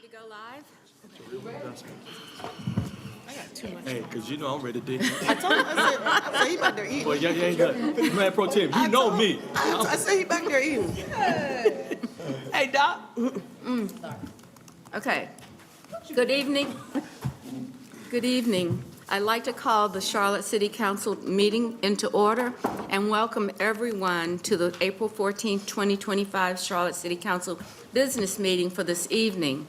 to go live? I got too much. Hey, because you know I'm ready to dig in. I told him, I said he back there eating. Well, yeah, ain't that. Man, Pro Tim, you know me. I said he back there eating. Hey, Doc. Okay. Good evening. Good evening. I'd like to call the Charlotte City Council meeting into order and welcome everyone to the April 14th, 2025 Charlotte City Council business meeting for this evening.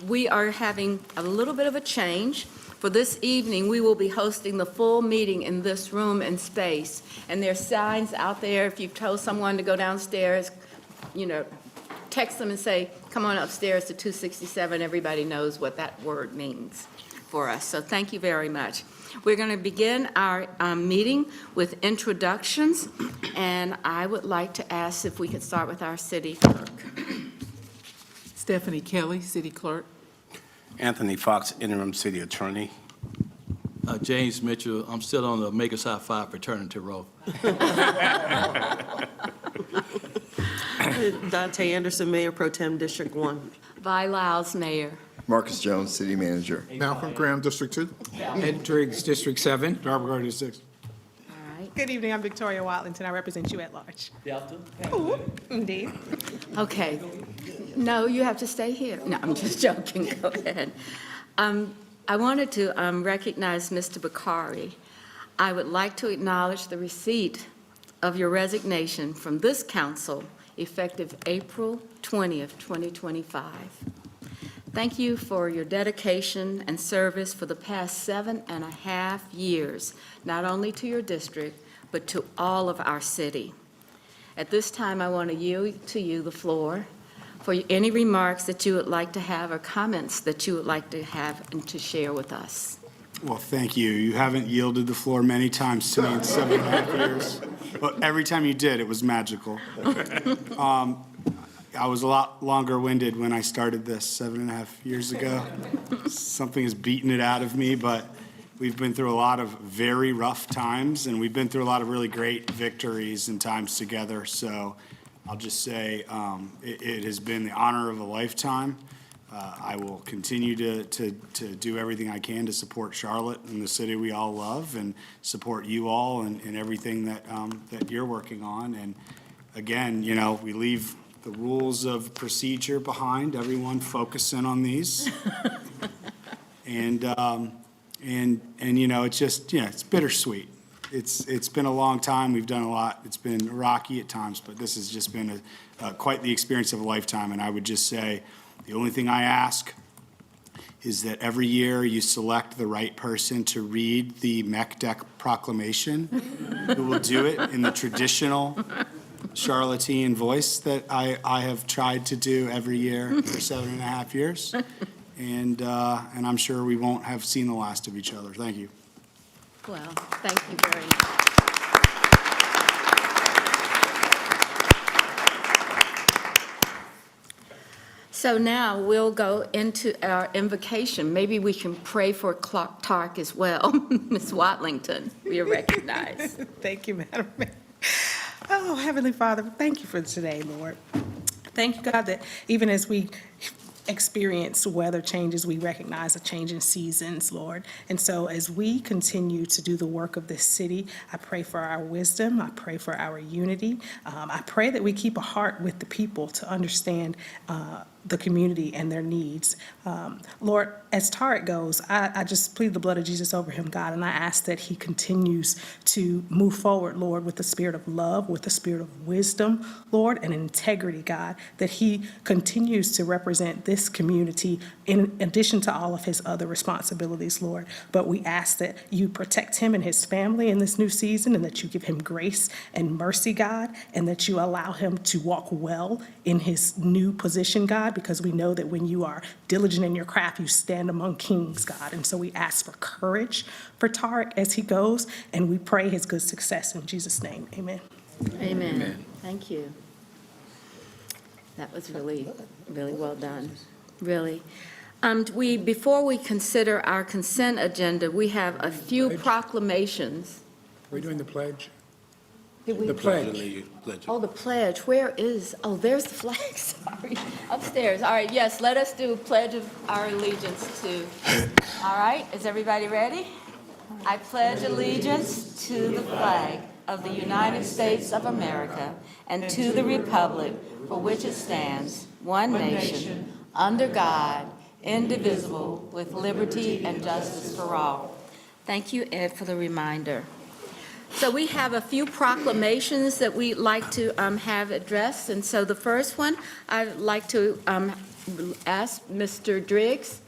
We are having a little bit of a change. For this evening, we will be hosting the full meeting in this room and space. And there's signs out there. If you've told someone to go downstairs, text them and say, come on upstairs to 267. Everybody knows what that word means for us. So thank you very much. We're going to begin our meeting with introductions. And I would like to ask if we could start with our city clerk. Stephanie Kelly, City Clerk. Anthony Fox, Interim City Attorney. James Mitchell, I'm still on the Makers High Five fraternity roll. Dante Anderson, Mayor Pro Tem, District 1. Vi Lyles, Mayor. Marcus Jones, City Manager. Malcolm Graham, District 2. Ed Driggs, District 7. Robert Gardner, 6. All right. Good evening, I'm Victoria Watlington, I represent you at large. Delta. Ooh, indeed. Okay. No, you have to stay here. No, I'm just joking. Go ahead. I wanted to recognize Mr. Bakari. I would like to acknowledge the receipt of your resignation from this council effective April 20th, 2025. Thank you for your dedication and service for the past 7.5 years, not only to your district, but to all of our city. At this time, I want to yield to you the floor for any remarks that you would like to have or comments that you would like to have and to share with us. Well, thank you. You haven't yielded the floor many times to me in 7.5 years, but every time you did, it was magical. I was a lot longer-winded when I started this 7.5 years ago. Something has beaten it out of me, but we've been through a lot of very rough times, and we've been through a lot of really great victories and times together. So I'll just say it has been the honor of a lifetime. I will continue to do everything I can to support Charlotte and the city we all love, and support you all and everything that you're working on. And again, we leave the rules of procedure behind. Everyone focus in on these. And it's just, it's bittersweet. It's been a long time. We've done a lot. It's been rocky at times, but this has just been quite the experience of a lifetime. And I would just say the only thing I ask is that every year you select the right person to read the MECDEC proclamation, who will do it in the traditional Charlottean voice that I have tried to do every year for 7.5 years. And I'm sure we won't have seen the last of each other. Thank you. Well, thank you very much. So now we'll go into our invocation. Maybe we can pray for Clerk as well. Ms. Watlington, we are recognized. Thank you, Madam Mayor. Oh, Heavenly Father, thank you for today, Lord. Thank you, God, that even as we experience weather changes, we recognize a change in seasons, Lord. And so as we continue to do the work of this city, I pray for our wisdom. I pray for our unity. I pray that we keep a heart with the people to understand the community and their needs. Lord, as Tarek goes, I just plead the blood of Jesus over him, God, and I ask that he continues to move forward, Lord, with the spirit of love, with the spirit of wisdom, Lord, and integrity, God, that he continues to represent this community in addition to all of his other responsibilities, Lord. But we ask that you protect him and his family in this new season, and that you give him grace and mercy, God, and that you allow him to walk well in his new position, God, because we know that when you are diligent in your craft, you stand among kings, God. And so we ask for courage for Tarek as he goes, and we pray his good success in Jesus' name. Amen. Amen. Amen. Thank you. That was really, really well done. Really. Before we consider our consent agenda, we have a few proclamations. Are we doing the pledge? Did we The pledge. Pledge. Oh, the pledge, where is, oh, there's the flag, sorry, upstairs. All right, yes, let us do pledge of our allegiance to, all right, is everybody ready? I pledge allegiance to the flag of the United States of America and to the republic for which it stands, one nation, under God, indivisible, with liberty and justice for all. Thank you, Ed, for the reminder. So we have a few proclamations that we'd like to have addressed. And so the first one, I'd like to ask Mr. Driggs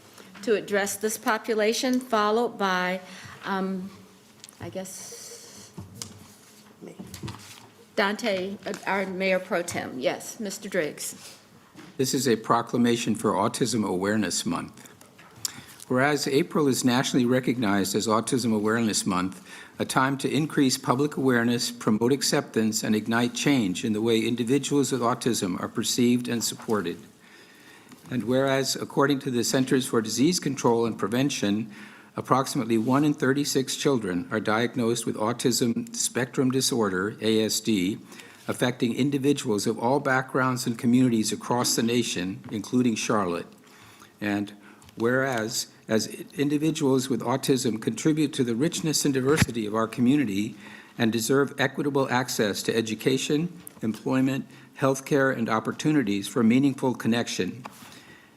to address this population, followed by, I guess, Me. Dante, our Mayor Pro Tem. Yes, Mr. Driggs. This is a proclamation for Autism Awareness Month. Whereas April is nationally recognized as Autism Awareness Month, a time to increase public awareness, promote acceptance, and ignite change in the way individuals with autism are perceived and supported. And whereas, according to the Centers for Disease Control and Prevention, approximately 1 in 36 children are diagnosed with autism spectrum disorder, ASD, affecting individuals of all backgrounds and communities across the nation, including Charlotte. And whereas, as individuals with autism contribute to the richness and diversity of our community and deserve equitable access to education, employment, healthcare, and opportunities for meaningful connection.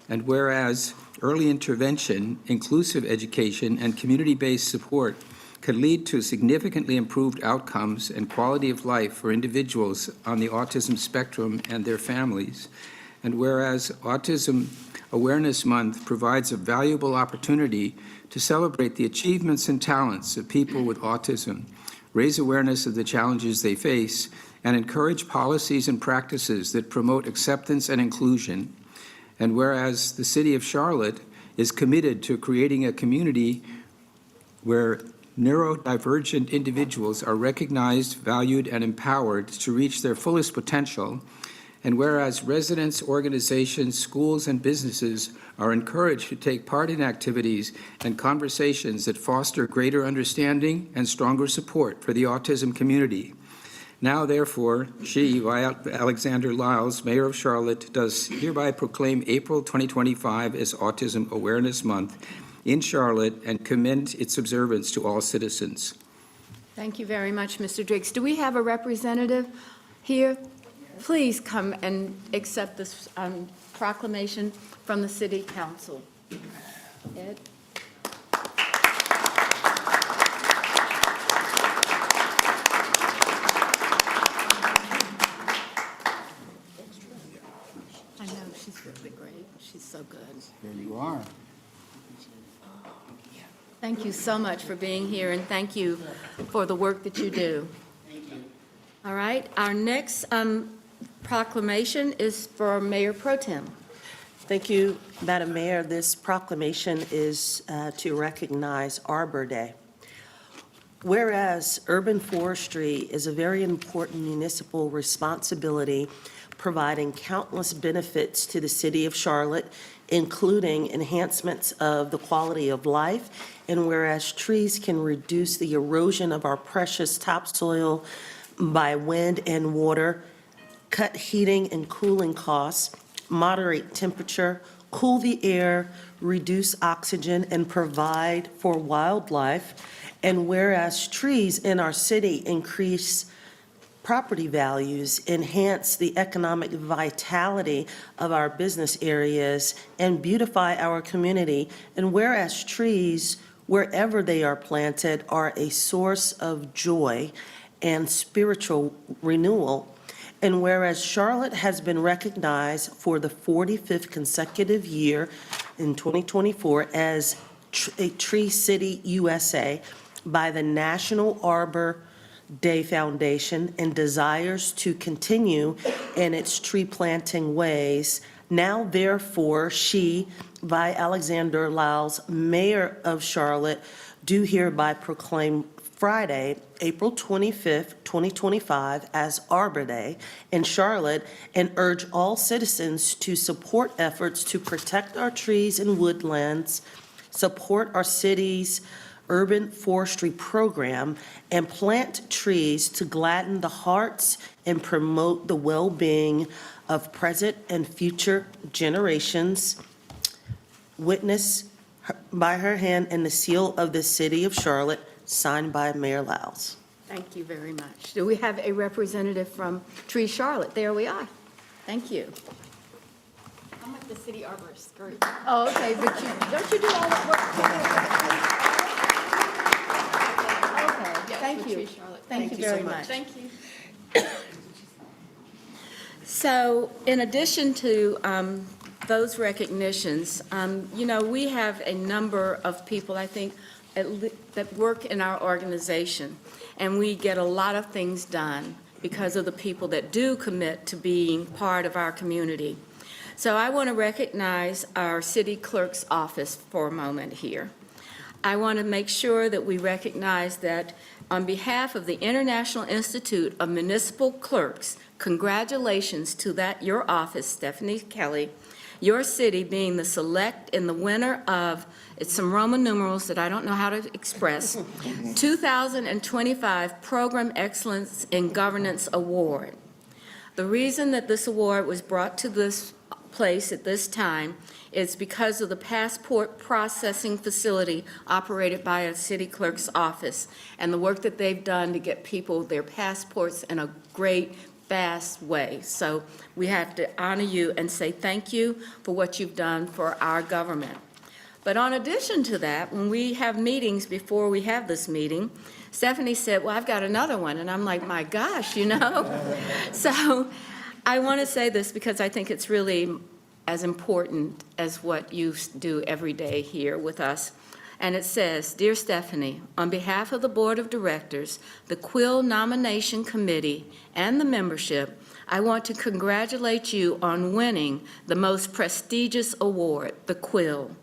And whereas early intervention, inclusive education, and community-based support can lead to significantly improved outcomes and quality of life for individuals on the autism spectrum and their families. And whereas Autism Awareness Month provides a valuable opportunity to celebrate the achievements and talents of people with autism, raise awareness of the challenges they face, and encourage policies and practices that promote acceptance and inclusion. And whereas the City of Charlotte is committed to creating a community where neurodivergent individuals are recognized, valued, and empowered to reach their fullest potential, and whereas residents, organizations, schools, and businesses are encouraged to take part in activities and conversations that foster greater understanding and stronger support for the autism community. Now, therefore, she, via Alexander Lyles, Mayor of Charlotte, does hereby proclaim April 2025 as Autism Awareness Month in Charlotte and commend its observance to all citizens. Thank you very much, Mr. Driggs. Do we have a representative here? Please come and accept this proclamation from the City Council. Ed? I know, she's really great. She's so good. There you are. Thank you so much for being here, and thank you for the work that you do. All right, our next proclamation is for Mayor Pro Tem. Thank you, Madam Mayor. This proclamation is to recognize Arbor Day. Whereas urban forestry is a very important municipal responsibility, providing countless benefits to the city of Charlotte, including enhancements of the quality of life, and whereas trees can reduce the erosion of our precious topsoil by wind and water, cut heating and cooling costs, moderate temperature, cool the air, reduce oxygen, and provide for wildlife. And whereas trees in our city increase property values, enhance the economic vitality of our business areas, and beautify our community. And whereas trees, wherever they are planted, are a source of joy and spiritual renewal. And whereas Charlotte has been recognized for the 45th consecutive year in 2024 as a Tree City USA by the National Arbor Day Foundation and desires to continue in its tree planting ways, now therefore she, by Alexander Lyles, Mayor of Charlotte, do hereby proclaim Friday, April 25th, 2025, as Arbor Day in Charlotte, and urge all citizens to support efforts to protect our trees and woodlands, support our city's urban forestry program and plant trees to gladden the hearts and promote the well-being of present and future generations. Witnessed by her hand and the seal of the City of Charlotte, signed by Mayor Lyles. Thank you very much. Do we have a representative from Tree Charlotte? There we are. Thank you. I'm with the city arborist group. Oh, okay, but don't you do all that work? Okay, thank you. Thank you very much. Thank you. So in addition to those recognitions, we have a number of people, I think, that work in our organization, and we get a lot of things done because of the people that do commit to being part of our community. So I want to recognize our city clerk's office for a moment here. I want to make sure that we recognize that on behalf of the International Institute of Municipal Clerks, congratulations to your office, Stephanie Kelly, your city being the select and the winner of, it's some Roman numerals that I don't know how to express, 2025 Program Excellence in Governance Award. The reason that this award was brought to this place at this time is because of the passport processing facility operated by a city clerk's office and the work that they've done to get people their passports in a great, fast way. So we have to honor you and say thank you for what you've done for our government. But in addition to that, when we have meetings before we have this meeting, Stephanie said, well, I've got another one. And I'm like, my gosh, So I want to say this because I think it's really as important as what you do every day here with us. And it says, Dear Stephanie, on behalf of the Board of Directors, the Quill Nomination Committee, and the membership, I want to congratulate you on winning the most prestigious award, the Quill.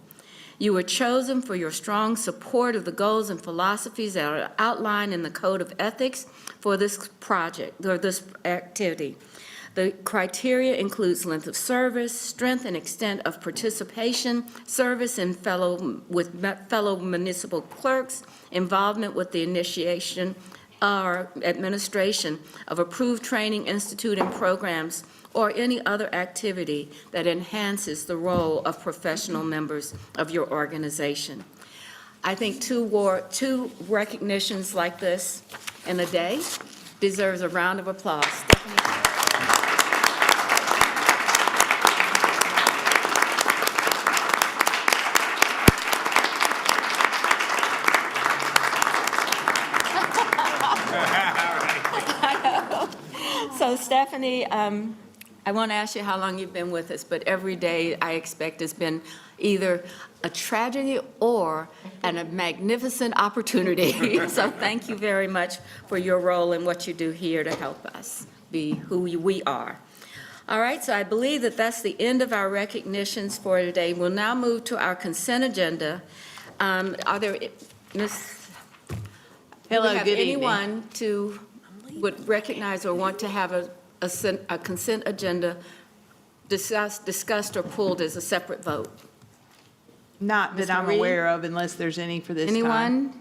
You were chosen for your strong support of the goals and philosophies that are outlined in the Code of Ethics for this project, or this activity. The criteria includes length of service, strength and extent of participation, service with fellow municipal clerks, involvement with the initiation or administration of approved training institute and programs, or any other activity that enhances the role of professional members of your organization. I think two recognitions like this in a day deserves a round of applause. Stephanie. So Stephanie, I won't ask you how long you've been with us, but every day I expect has been either a tragedy or a magnificent opportunity. So thank you very much for your role and what you do here to help us be who we are. All right, so I believe that that's the end of our recognitions for today. We'll now move to our consent agenda. Are there, Ms. Hello, do we have good evening. anyone to would recognize or want to have a consent agenda discussed or pulled as a separate vote? Not Ms. that I'm Marie? aware of, unless there's any for this time. Anyone?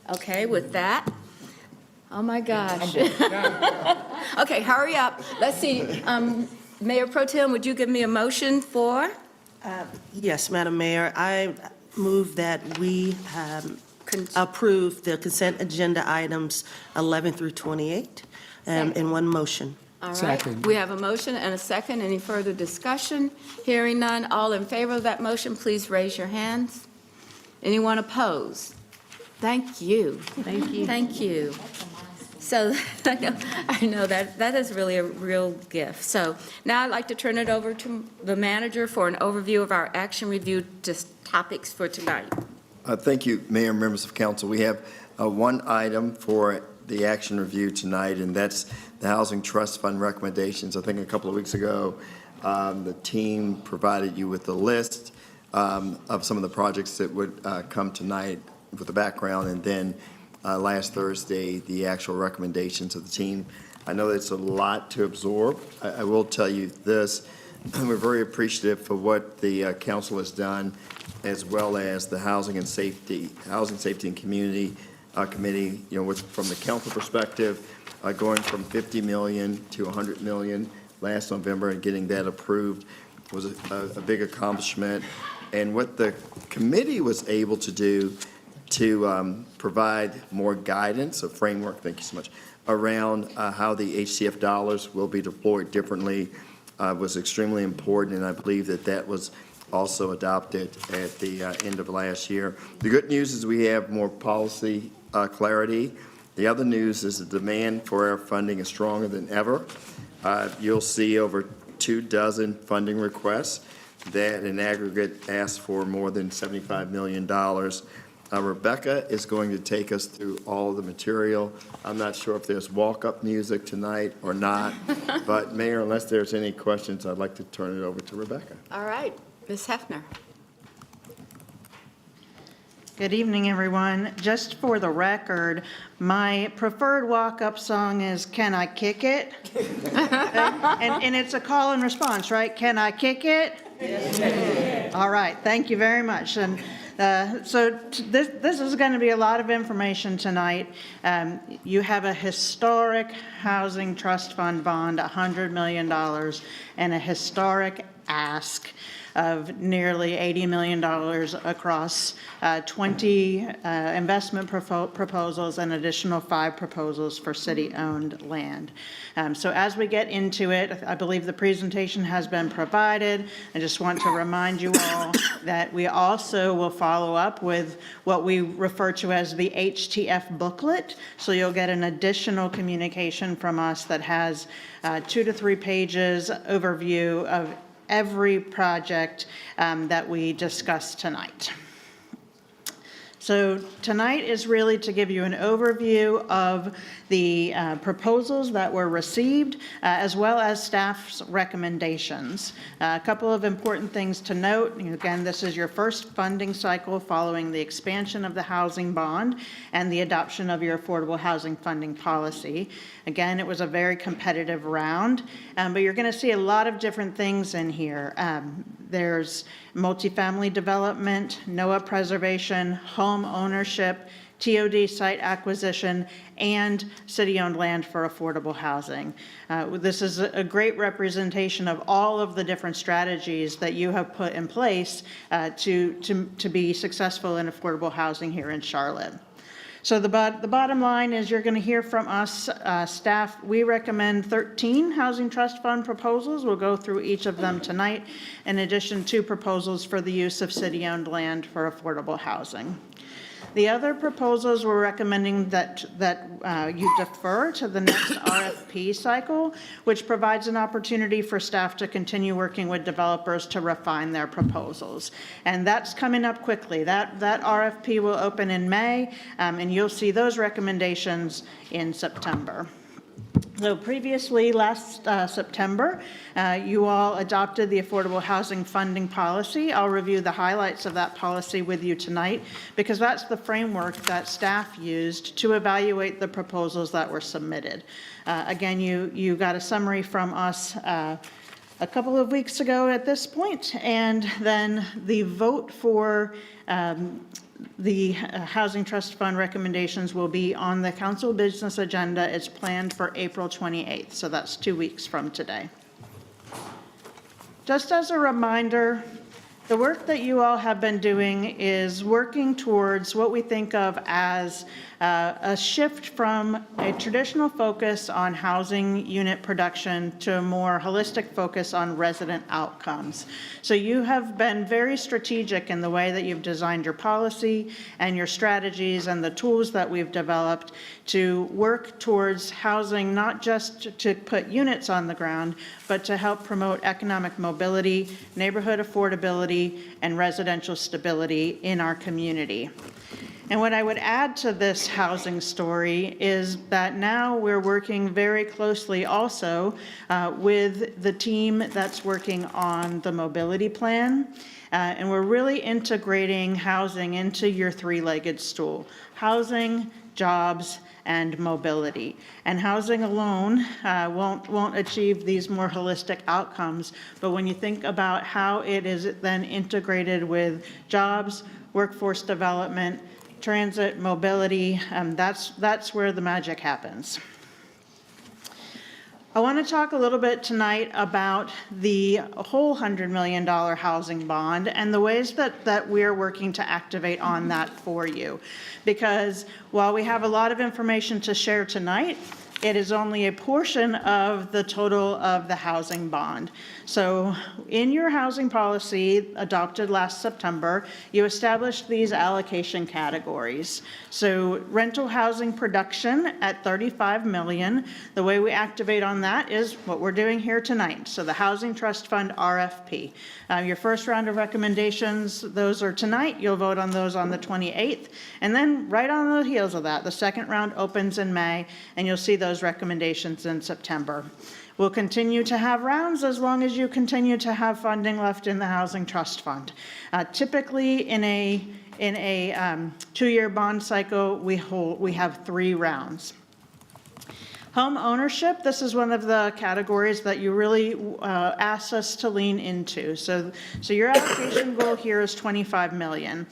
Okay, with that, oh my gosh. Okay, hurry up. Let's see. Mayor Pro Tem, would you give me a motion for? Yes, Madam Mayor, I move that we approve the consent agenda items 11 through 28 in one motion. All right. Second. We have a motion and a second. Any further discussion? Hearing none. All in favor of that motion, please raise your hands. Anyone opposed? Thank you. Thank you. Thank you. So I know that is really a real gift. So now I'd like to turn it over to the manager for an overview of our action review topics for tonight. Thank you, Mayor and members of council. We have one item for the action review tonight, and that's the Housing Trust Fund recommendations. I think a couple of weeks ago, the team provided you with a list of some of the projects that would come tonight with the background, and then last Thursday, the actual recommendations of the team. I know it's a lot to absorb. I will tell you this, we're very appreciative for what the council has done, as well as the Housing Safety and Community Committee, from the council perspective, going from 50 million to 100 million last November and getting that approved was a big accomplishment. And what the committee was able to do to provide more guidance, a framework, thank you so much, around how the HCF dollars will be deployed differently was extremely important, and I believe that was also adopted at the end of last year. The good news is we have more policy clarity. The other news is the demand for our funding is stronger than ever. You'll see over 24 funding requests that in aggregate ask for more than $75 million. Rebecca is going to take us through all of the material. I'm not sure if there's walk-up music tonight or not, but Mayor, unless there's any questions, I'd like to turn it over to Rebecca. All right, Ms. Hefner. Good evening, everyone. Just for the record, my preferred walk-up song is "Can I Kick It?" and it's a call and response, right? Can I kick it? Yes. All right, thank you very much. And this is going to be a lot of information tonight. You have a historic housing trust fund bond, $100 million, and a historic ask of nearly $80 million across 20 investment proposals and additional 5 proposals for city-owned land. So as we get into it, I believe the presentation has been provided. I just want to remind you all that we also will follow up with what we refer to as the HTF booklet. So you'll get an additional communication from us that has 2 to 3 pages overview of every project that we discussed tonight. So tonight is really to give you an overview of the proposals that were received, as well as staff's recommendations. A couple of important things to note. Again, this is your first funding cycle following the expansion of the housing bond and the adoption of your affordable housing funding policy. Again, it was a very competitive round, but you're going to see a lot of different things in here. There's multifamily development, NOAA preservation, home ownership, TOD site acquisition, and city-owned land for affordable housing. This is a great representation of all of the different strategies that you have put in place to be successful in affordable housing here in Charlotte. So the bottom line is you're going to hear from us, staff. We recommend 13 Housing Trust Fund proposals. We'll go through each of them tonight, in addition to proposals for the use of city-owned land for affordable housing. The other proposals we're recommending that you defer to the next RFP cycle, which provides an opportunity for staff to continue working with developers to refine their proposals. And that's coming up quickly. That RFP will open in May, and you'll see those recommendations in September. So previously, last September, you all adopted the affordable housing funding policy. I'll review the highlights of that policy with you tonight, because that's the framework that staff used to evaluate the proposals that were submitted. Again, you got a summary from us a couple of weeks ago at this point, and then the vote for the Housing Trust Fund recommendations will be on the council business agenda. It's planned for April 28th, so that's 2 weeks from today. Just as a reminder, the work that you all have been doing is working towards what we think of as a shift from a traditional focus on housing unit production to a more holistic focus on resident outcomes. So you have been very strategic in the way that you've designed your policy and your strategies and the tools that we've developed to work towards housing, not just to put units on the ground, but to help promote economic mobility, neighborhood affordability, and residential stability in our community. And what I would add to this housing story is that now we're working very closely also with the team that's working on the mobility plan. And we're really integrating housing into your 3-legged stool: housing, jobs, and mobility. And housing alone won't achieve these more holistic outcomes, but when you think about how it is then integrated with jobs, workforce development, transit, mobility, that's where the magic happens. I want to talk a little bit tonight about the whole $100 million housing bond and the ways that we're working to activate on that for you. Because while we have a lot of information to share tonight, it is only a portion of the total of the housing bond. So in your housing policy adopted last September, you established these allocation categories. So rental housing production at $35 million. The way we activate on that is what we're doing here tonight. So the Housing Trust Fund RFP. Your first round of recommendations, those are tonight. You'll vote on those on the 28th. And then right on the heels of that, the second round opens in May, and you'll see those recommendations in September. We'll continue to have rounds as long as you continue to have funding left in the Housing Trust Fund. Typically, in a 2-year bond cycle, we have 3 rounds. Home ownership, this is one of the categories that you really asked us to lean into. So your allocation goal here is $25 million.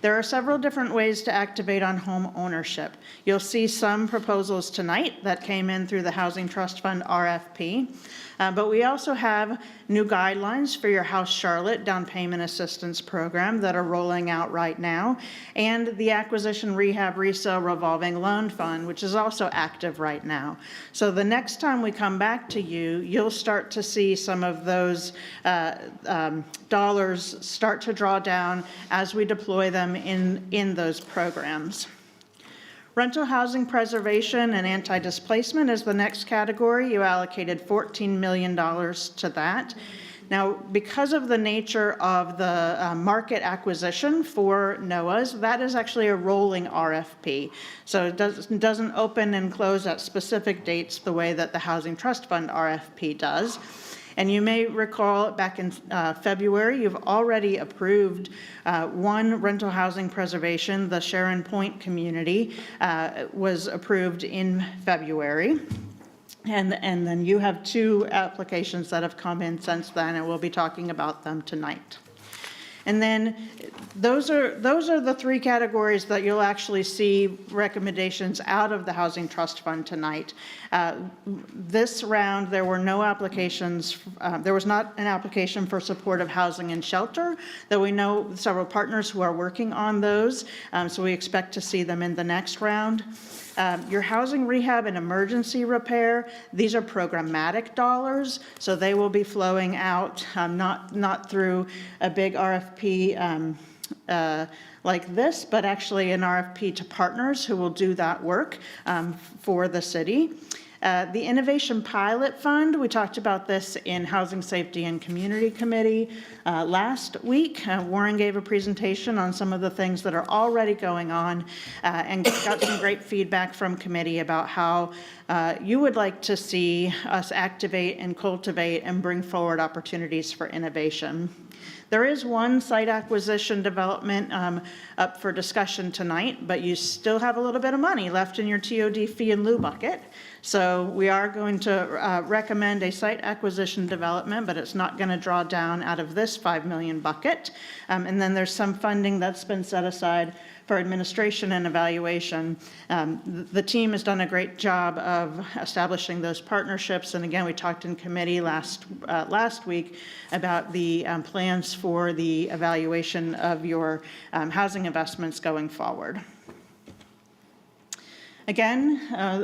There are several different ways to activate on home ownership. You'll see some proposals tonight that came in through the Housing Trust Fund RFP. But we also have new guidelines for your House Charlotte down payment assistance program that are rolling out right now, and the Acquisition Rehab Resale Revolving Loan Fund, which is also active right now. So the next time we come back to you, you'll start to see some of those dollars start to draw down as we deploy them in those programs. Rental housing preservation and anti-displacement is the next category. You allocated $14 million to that. Now, because of the nature of the market acquisition for NOAAs, that is actually a rolling RFP. So it doesn't open and close at specific dates the way that the Housing Trust Fund RFP does. And you may recall back in February, you've already approved one rental housing preservation. The Sharon Point community was approved in February. And then you have 2 applications that have come in since then, and we'll be talking about them tonight. And then those are the 3 categories that you'll actually see recommendations out of the Housing Trust Fund tonight. This round, there were no applications. There was not an application for supportive housing and shelter, though we know several partners who are working on those, so we expect to see them in the next round. Your housing rehab and emergency repair, these are programmatic dollars, so they will be flowing out, not through a big RFP like this, but actually an RFP to partners who will do that work for the city. The Innovation Pilot Fund, we talked about this in Housing Safety and Community Committee last week. Warren gave a presentation on some of the things that are already going on and got some great feedback from committee about how you would like to see us activate and cultivate and bring forward opportunities for innovation. There is one site acquisition development up for discussion tonight, but you still have a little bit of money left in your TOD fee and lieu bucket. So we are going to recommend a site acquisition development, but it's not going to draw down out of this $5 million bucket. And then there's some funding that's been set aside for administration and evaluation. The team has done a great job of establishing those partnerships. And again, we talked in committee last week about the plans for the evaluation of your housing investments going forward. Again,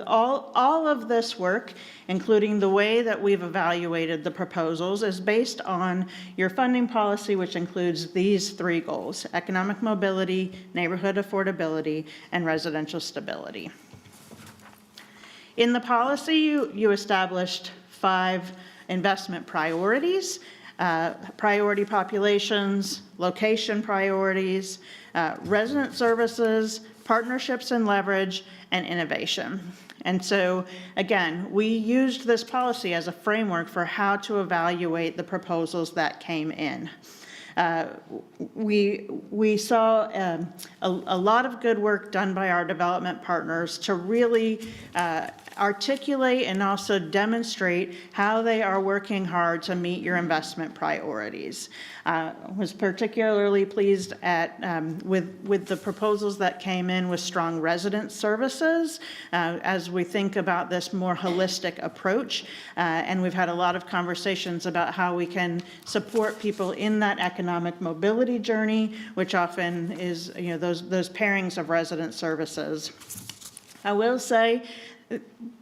all of this work, including the way that we've evaluated the proposals, is based on your funding policy, which includes these 3 goals: economic mobility, neighborhood affordability, and residential stability. In the policy, you established 5 investment priorities: priority populations, location priorities, resident services, partnerships and leverage, and innovation. And so, again, we used this policy as a framework for how to evaluate the proposals that came in. We saw a lot of good work done by our development partners to really articulate and also demonstrate how they are working hard to meet your investment priorities. Was particularly pleased with the proposals that came in with strong resident services as we think about this more holistic approach. And we've had a lot of conversations about how we can support people in that economic mobility journey, which often is, those pairings of resident services. I will say,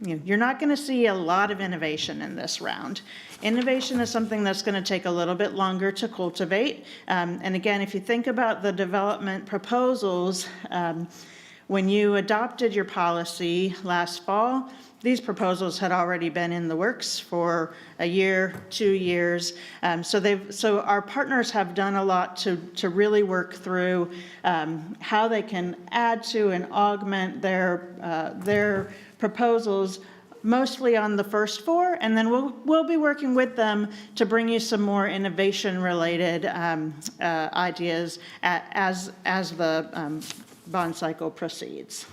you're not going to see a lot of innovation in this round. Innovation is something that's going to take a little bit longer to cultivate. And again, if you think about the development proposals, when you adopted your policy last fall, these proposals had already been in the works for a year, 2 years. So our partners have done a lot to really work through how they can add to and augment their proposals, mostly on the first 4, and then we'll be working with them to bring you some more innovation-related ideas as the bond cycle proceeds.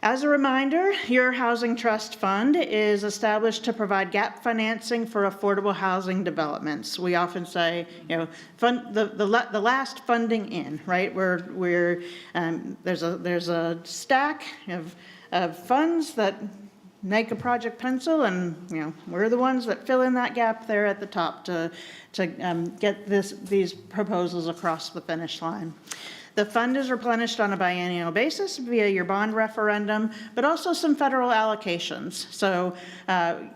As a reminder, your Housing Trust Fund is established to provide gap financing for affordable housing developments. We often say, fund the last funding in, right? There's a stack of funds that make a project pencil, and we're the ones that fill in that gap there at the top to get these proposals across the finish line. The fund is replenished on a biennial basis via your bond referendum, but also some federal allocations. So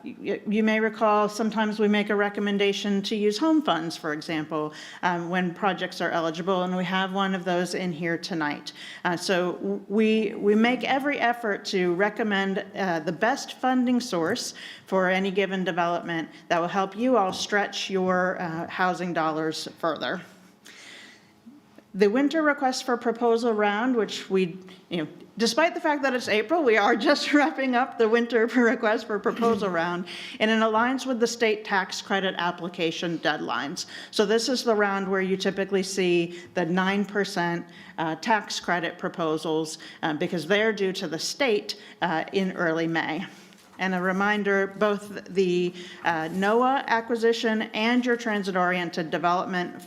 you may recall sometimes we make a recommendation to use home funds, for example, when projects are eligible, and we have one of those in here tonight. So we make every effort to recommend the best funding source for any given development that will help you all stretch your housing dollars further. The winter request for proposal round, which despite the fact that it's April, we are just wrapping up the winter request for proposal round, and it aligns with the state tax credit application deadlines. So this is the round where you typically see the 9% tax credit proposals because they're due to the state in early May. And a reminder, both the NOAA acquisition and your transit-oriented development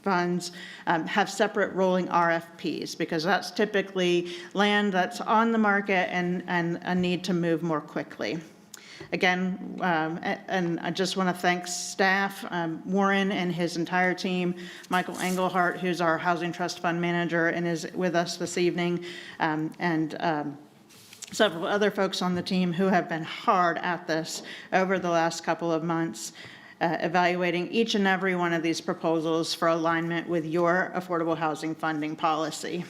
funds have separate rolling RFPs because that's typically land that's on the market and a need to move more quickly. Again, and I just want to thank staff, Warren and his entire team, Michael Engelhardt, who's our Housing Trust Fund manager and is with us this evening, and several other folks on the team who have been hard at this over the last couple of months. Evaluating each and every one of these proposals for alignment with your affordable housing funding policy.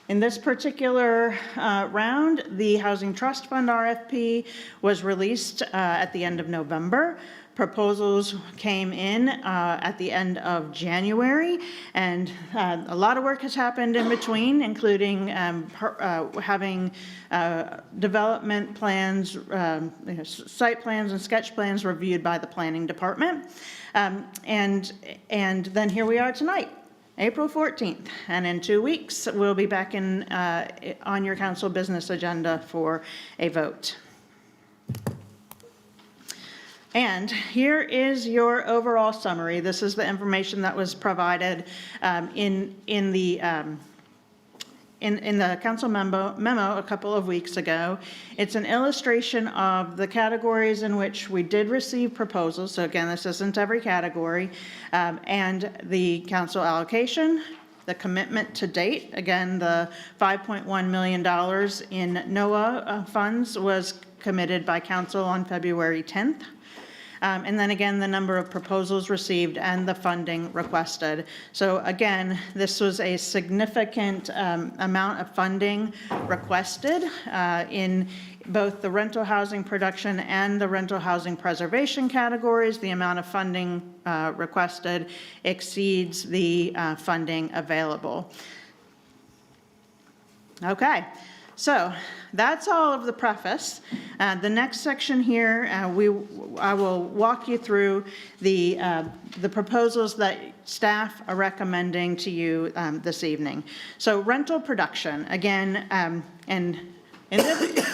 In this particular round, the Housing Trust Fund RFP was released at the end of November. Proposals came in at the end of January, and a lot of work has happened in between, including having development plans, site plans and sketch plans reviewed by the planning department. And then here we are tonight, April 14th, and in 2 weeks, we'll be back on your council business agenda for a vote. And here is your overall summary. This is the information that was provided in the council memo a couple of weeks ago. It's an illustration of the categories in which we did receive proposals. So again, this isn't every category. And the council allocation, the commitment to date. Again, the $5.1 million in NOAA funds was committed by council on February 10th. And then again, the number of proposals received and the funding requested. So again, this was a significant amount of funding requested in both the rental housing production and the rental housing preservation categories. The amount of funding requested exceeds the funding available. Okay. So that's all of the preface. The next section here, I will walk you through the proposals that staff are recommending to you this evening. So rental production, again, and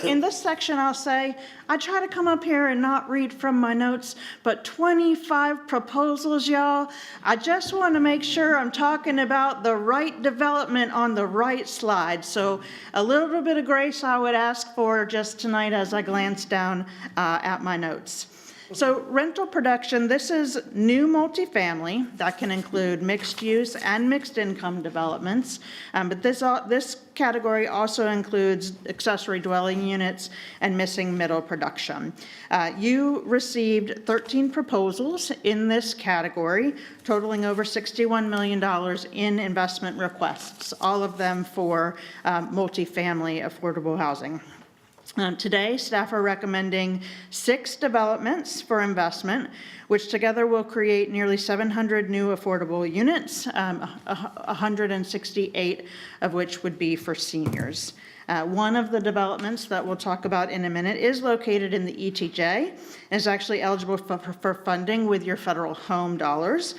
in this section, I'll say, I try to come up here and not read from my notes, but 25 proposals, y'all. I just want to make sure I'm talking about the right development on the right slide. So a little bit of grace I would ask for just tonight as I glance down at my notes. So rental production, this is new multifamily that can include mixed use and mixed income developments. But this category also includes accessory dwelling units and missing middle production. You received 13 proposals in this category, totaling over $61 million in investment requests, all of them for multifamily affordable housing. Today, staff are recommending 6 developments for investment, which together will create nearly 700 new affordable units, 168 of which would be for seniors. One of the developments that we'll talk about in a minute is located in the ETJ and is actually eligible for funding with your federal home dollars.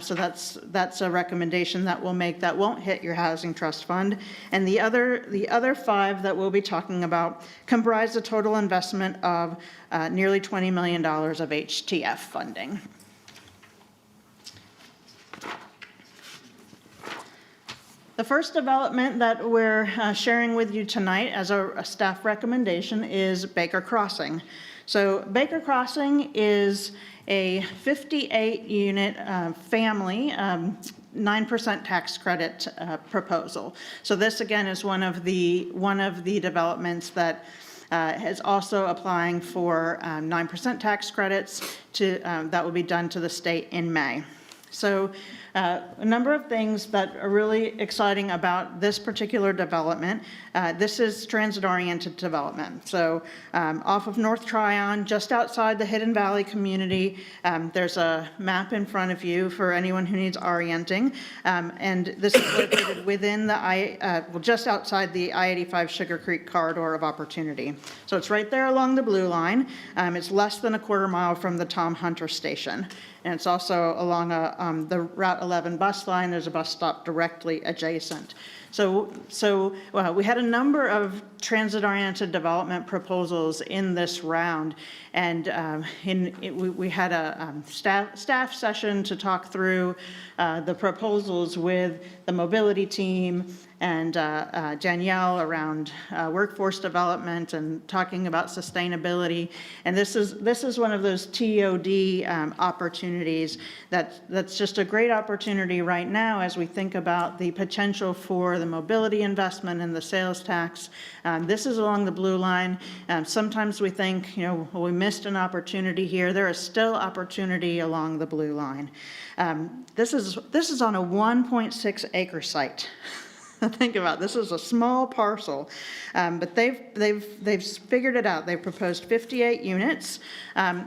So that's a recommendation that we'll make that won't hit your housing trust fund. And the other 5 that we'll be talking about comprise a total investment of nearly $20 million of HTF funding. The first development that we're sharing with you tonight as a staff recommendation is Baker Crossing. So Baker Crossing is a 58-unit family 9% tax credit proposal. So this again is one of the developments that is also applying for 9% tax credits that will be done to the state in May. So a number of things that are really exciting about this particular development. This is transit-oriented development. So off of North Tryon, just outside the Hidden Valley community, there's a map in front of you for anyone who needs orienting. And this is located within the just outside the I-85 Sugar Creek corridor of opportunity. So it's right there along the blue line. It's less than a quarter mile from the Tom Hunter station. And it's also along the Route 11 bus line. There's a bus stop directly adjacent. So we had a number of transit-oriented development proposals in this round, and we had a staff session to talk through the proposals with the mobility team and Danielle around workforce development and talking about sustainability. And this is one of those TOD opportunities that's just a great opportunity right now as we think about the potential for the mobility investment and the sales tax. This is along the blue line. Sometimes we think, well, we missed an opportunity here. There is still opportunity along the blue line. This is on a 1.6 acre site. Think about it. This is a small parcel, but they've figured it out. They've proposed 58 units.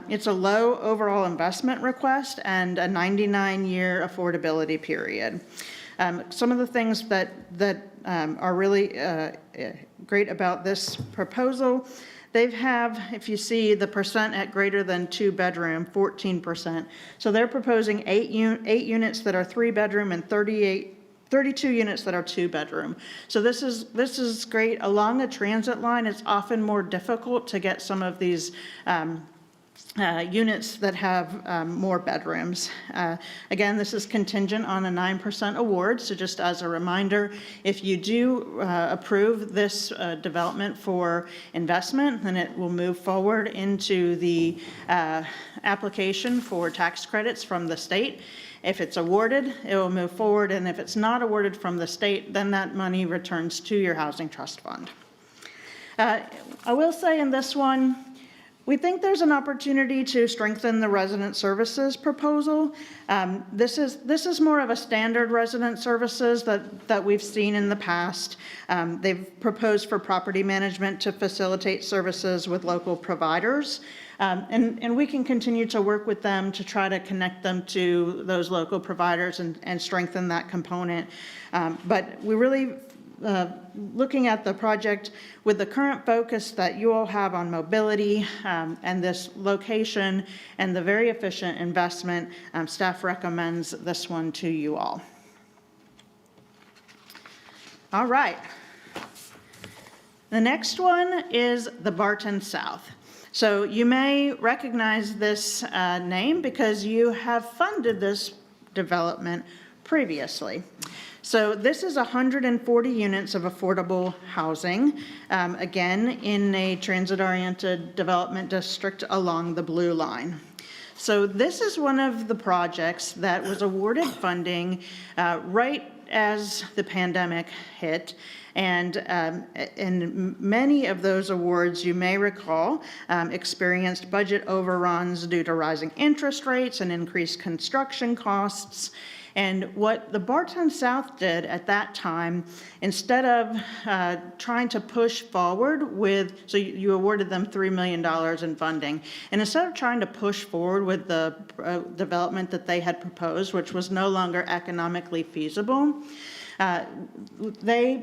It's a low overall investment request and a 99-year affordability period. Some of the things that are really great about this proposal, they have, if you see the percent at greater than 2 bedroom, 14%. So they're proposing 8 units that are 3 bedroom and 32 units that are 2 bedroom. So this is great. Along the transit line, it's often more difficult to get some of these units that have more bedrooms. Again, this is contingent on a 9% award. So just as a reminder, if you do approve this development for investment, then it will move forward into the application for tax credits from the state. If it's awarded, it will move forward, and if it's not awarded from the state, then that money returns to your housing trust fund. I will say in this one, we think there's an opportunity to strengthen the resident services proposal. This is more of a standard resident services that we've seen in the past. They've proposed for property management to facilitate services with local providers. And we can continue to work with them to try to connect them to those local providers and strengthen that component. But we really looking at the project with the current focus that you all have on mobility and this location and the very efficient investment, staff recommends this one to you all. All right. The next one is the Barton South. So you may recognize this name because you have funded this development previously. So this is 140 units of affordable housing, again, in a transit-oriented development district along the Blue Line. So this is one of the projects that was awarded funding right as the pandemic hit. And many of those awards, you may recall, experienced budget overruns due to rising interest rates and increased construction costs. And what the Barton South did at that time, instead of trying to push forward with, so you awarded them $3 million in funding, and instead of trying to push forward with the development that they had proposed, which was no longer economically feasible, they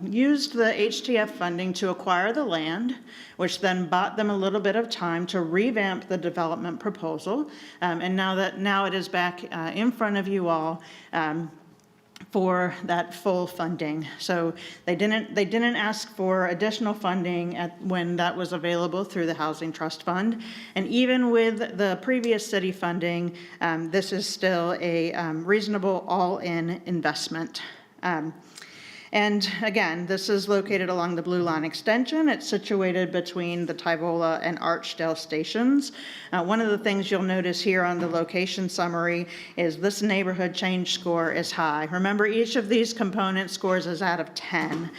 used the HTF funding to acquire the land, which then bought them a little bit of time to revamp the development proposal. And now it is back in front of you all for that full funding. So they didn't ask for additional funding when that was available through the Housing Trust Fund. And even with the previous city funding, this is still a reasonable all-in investment. And again, this is located along the Blue Line extension. It's situated between the Tyvola and Archdale stations. One of the things you'll notice here on the location summary is this neighborhood change score is high. Remember, each of these component scores is out of 10.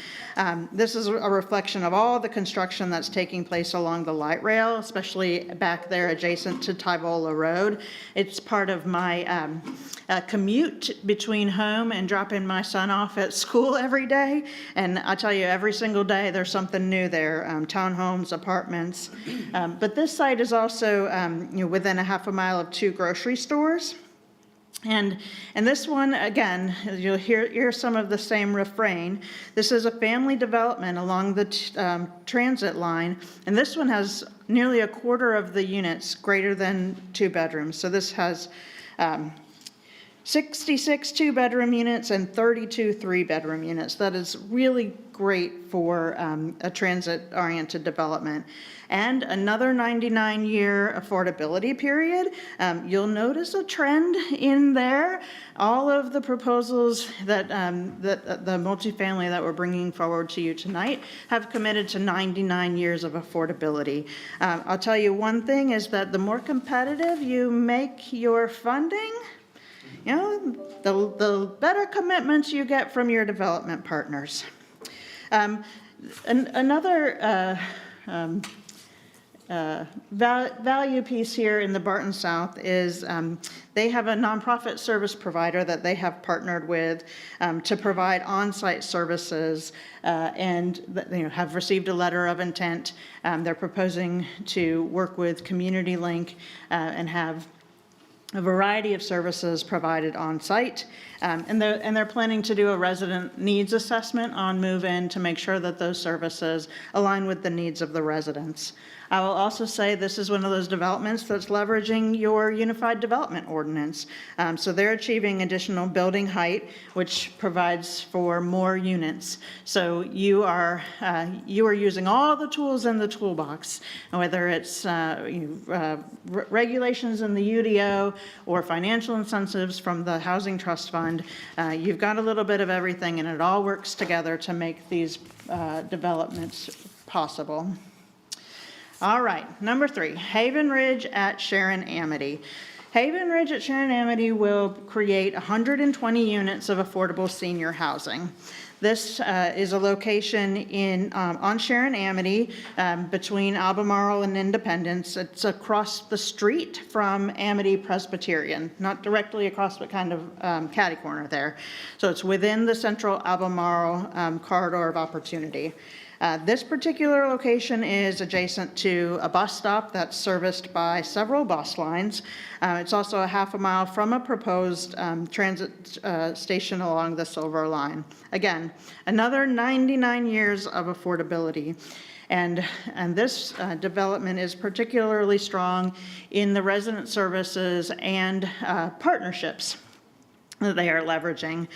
This is a reflection of all the construction that's taking place along the light rail, especially back there adjacent to Tyvola Road. It's part of my commute between home and dropping my son off at school every day. And I tell you, every single day there's something new there, townhomes, apartments. But this site is also within a half a mile of 2 grocery stores. And this one, again, you'll hear some of the same refrain. This is a family development along the transit line, and this one has nearly a quarter of the units greater than 2 bedrooms. So this has 66 2-bedroom units and 32 3-bedroom units. That is really great for a transit-oriented development. And another 99-year affordability period. You'll notice a trend in there. All of the proposals that the multifamily that we're bringing forward to you tonight have committed to 99 years of affordability. I'll tell you one thing is that the more competitive you make your funding, the better commitments you get from your development partners. Another value piece here in the Barton South is they have a nonprofit service provider that they have partnered with to provide on-site services and have received a letter of intent. They're proposing to work with Community Link and have a variety of services provided on site. And they're planning to do a resident needs assessment on move-in to make sure that those services align with the needs of the residents. I will also say this is one of those developments that's leveraging your Unified Development Ordinance. So they're achieving additional building height, which provides for more units. So you are using all the tools in the toolbox, whether it's regulations in the UDO or financial incentives from the Housing Trust Fund. You've got a little bit of everything, and it all works together to make these developments possible. All right, number 3, Haven Ridge at Sharon Amity. Haven Ridge at Sharon Amity will create 120 units of affordable senior housing. This is a location on Sharon Amity between Albemarle and Independence. It's across the street from Amity Presbyterian, not directly across, but kind of catty corner there. So it's within the central Albemarle corridor of opportunity. This particular location is adjacent to a bus stop that's serviced by several bus lines. It's also a half a mile from a proposed transit station along the Silver Line. Again, another 99 years of affordability. And this development is particularly strong in the resident services and partnerships that they are leveraging.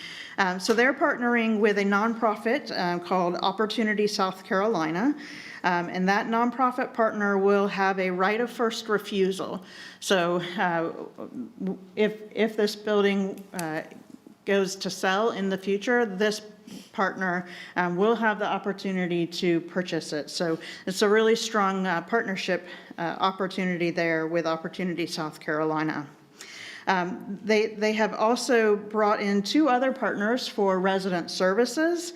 So they're partnering with a nonprofit called Opportunity South Carolina, and that nonprofit partner will have a right of first refusal. So if this building goes to sell in the future, this partner will have the opportunity to purchase it. So it's a really strong partnership opportunity there with Opportunity South Carolina. They have also brought in 2 other partners for resident services.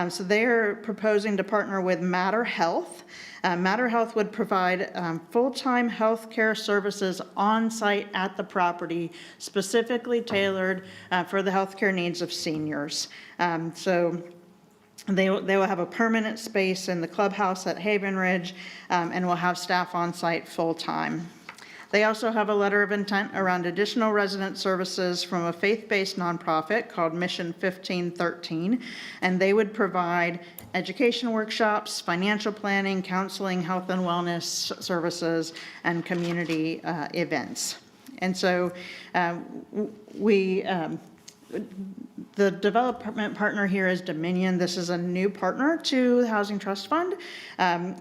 So they are proposing to partner with Matter Health. Matter Health would provide full-time health care services on-site at the property, specifically tailored for the healthcare needs of seniors. So they will have a permanent space in the clubhouse at Haven Ridge and will have staff on-site full-time. They also have a letter of intent around additional resident services from a faith-based nonprofit called Mission 1513, and they would provide education workshops, financial planning, counseling, health and wellness services, and community events. And so the development partner here is Dominion. This is a new partner to the Housing Trust Fund.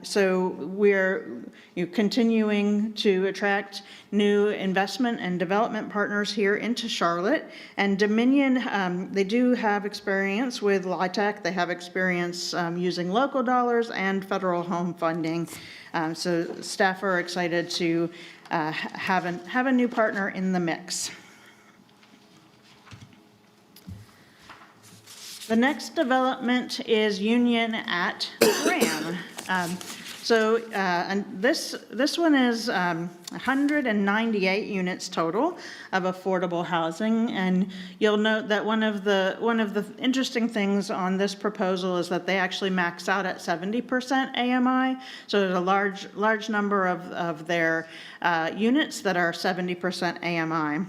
So we're continuing to attract new investment and development partners here into Charlotte. And Dominion, they do have experience with LIHTC. They have experience using local dollars and federal home funding. So staff are excited to have a new partner in the mix. The next development is Union at Graham. And this one is 198 units total of affordable housing, and you'll note that one of the interesting things on this proposal is that they actually max out at 70% AMI. So there's a large number of their units that are 70% AMI.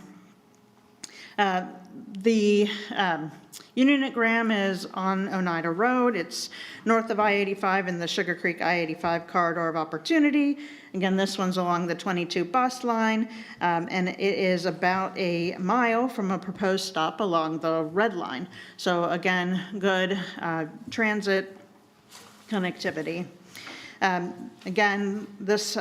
The Union at Graham is on Oneida Road. It's north of I-85 in the Sugar Creek I-85 corridor of opportunity. Again, this one's along the 22 bus line, and it is about a mile from a proposed stop along the Red Line. So again, good transit connectivity. Again, this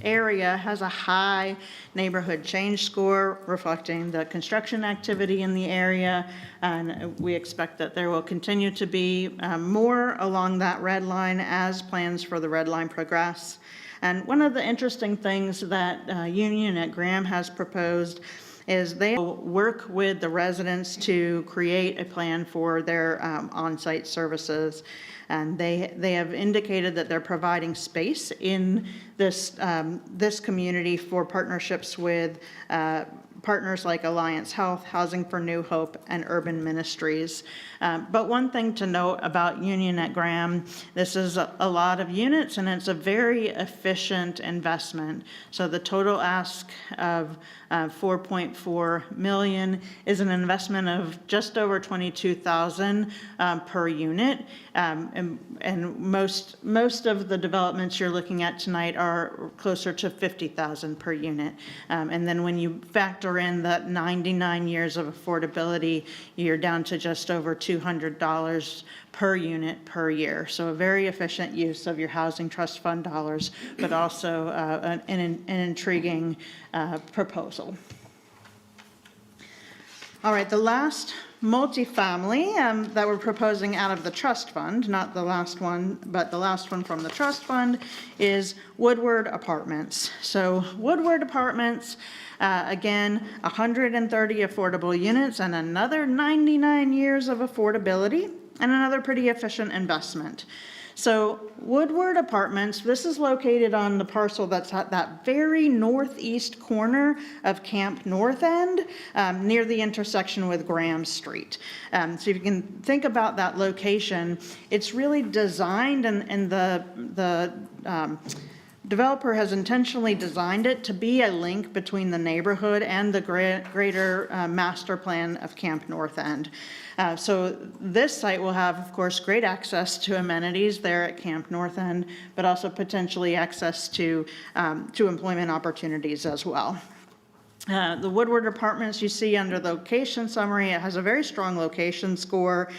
area has a high neighborhood change score reflecting the construction activity in the area, and we expect that there will continue to be more along that red line as plans for the red line progress. And one of the interesting things that Union at Graham has proposed is they will work with the residents to create a plan for their on-site services. And they have indicated that they're providing space in this community for partnerships with partners like Alliance Health, Housing for New Hope, and Urban Ministries. But one thing to note about Union at Graham, this is a lot of units and it's a very efficient investment. So the total ask of $4.4 million is an investment of just over $22,000 per unit. And most of the developments you're looking at tonight are closer to $50,000 per unit. And then when you factor in that 99 years of affordability, you're down to just over $200 per unit per year. So a very efficient use of your Housing Trust Fund dollars, but also an intriguing proposal. All right, the last multifamily that we're proposing out of the trust fund, not the last one, but the last one from the trust fund, is Woodward Apartments. So Woodward Apartments, again, 130 affordable units and another 99 years of affordability and another pretty efficient investment. So Woodward Apartments, this is located on the parcel that's at that very northeast corner of Camp North End, near the intersection with Graham Street. So if you can think about that location, it's really designed, and the developer has intentionally designed it to be a link between the neighborhood and the greater master plan of Camp North End. So this site will have, of course, great access to amenities there at Camp North End, but also potentially access to employment opportunities as well. The Woodward Apartments you see under the location summary, it has a very strong location score.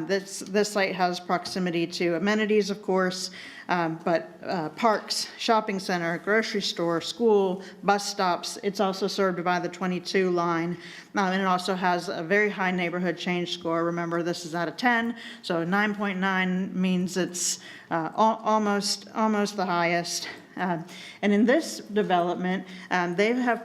This site has proximity to amenities, of course, but parks, shopping center, grocery store, school, bus stops. It's also served by the 22 line, and it also has a very high neighborhood change score. Remember, this is out of 10, so 9.9 means it's almost the highest. And in this development, they have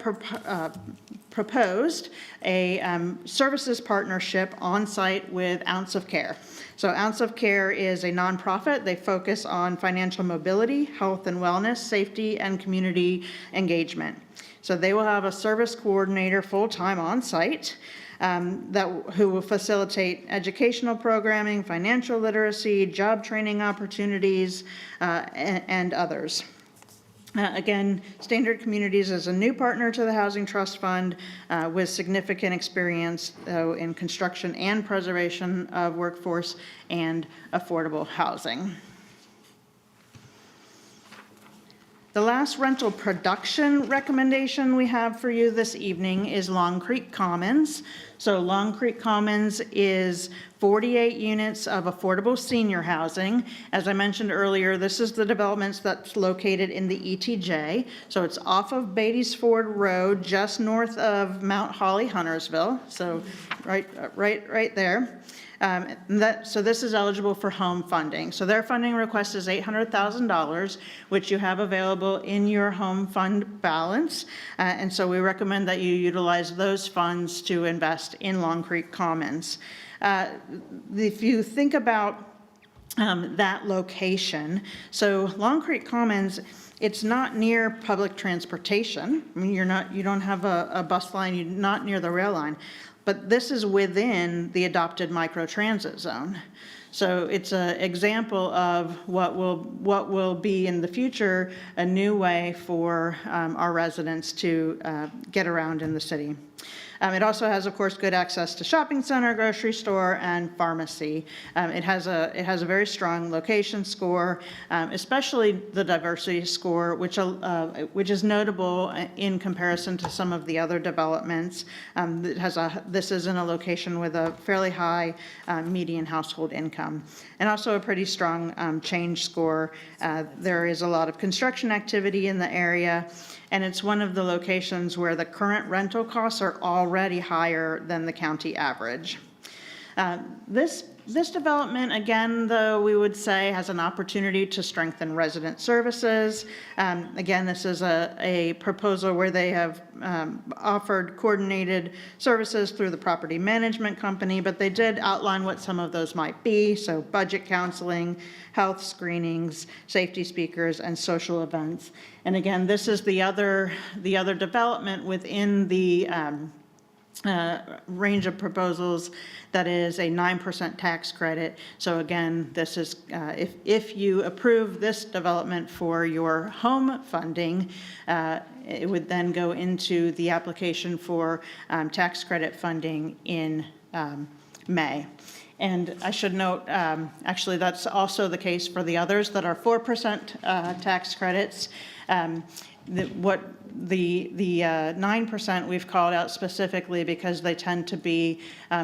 proposed a services partnership on site with Ounce of Care. So Ounce of Care is a nonprofit. They focus on financial mobility, health and wellness, safety, and community engagement. So they will have a service coordinator full-time on site who will facilitate educational programming, financial literacy, job training opportunities, and others. Again, Standard Communities is a new partner to the Housing Trust Fund with significant experience in construction and preservation of workforce and affordable housing. The last rental production recommendation we have for you this evening is Long Creek Commons. So Long Creek Commons is 48 units of affordable senior housing. As I mentioned earlier, this is the developments that's located in the ETJ. So it's off of Beatty's Ford Road, just north of Mount Holly, Huntersville. So right there. So this is eligible for home funding. So their funding request is $800,000, which you have available in your home fund balance. And so we recommend that you utilize those funds to invest in Long Creek Commons. If you think about that location, so Long Creek Commons, it's not near public transportation. I mean, you don't have a bus line, you're not near the rail line. But this is within the adopted microtransit zone. So it's an example of what will be in the future a new way for our residents to get around in the city. It also has, of course, good access to shopping center, grocery store, and pharmacy. It has a very strong location score, especially the diversity score, which is notable in comparison to some of the other developments. This is in a location with a fairly high median household income, and also a pretty strong change score. There is a lot of construction activity in the area, and it's one of the locations where the current rental costs are already higher than the county average. This development, again, though, we would say has an opportunity to strengthen resident services. Again, this is a proposal where they have offered coordinated services through the property management company, but they did outline what some of those might be. So budget counseling, health screenings, safety speakers, and social events. And again, this is the other development within the range of proposals that is a 9% tax credit. So again, this is if you approve this development for your home funding, it would then go into the application for tax credit funding in May. And I should note, actually, that's also the case for the others that are 4% tax credits. The 9% we've called out specifically because they tend to be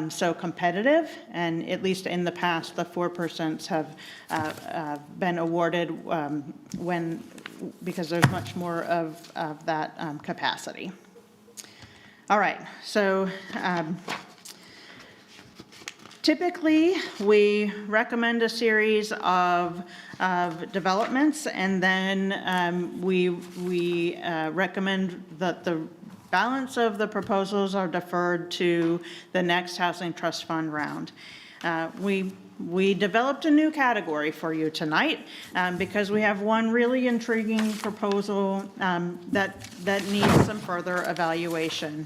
so competitive, and at least in the past, the 4% have been awarded because there's much more of that capacity. All right, so typically we recommend a series of developments, and then we recommend that the balance of the proposals are deferred to the next Housing Trust Fund round. We we developed a new category for you tonight because we have one really intriguing proposal that needs some further evaluation.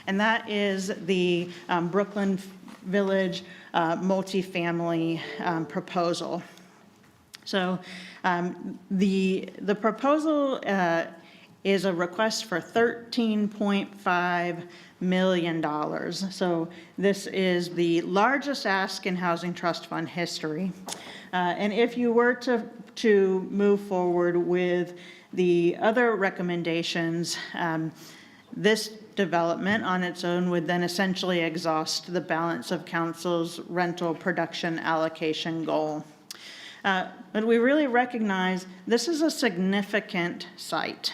And that is the Brooklyn Village multifamily proposal. So the proposal is a request for $13.5 million. So this is the largest ask in Housing Trust Fund history. And if you were to move forward with the other recommendations, this development on its own would then essentially exhaust the balance of council's rental production allocation goal. But we really recognize this is a significant site.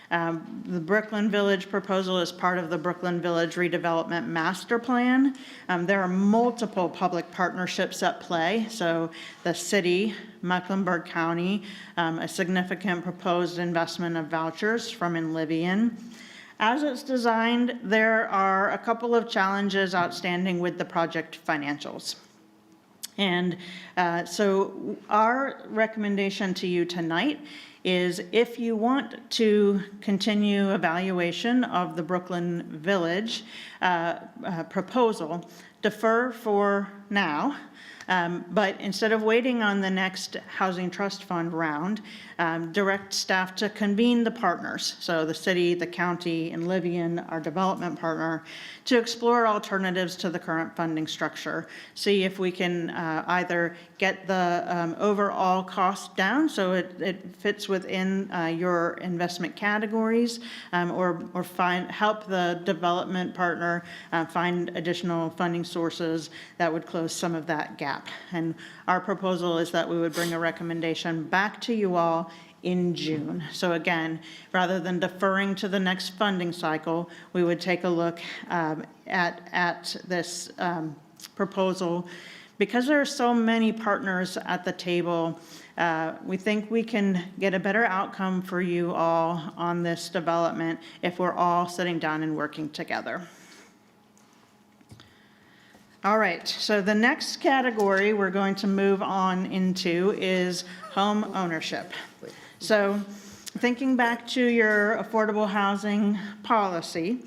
The Brooklyn Village proposal is part of the Brooklyn Village Redevelopment Master Plan. There are multiple public partnerships at play. So the city, Mecklenburg County, a significant proposed investment of vouchers from Invocation. As it's designed, there are a couple of challenges outstanding with the project financials. And so our recommendation to you tonight is if you want to continue evaluation of the Brooklyn Village proposal, defer for now. But instead of waiting on the next Housing Trust Fund round, direct staff to convene the partners, so the city, the county, and Livian, our development partner, to explore alternatives to the current funding structure. See if we can either get the overall cost down so it fits within your investment categories, or help the development partner find additional funding sources that would close some of that gap. And our proposal is that we would bring a recommendation back to you all in June. So again, rather than deferring to the next funding cycle, we would take a look at this proposal. Because there are so many partners at the table, we think we can get a better outcome for you all on this development if we're all sitting down and working together. All right, so the next category we're going to move on into is home ownership. So thinking back to your affordable housing policy,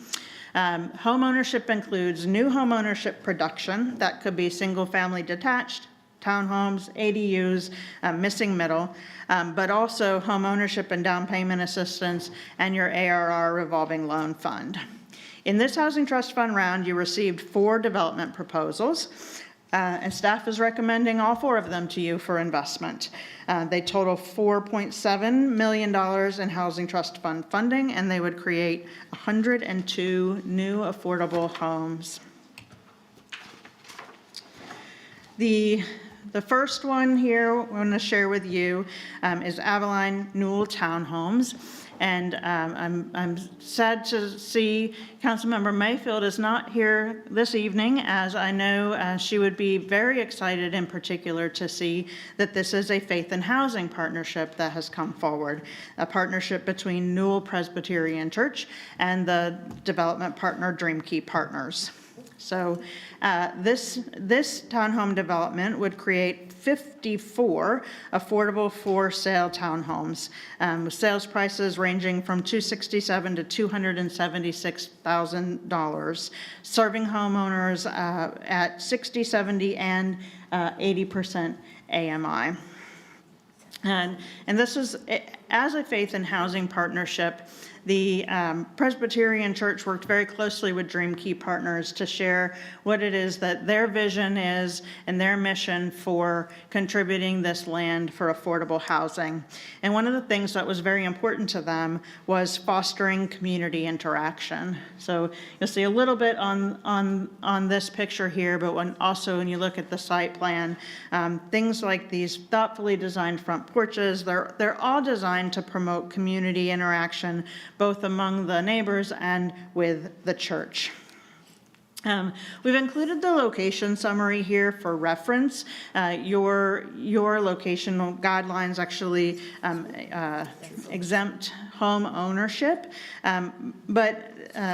home ownership includes new home ownership production. That could be single-family detached, townhomes, ADUs, missing middle, but also home ownership and down payment assistance and your ARR revolving loan fund. In this Housing Trust Fund round, you received 4 development proposals, and staff is recommending all 4 of them to you for investment. They total $4.7 million in Housing Trust Fund funding, and they would create 102 new affordable homes. The first one here I want to share with you is Avalon Newell Townhomes. And I'm sad to see Councilmember Mayfield is not here this evening, as I know she would be very excited in particular to see that this is a faith and housing partnership that has come forward, a partnership between Newell Presbyterian Church and the development partner Dream Key Partners. So this townhome development would create 54 affordable for-sale townhomes, with sales prices ranging from $267,000 to $276,000, serving homeowners at 60, 70, and 80% AMI. And this is, as a faith and housing partnership, the Presbyterian Church worked very closely with Dream Key Partners to share what it is that their vision is and their mission for contributing this land for affordable housing. And one of the things that was very important to them was fostering community interaction. So you'll see a little bit on this picture here, but when you look at the site plan, things like these thoughtfully designed front porches, they're all designed to promote community interaction, both among the neighbors and with the church. We've included the location summary here for reference. Your locational guidelines actually exempt home ownership, but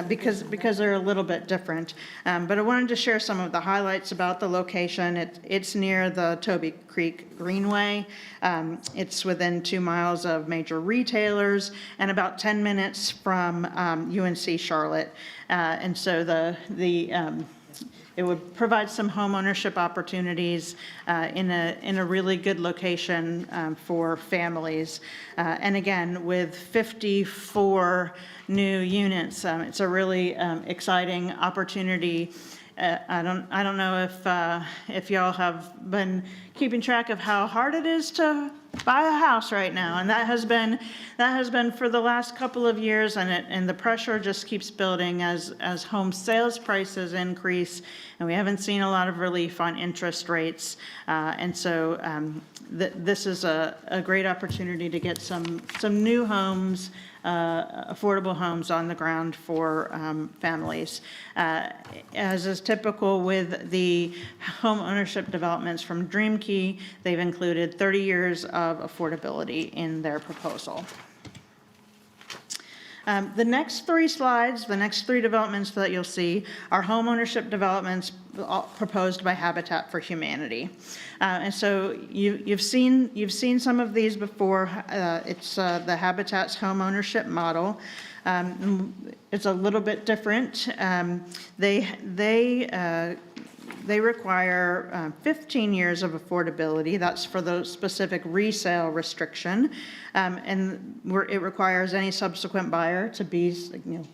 because they're a little bit different. But I wanted to share some of the highlights about the location. It's near the Toby Creek Greenway. It's within 2 miles of major retailers and about 10 minutes from UNC Charlotte. And so it would provide some home ownership opportunities in a really good location for families. And again, with 54 new units, it's a really exciting opportunity. I don't know if y'all have been keeping track of how hard it is to buy a house right now, and that has been for the last couple of years, and the pressure just keeps building as home sales prices increase, and we haven't seen a lot of relief on interest rates, and so this is a great opportunity to get some new homes, affordable homes on the ground for families. As is typical with the home ownership developments from Dream Key, they've included 30 years of affordability in their proposal. The next 3 slides, the next 3 developments that you'll see are home ownership developments proposed by Habitat for Humanity. And so you've seen some of these before. It's the Habitat's home ownership model. It's a little bit different. They require 15 years of affordability. That's for the specific resale restriction. And it requires any subsequent buyer to be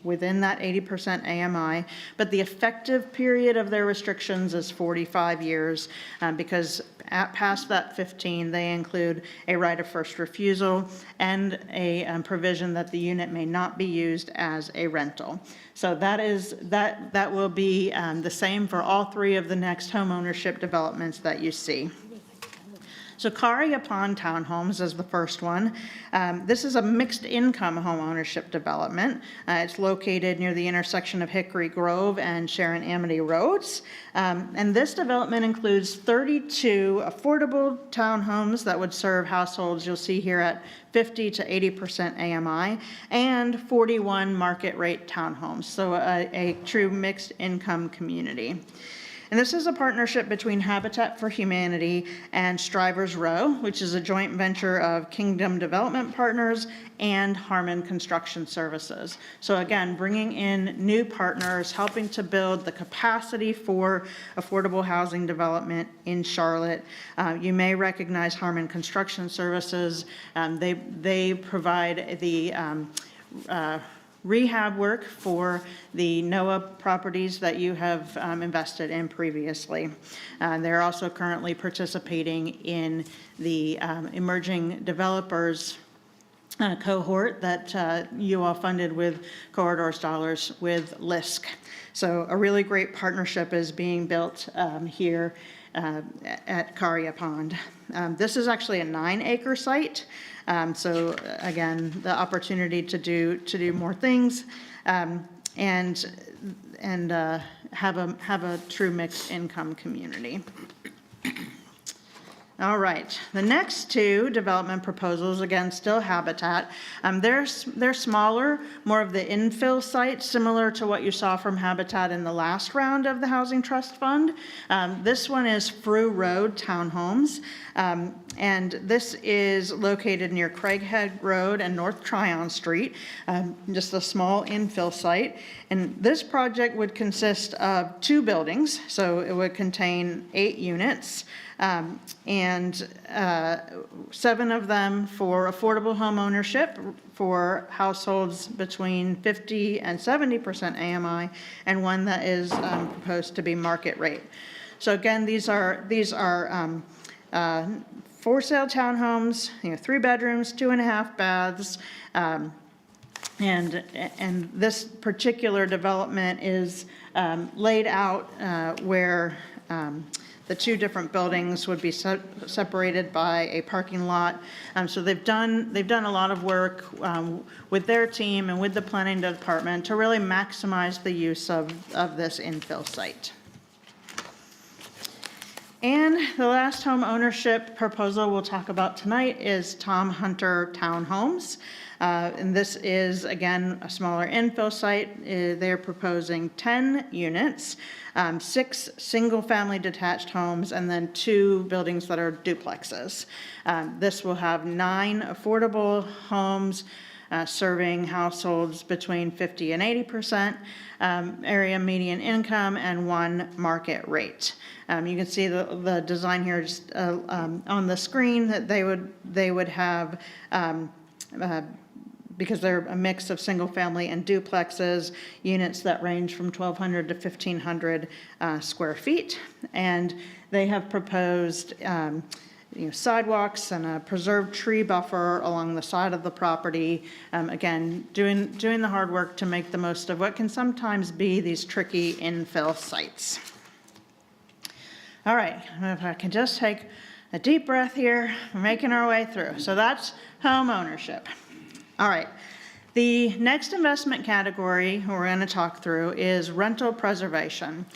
within that 80% AMI. But the effective period of their restrictions is 45 years because past that 15, they include a right of first refusal and a provision that the unit may not be used as a rental. So that will be the same for all 3 of the next home ownership developments that you see. So Caria Pond Townhomes is the first one. This is a mixed income home ownership development. It's located near the intersection of Hickory Grove and Sharon Amity Roads. And this development includes 32 affordable townhomes that would serve households you'll see here at 50 to 80% AMI, and 41 market rate townhomes. So a true mixed income community. And this is a partnership between Habitat for Humanity and Strivers Row, which is a joint venture of Kingdom Development Partners and Harmon Construction Services. So again, bringing in new partners, helping to build the capacity for affordable housing development in Charlotte. You may recognize Harmon Construction Services. They provide the rehab work for the NOAA properties that you have invested in previously. They're also currently participating in the emerging developers cohort that you all funded with Corridors dollars with LISC. So a really great partnership is being built here at Caria Pond. This is actually a 9-acre site. So again, the opportunity to do more things and have a true mixed income community. All right, the next 2 development proposals, again, still Habitat. They're smaller, more of the infill sites, similar to what you saw from Habitat in the last round of the Housing Trust Fund. This one is Frew Road Townhomes, and this is located near Craighead Road and North Tryon Street, just a small infill site. And this project would consist of 2 buildings, so it would contain 8 units. And 7 of them for affordable home ownership for households between 50 and 70% AMI, and 1 that is proposed to be market rate. So again, these are for sale townhomes, 3 bedrooms, 2.5 baths, and this particular development is laid out where the two different buildings would be separated by a parking lot. So they've done a lot of work with their team and with the planning department to really maximize the use of this infill site. And the last home ownership proposal we'll talk about tonight is Tom Hunter Townhomes. And this is, again, a smaller infill site. They're proposing 10 units, 6 single-family detached homes, and then 2 buildings that are duplexes. This will have 9 affordable homes, serving households between 50 and 80% area median income and 1 market rate. You can see the design here just on the screen that they would have, because they're a mix of single family and duplexes, units that range from 1,200 to 1,500 square feet. And they have proposed sidewalks and a preserved tree buffer along the side of the property. Again, doing the hard work to make the most of what can sometimes be these tricky infill sites. All right, if I can just take a deep breath here, we're making our way through. So that's home ownership. All right, the next investment category we're going to talk through is rental preservation.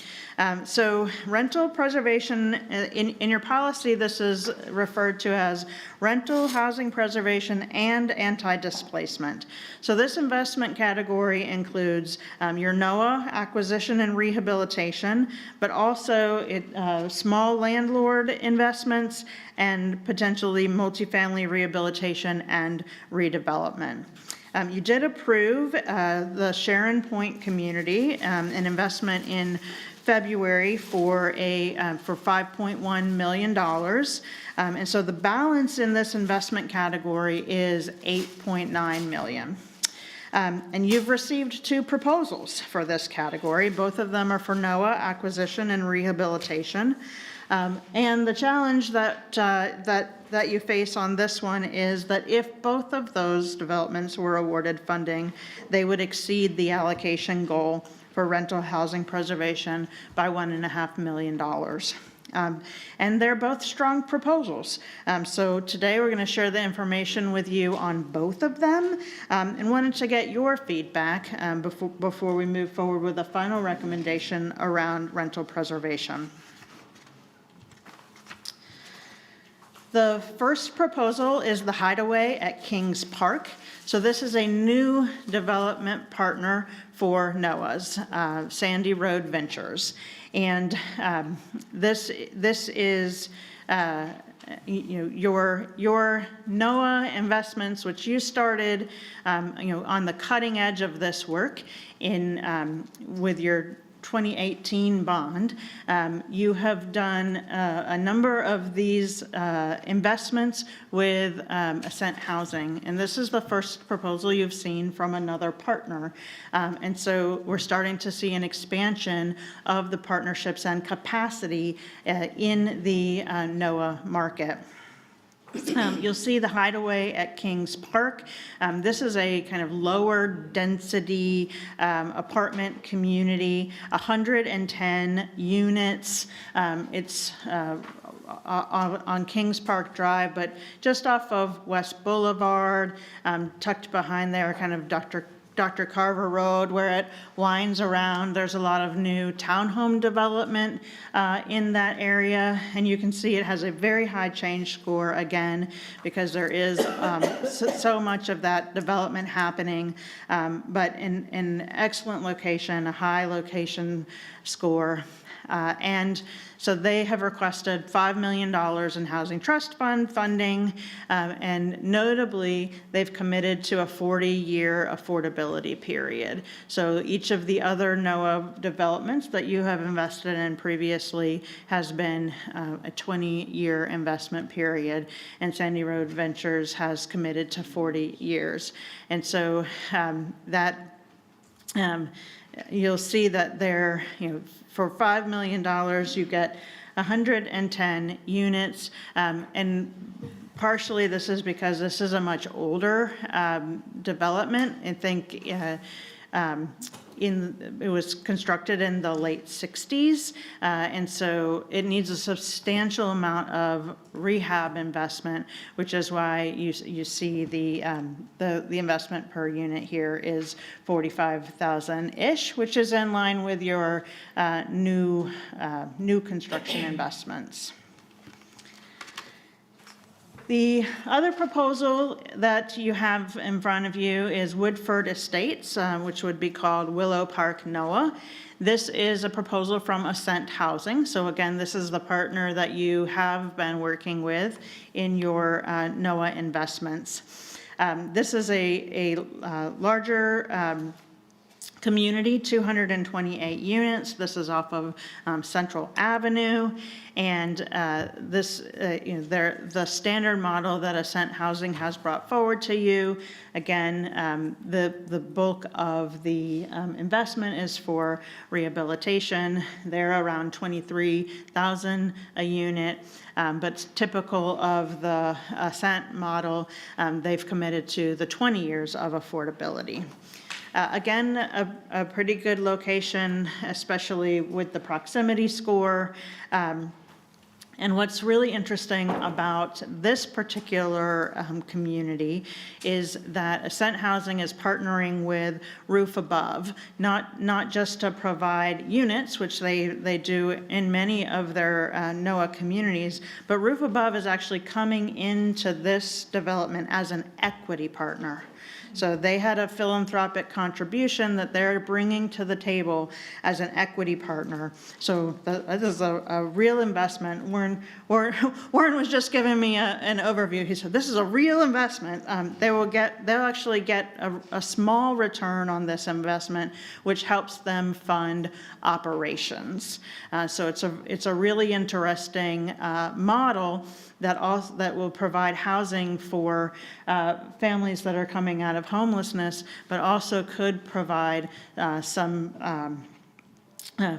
So rental preservation, in your policy, this is referred to as rental housing preservation and anti-displacement. So this investment category includes your NOAA acquisition and rehabilitation, but also small landlord investments and potentially multifamily rehabilitation and redevelopment. You did approve the Sharon Point community, an investment in February for $5.1 million. And so the balance in this investment category is $8.9 million. And you've received 2 proposals for this category. Both of them are for NOAA acquisition and rehabilitation. And the challenge that you face on this one is that if both of those developments were awarded funding, they would exceed the allocation goal for rental housing preservation by $1.5 million. And they're both strong proposals. So today we're going to share the information with you on both of them, and wanted to get your feedback before we move forward with a final recommendation around rental preservation. The first proposal is the Hideaway at Kings Park. So this is a new development partner for NOAA's, Sandy Road Ventures. And this is your NOAA investments, which you started on the cutting edge of this work with your 2018 bond. You have done a number of these investments with Ascent Housing, and this is the first proposal you've seen from another partner. And so we're starting to see an expansion of the partnerships and capacity in the NOAA market. You'll see the Hideaway at Kings Park. This is a kind of lower density apartment community, 110 units. It's on Kings Park Drive, but just off of West Boulevard, tucked behind there, kind of Dr. Carver Road, where it winds around. There's a lot of new townhome development in that area, and you can see it has a very high change score, again, because there is so much of that development happening, but in an excellent location, a high location score. And so they have requested $5 million in Housing Trust Fund funding, and notably, they've committed to a 40-year affordability period. So each of the other NOAA developments that you have invested in previously has been a 20-year investment period, and Sandy Road Ventures has committed to 40 years. And so you'll see that they're, for $5 million, you get 110 units, and partially this is because this is a much older development. I think, it was constructed in the late 60s, and so it needs a substantial amount of rehab investment, which is why you see the investment per unit here is $45,000-ish, which is in line with your new construction investments. The other proposal that you have in front of you is Woodford Estates, which would be called Willow Park NOAA. This is a proposal from Ascent Housing. So again, this is the partner that you have been working with in your NOAA investments. This is a larger community, 228 units. This is off of Central Avenue. And the standard model that Ascent Housing has brought forward to you. Again, the bulk of the investment is for rehabilitation. They're around $23,000 a unit. But typical of the Ascent model, they've committed to the 20 years of affordability. Again, a pretty good location, especially with the proximity score. And what's really interesting about this particular community is that Ascent Housing is partnering with Roof Above, not just to provide units, which they do in many of their NOAA communities, but Roof Above is actually coming into this development as an equity partner. So they had a philanthropic contribution that they're bringing to the table as an equity partner. So this is a real investment. Warren was just giving me an overview. He said, this is a real investment. They'll actually get a small return on this investment, which helps them fund operations. So it's a really interesting model that will provide housing for families that are coming out of homelessness, but also could provide some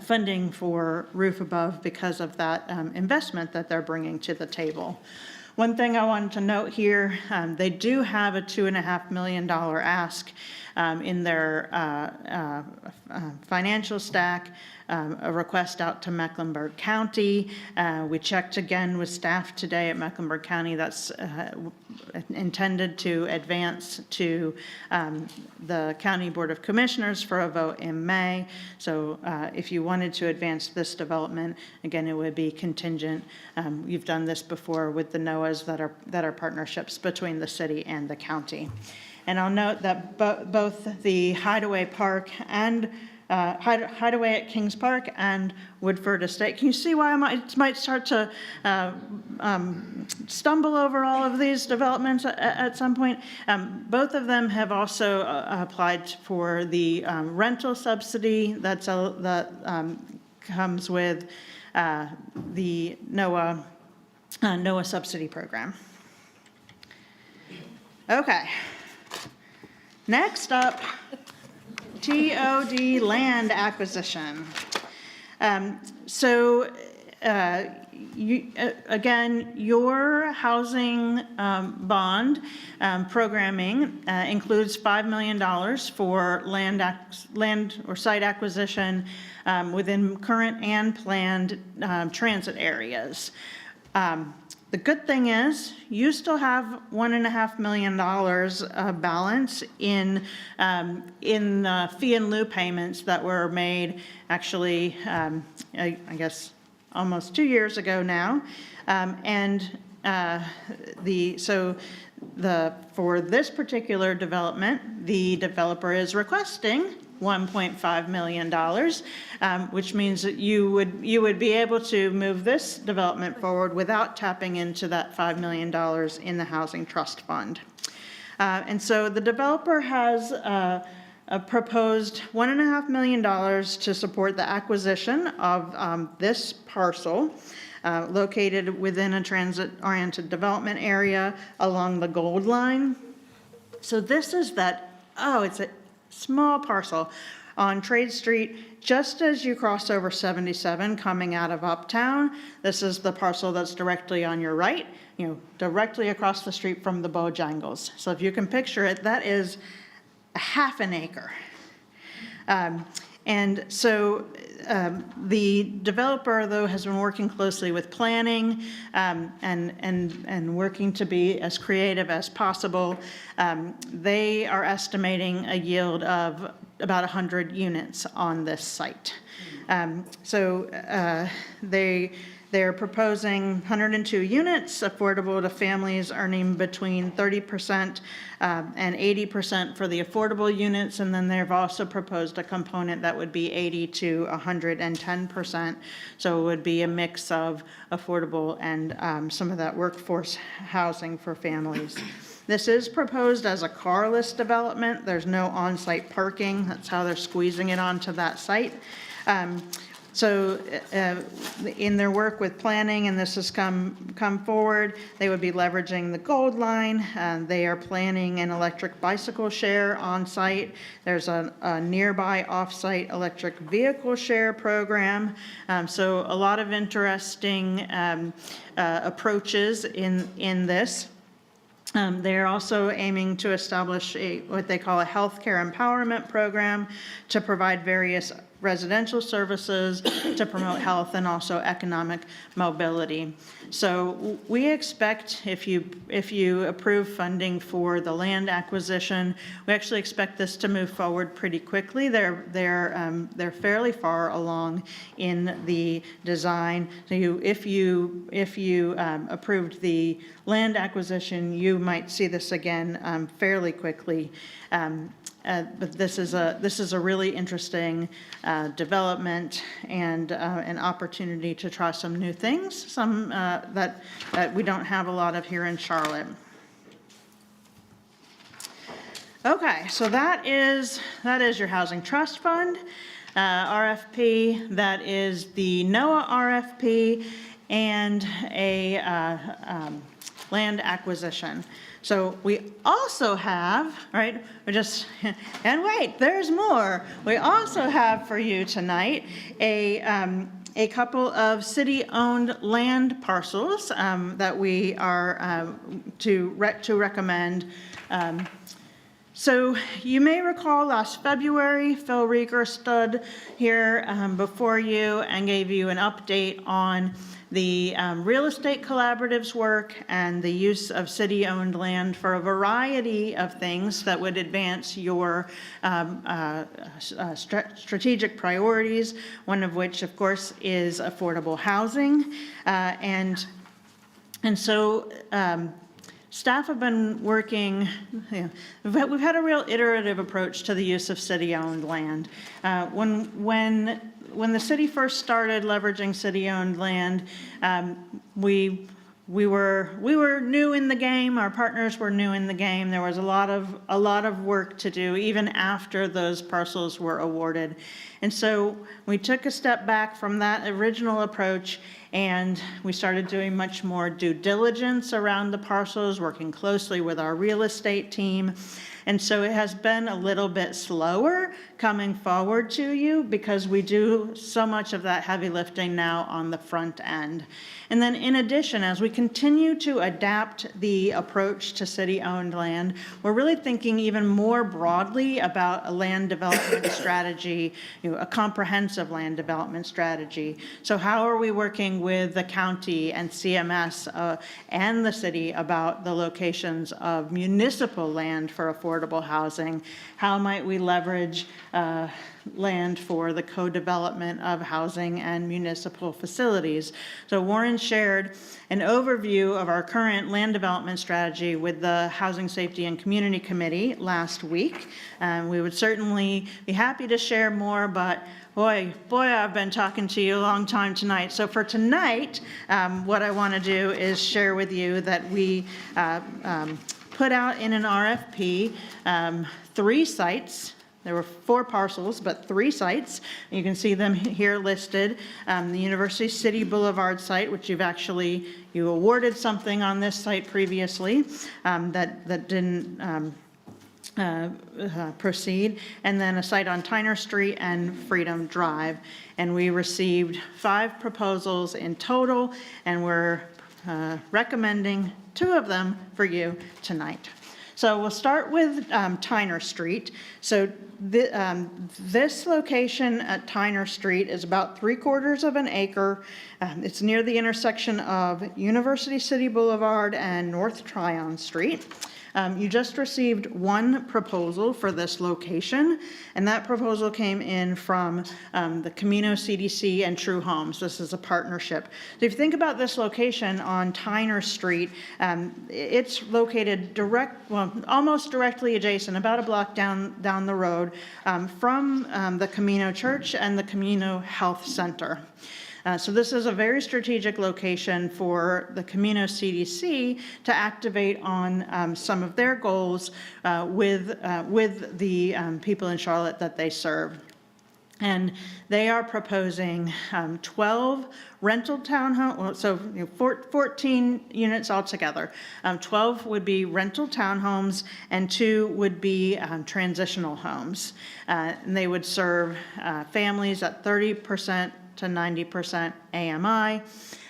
funding for Roof Above because of that investment that they're bringing to the table. One thing I wanted to note here, they do have a $2.5 million ask in their financial stack, a request out to Mecklenburg County. We checked again with staff today at Mecklenburg County. That's intended to advance to the County Board of Commissioners for a vote in May. So if you wanted to advance this development, again, it would be contingent. You've done this before with the NOAAs that are partnerships between the city and the county. And I'll note that both the Hideaway Park and Hideaway at Kings Park and Woodford Estate. Can you see why I might start to stumble over all of these developments at some point? Both of them have also applied for the rental subsidy that comes with the NOAA subsidy program. Okay. Next up, TOD land acquisition. Again, your housing bond programming includes $5 million for land or site acquisition within current and planned transit areas. The good thing is you still have $1.5 million balance in fee and lieu payments that were made actually, I guess, almost 2 years ago now. For this particular development, the developer is requesting $1.5 million, which means that you would be able to move this development forward without tapping into that $5 million in the Housing Trust Fund. And so the developer has proposed $1.5 million to support the acquisition of this parcel located within a transit-oriented development area along the Gold Line. So this is it's a small parcel on Trade Street, just as you cross over 77 coming out of Uptown. This is the parcel that's directly on your right, directly across the street from the Bojangles. So if you can picture it, that is a half an acre. And so the developer, though, has been working closely with planning and working to be as creative as possible. They are estimating a yield of about 100 units on this site. They're proposing 102 units, affordable to families earning between 30% and 80% for the affordable units, and then they've also proposed a component that would be 80 to 110%. So it would be a mix of affordable and some of that workforce housing for families. This is proposed as a carless development. There's no on-site parking. That's how they're squeezing it onto that site. In their work with planning, and this has come forward, they would be leveraging the Gold Line. They are planning an electric bicycle share on site. There's a nearby off-site electric vehicle share program. So a lot of interesting approaches in this. They're also aiming to establish what they call a healthcare empowerment program to provide various residential services to promote health and also economic mobility. So we expect, if you approve funding for the land acquisition, we actually expect this to move forward pretty quickly. They're fairly far along in the design. So if you approved the land acquisition, you might see this again fairly quickly. But this is a really interesting development and an opportunity to try some new things, some that we don't have a lot of here in Charlotte. Okay, so that is your Housing Trust Fund RFP. That is the NOAA RFP and a land acquisition. So we also have, right, and wait, there's more. We also have for you tonight a couple of city-owned land parcels that we are to recommend. So you may recall last February, Phil Rieger stood here before you and gave you an update on the real estate collaboratives work and the use of city-owned land for a variety of things that would advance your strategic priorities, one of which, of course, is affordable housing. And so staff have been working, we've had a real iterative approach to the use of city-owned land. When the city first started leveraging city-owned land, we were new in the game. Our partners were new in the game. There was a lot of work to do even after those parcels were awarded. And so we took a step back from that original approach and we started doing much more due diligence around the parcels, working closely with our real estate team. And so it has been a little bit slower coming forward to you because we do so much of that heavy lifting now on the front end. And then in addition, as we continue to adapt the approach to city-owned land, we're really thinking even more broadly about a land development strategy, a comprehensive land development strategy. So how are we working with the county and CMS and the city about the locations of municipal land for affordable housing? How might we leverage land for the co-development of housing and municipal facilities? So Warren shared an overview of our current land development strategy with the Housing Safety and Community Committee last week. We would certainly be happy to share more, but boy, I've been talking to you a long time tonight. So for tonight, what I want to do is share with you that we put out in an RFP 3 sites. There were 4 parcels, but 3 sites. You can see them here listed. The University City Boulevard site, which you awarded something on this site previously that didn't proceed, and then a site on Tyner Street and Freedom Drive. And we received 5 proposals in total, and we're recommending 2 of them for you tonight. So we'll start with Tyner Street. So this location at Tyner Street is about 3/4 of an acre. It's near the intersection of University City Boulevard and North Tryon Street. You just received one proposal for this location, and that proposal came in from the Camino CDC and True Homes. This is a partnership. So if you think about this location on Tyner Street, it's located almost directly adjacent, about a block down the road from the Camino Church and the Camino Health Center. So this is a very strategic location for the Camino CDC to activate on some of their goals with the people in Charlotte that they serve. And they are proposing 12 rental townhomes, so 14 units altogether. 12 would be rental townhomes and 2 would be transitional homes. And they would serve families at 30% to 90% AMI.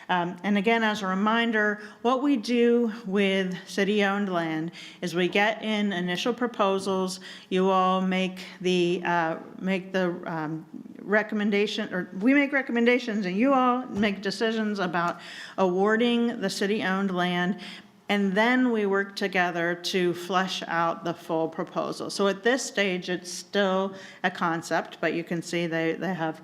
And again, as a reminder, what we do with city-owned land is we get in initial proposals. You all make the recommendation, or we make recommendations, and you all make decisions about awarding the city-owned land. And then we work together to flesh out the full proposal. So at this stage, it's still a concept, but you can see they have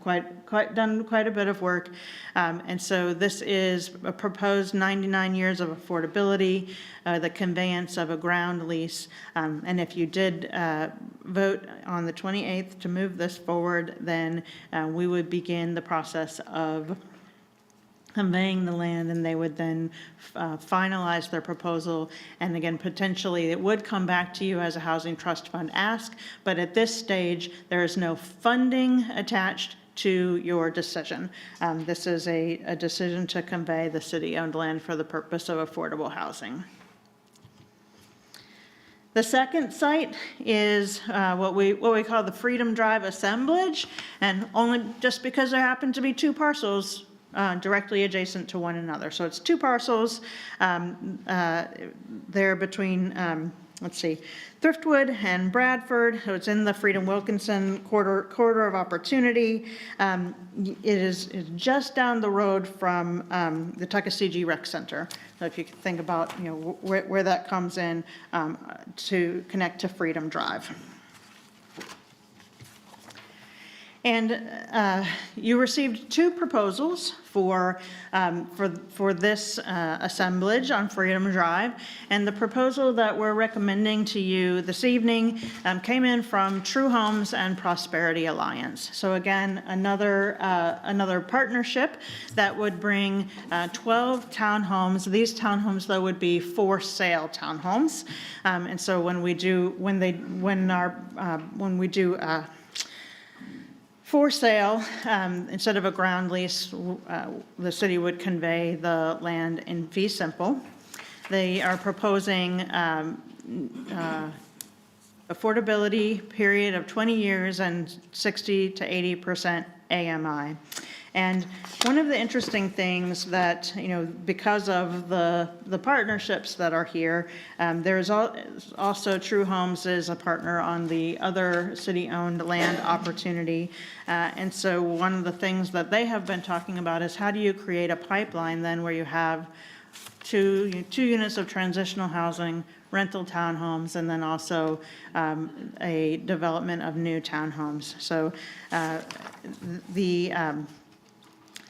done quite a bit of work. And so this is a proposed 99 years of affordability, the conveyance of a ground lease. And if you did vote on the 28th to move this forward, then we would begin the process of conveying the land, and they would then finalize their proposal. And again, potentially it would come back to you as a housing trust fund ask, but at this stage, there is no funding attached to your decision. This is a decision to convey the city-owned land for the purpose of affordable housing. The second site is what we call the Freedom Drive assemblage, and only just because there happen to be 2 parcels directly adjacent to one another. So it's 2 parcels there between, Thriftwood and Bradford. So it's in the Freedom Wilkinson corridor of opportunity. It is just down the road from the Tuckasegee Rec Center. So if you think about where that comes in to connect to Freedom Drive. And you received 2 proposals for this assemblage on Freedom Drive. And the proposal that we're recommending to you this evening came in from True Homes and Prosperity Alliance. So again, another partnership that would bring 12 townhomes. These townhomes, though, would be for sale townhomes. And so when we do for sale, instead of a ground lease, the city would convey the land in fee simple. They are proposing affordability period of 20 years and 60 to 80% AMI. And one of the interesting things that, because of the partnerships that are here, there's also True Homes is a partner on the other city-owned land opportunity. And so one of the things that they have been talking about is how do you create a pipeline then where you have two units of transitional housing, rental townhomes, and then also a development of new townhomes. So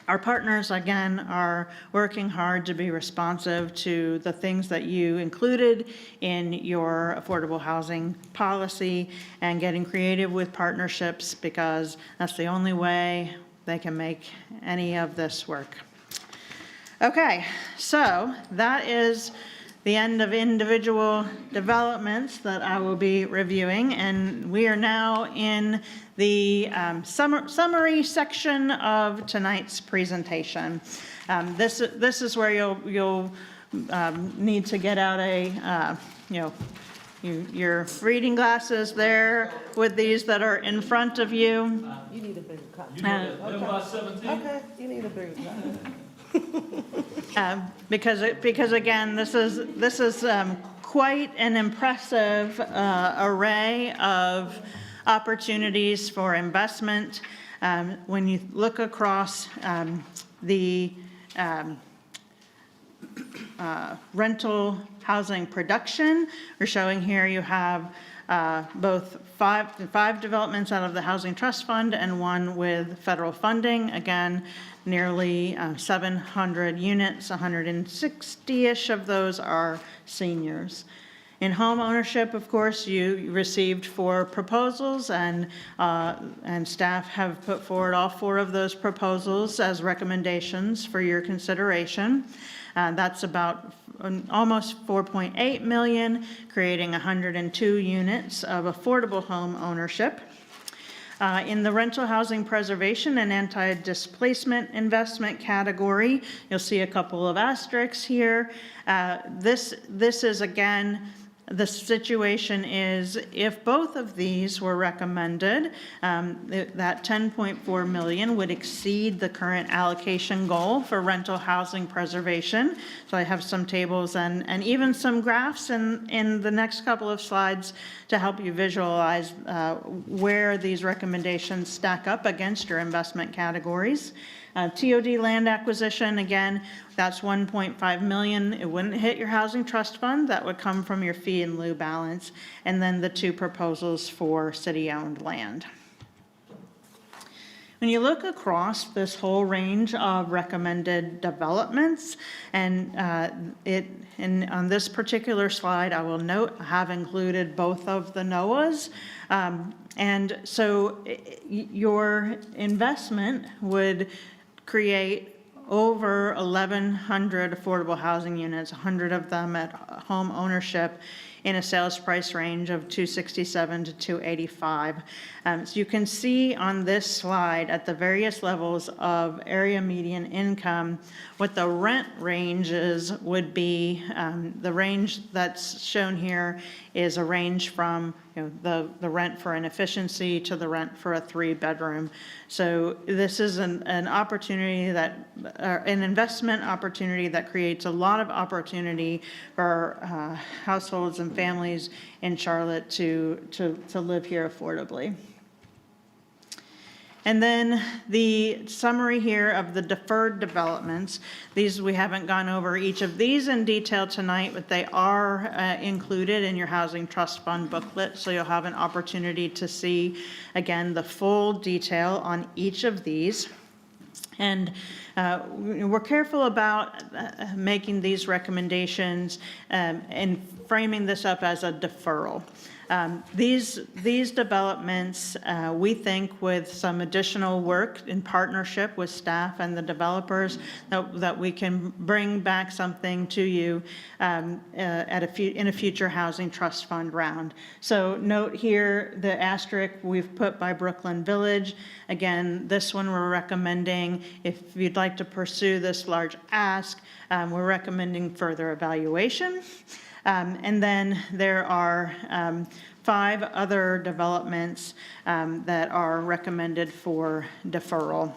our partners, again, are working hard to be responsive to the things that you included in your affordable housing policy and getting creative with partnerships, because that's the only way they can make any of this work. Okay, so that is the end of individual developments that I will be reviewing, and we are now in the summary section of tonight's presentation. This is where you'll need to get out your reading glasses there with these that are in front of you. You need a bigger copy. Okay, you need a bigger copy. Because again, this is quite an impressive array of opportunities for investment. When you look across the rental housing production, we're showing here you have both five developments out of the Housing Trust Fund and one with federal funding. Again, nearly 700 units, 160-ish of those are seniors. In home ownership, of course, you received 4 proposals, and staff have put forward all 4 of those proposals as recommendations for your consideration. That's about almost 4.8 million, creating 102 units of affordable home ownership. In the rental housing preservation and anti-displacement investment category, you'll see a couple of asterisks here. This is, again, the situation is if both of these were recommended, that 10.4 million would exceed the current allocation goal for rental housing preservation. So I have some tables and even some graphs in the next couple of slides to help you visualize where these recommendations stack up against your investment categories. TOD land acquisition, again, that's 1.5 million. It wouldn't hit your housing trust fund. That would come from your fee in lieu balance. And then the 2 proposals for city-owned land. When you look across this whole range of recommended developments, and on this particular slide, I will note I have included both of the NOAAs. And so your investment would create over 1,100 affordable housing units, 100 of them at home ownership, in a sales price range of $267 to $285. So you can see on this slide at the various levels of area median income what the rent ranges would be. The range that's shown here is a range from the rent for an efficiency to the rent for a 3-bedroom. So this is an opportunity an investment opportunity that creates a lot of opportunity for households and families in Charlotte to live here affordably. And then the summary here of the deferred developments. These, we haven't gone over each of these in detail tonight, but they are included in your Housing Trust Fund booklet, so you'll have an opportunity to see, again, the full detail on each of these. And we're careful about making these recommendations and framing this up as a deferral. These developments, we think with some additional work in partnership with staff and the developers, that we can bring back something to you in a future Housing Trust Fund round. So note here the asterisk we've put by Brooklyn Village. Again, this one we're recommending, if you'd like to pursue this large ask, we're recommending further evaluation. And then there are 5 other developments that are recommended for deferral.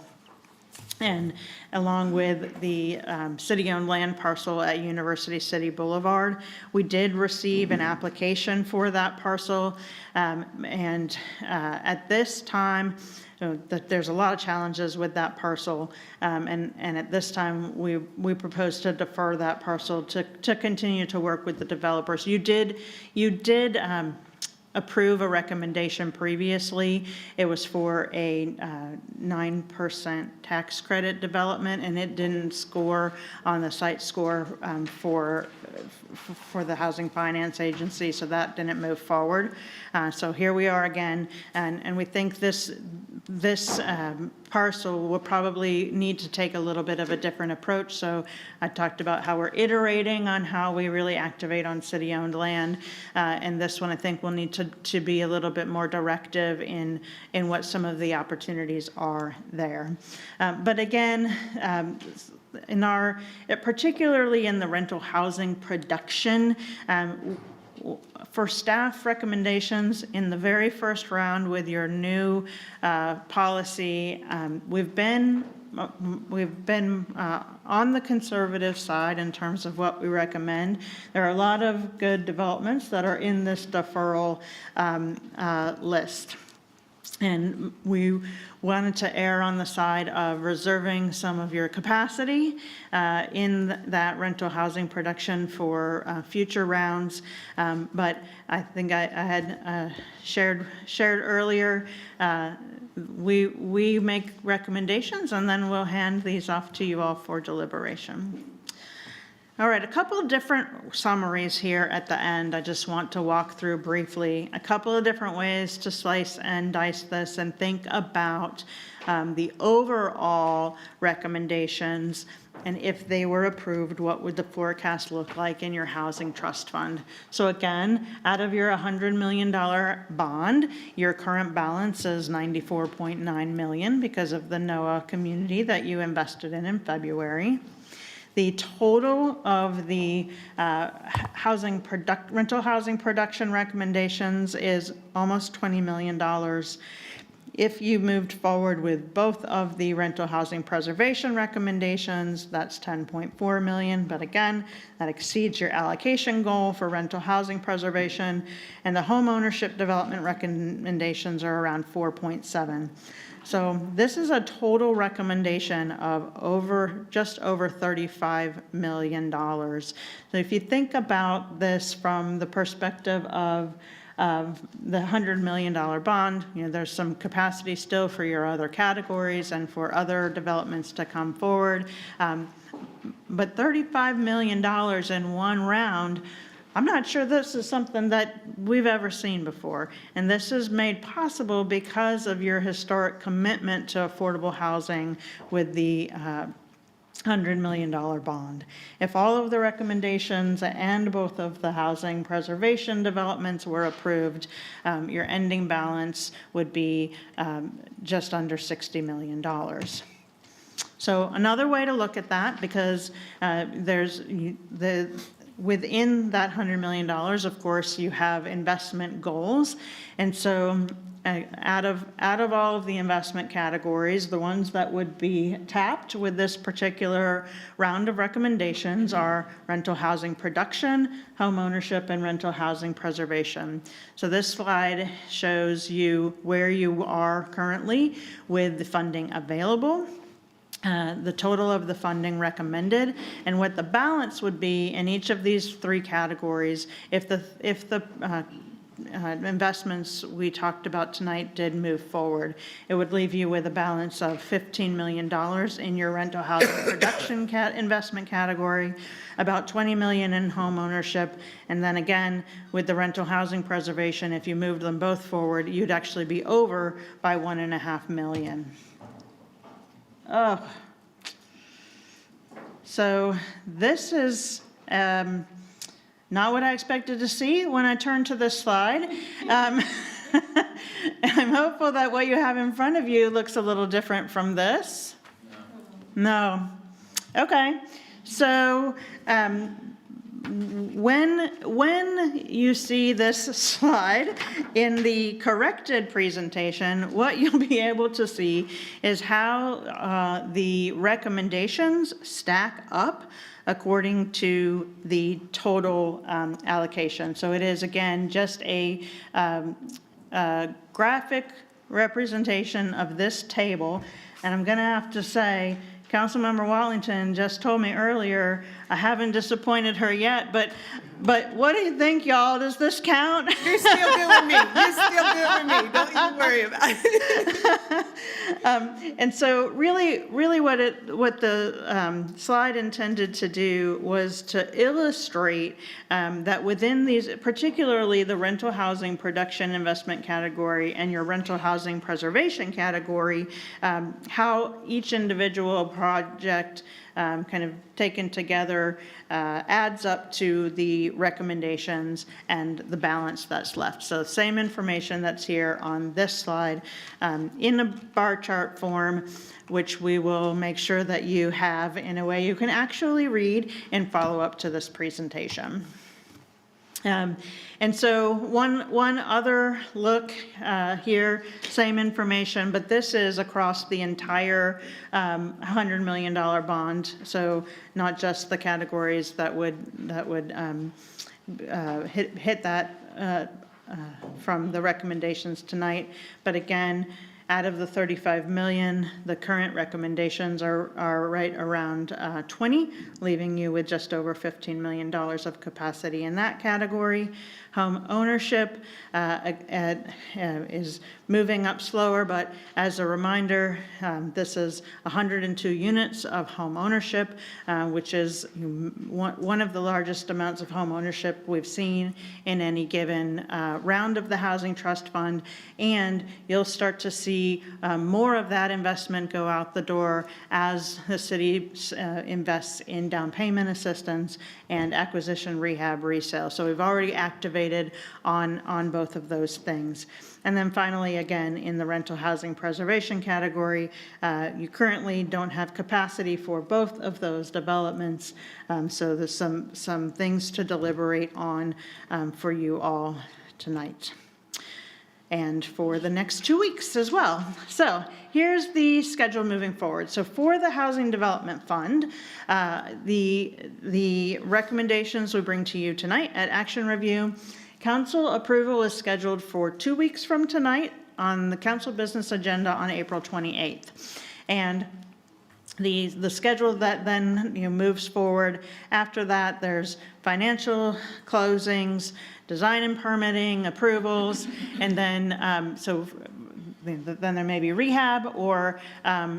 And along with the city-owned land parcel at University City Boulevard, we did receive an application for that parcel. And at this time, there's a lot of challenges with that parcel, and at this time we propose to defer that parcel to continue to work with the developers. You did approve a recommendation previously. It was for a 9% tax credit development, and it didn't score on the site score for the Housing Finance Agency, so that didn't move forward. So here we are again, and we think this parcel will probably need to take a little bit of a different approach. So I talked about how we're iterating on how we really activate on city-owned land, and this one I think will need to be a little bit more directive in what some of the opportunities are there. But again, particularly in the rental housing production, for staff recommendations in the very first round with your new policy, we've been we've been on the conservative side in terms of what we recommend. There are a lot of good developments that are in this deferral list. And we wanted to err on the side of reserving some of your capacity in that rental housing production for future rounds. But I think I had shared earlier, we make recommendations and then we'll hand these off to you all for deliberation. All right, a couple of different summaries here at the end. I just want to walk through briefly a couple of different ways to slice and dice this and think about the overall recommendations, and if they were approved, what would the forecast look like in your housing trust fund? So again, out of your $100 million bond, your current balance is $94.9 million because of the NOAA community that you invested in February. The total of the rental housing production recommendations is almost $20 million. If you moved forward with both of the rental housing preservation recommendations, that's $10.4 million. But again, that exceeds your allocation goal for rental housing preservation. And the homeownership development recommendations are around $4.7. So this is a total recommendation of just over $35 million. So if you think about this from the perspective of the $100 million bond, there's some capacity still for your other categories and for other developments to come forward. But $35 million in one round, I'm not sure this is something that we've ever seen before. And this is made possible because of your historic commitment to affordable housing with the $100 million bond. If all of the recommendations and both of the housing preservation developments were approved, your ending balance would be just under $60 million. So another way to look at that, because within that $100 million, of course, you have investment goals. And so out of all of the investment categories, the ones that would be tapped with this particular round of recommendations are rental housing production, home ownership, and rental housing preservation. So this slide shows you where you are currently with the funding available, the total of the funding recommended, and what the balance would be in each of these three categories if the investments we talked about tonight did move forward. It would leave you with a balance of $15 million in your rental housing production investment category, about $20 million in home ownership, and then again, with the rental housing preservation, if you moved them both forward, you'd actually be over by $1.5 million. Oh, so this is not what I expected to see when I turned to this slide. I'm hopeful that what you have in front of you looks a little different from this. No. Okay. So when you see this slide in the corrected presentation, what you'll be able to see is how the recommendations stack up according to the total allocation. So it is, again, just a graphic representation of this table. And I'm going to have to say, Councilmember Wallington just told me earlier, I haven't disappointed her yet, but what do you think, y'all? Does this count? You're still good with me. You're still good with me. Don't even worry about it. And so really what the slide intended to do was to illustrate that within these, particularly the rental housing production investment category and your rental housing preservation category, how each individual project kind of taken together adds up to the recommendations and the balance that's left. So same information that's here on this slide in a bar chart form, which we will make sure that you have in a way you can actually read and follow up to this presentation. And so one other look here, same information, but this is across the entire $100 million bond. So not just the categories that would hit that from the recommendations tonight. But again, out of the 35 million, the current recommendations are right around 20, leaving you with just over $15 million of capacity in that category. Home ownership is moving up slower, but as a reminder, this is 102 units of home ownership, which is one of the largest amounts of home ownership we've seen in any given round of the Housing Trust Fund. And you'll start to see more of that investment go out the door as the city invests in down payment assistance and acquisition, rehab, resale. So we've already activated on both of those things. And then finally, again, in the rental housing preservation category, you currently don't have capacity for both of those developments. So there's some things to deliberate on for you all tonight and for the next 2 weeks as well. So here's the schedule moving forward. So for the Housing Development Fund, the recommendations we bring to you tonight at Action Review, council approval is scheduled for 2 weeks from tonight on the council business agenda on April 28th. And the schedule that then moves forward after that, there's financial closings, design and permitting, approvals, and then then there may be rehab or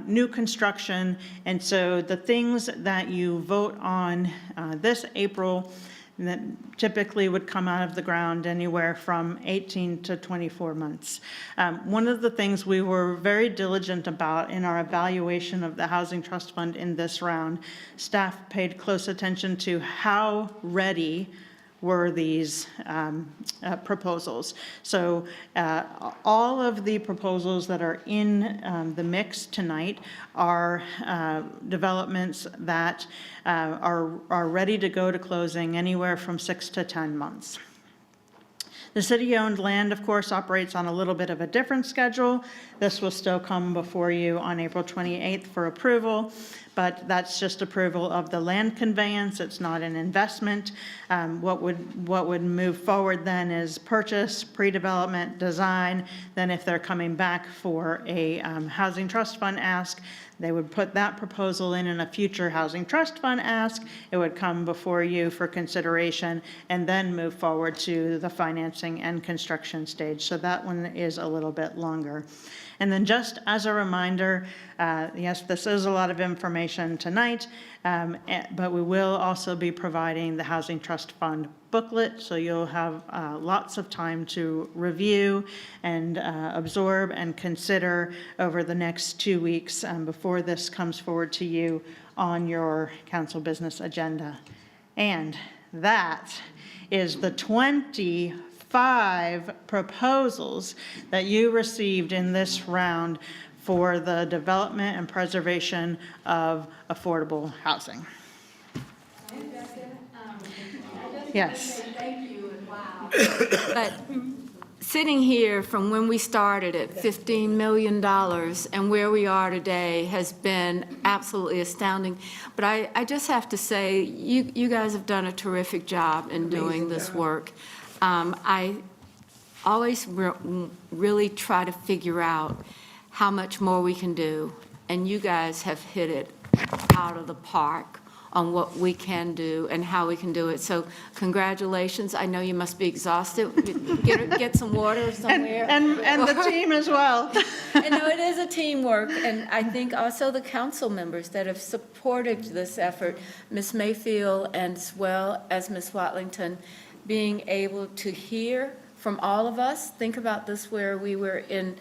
new construction. And so the things that you vote on this April that typically would come out of the ground anywhere from 18 to 24 months. One of the things we were very diligent about in our evaluation of the Housing Trust Fund in this round, staff paid close attention to how ready were these proposals. So all of the proposals that are in the mix tonight are developments that are ready to go to closing anywhere from 6 to 10 months. The city-owned land, of course, operates on a little bit of a different schedule. This will still come before you on April 28th for approval, but that's just approval of the land conveyance. It's not an investment. What would move forward then is purchase, pre-development, design. Then if they're coming back for a Housing Trust Fund ask, they would put that proposal in a future Housing Trust Fund ask. It would come before you for consideration and then move forward to the financing and construction stage. So that one is a little bit longer. And then just as a reminder, yes, this is a lot of information tonight, but we will also be providing the Housing Trust Fund booklet, so you'll have lots of time to review and absorb and consider over the next 2 weeks before this comes forward to you on your council business agenda. And that is the 25 proposals that you received in this round for the development and preservation of affordable housing. Yes. Thank you, and wow. But sitting here from when we started at $15 million and where we are today has been absolutely astounding. But I just have to say, you guys have done a terrific job in doing this work. I always really try to figure out how much more we can do, and you guys have hit it out of the park on what we can do and how we can do it. So congratulations. I know you must be exhausted. Get some water somewhere. And the team as well. And no, it is a teamwork. And I think also the council members that have supported this effort, Ms. Mayfield and as well as Ms. Watlington, being able to hear from all of us. Think about this where we were in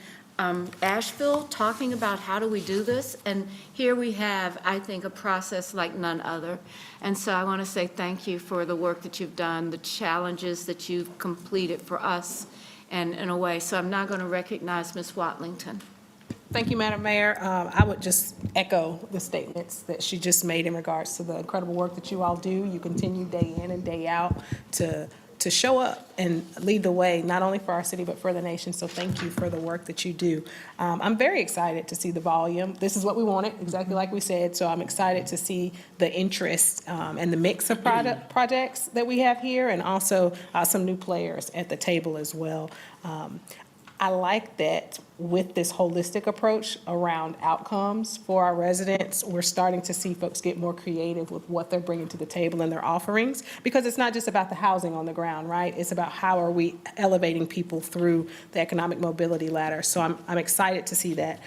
Asheville talking about how do we do this, and here we have, I think, a process like none other. And so I want to say thank you for the work that you've done, the challenges that you've completed for us, and in a way. So I'm now going to recognize Ms. Watlington. Thank you, Madam Mayor. I would just echo the statements that she just made in regards to the incredible work that you all do. You continue day in and day out to to show up and lead the way, not only for our city, but for the nation. So thank you for the work that you do. I'm very excited to see the volume. This is what we wanted, exactly like we said. So I'm excited to see the interest and the mix of projects that we have here, and also some new players at the table as well. I like that with this holistic approach around outcomes for our residents, we're starting to see folks get more creative with what they're bringing to the table and their offerings, because it's not just about the housing on the ground, right? It's about how are we elevating people through the economic mobility ladder. So I'm excited to see that.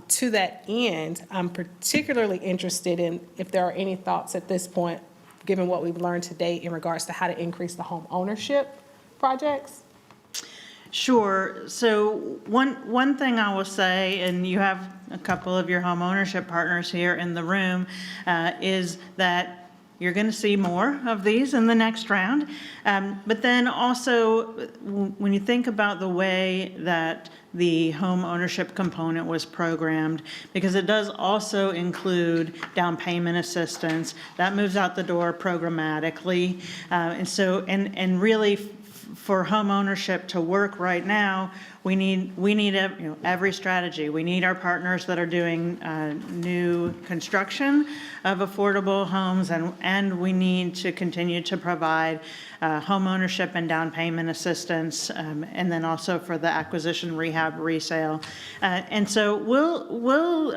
To that end, I'm particularly interested in if there are any thoughts at this point, given what we've learned today in regards to how to increase the home ownership projects. Sure. So one thing I will say, and you have a couple of your home ownership partners here in the room, is that you're going to see more of these in the next round. But then also, when you think about the way that the home ownership component was programmed, because it does also include down payment assistance, that moves out the door programmatically. And really, for home ownership to work right now, we need every strategy. We need our partners that are doing new construction of affordable homes, and we need to continue to provide home ownership and down payment assistance, and then also for the acquisition, rehab, resale. And so we'll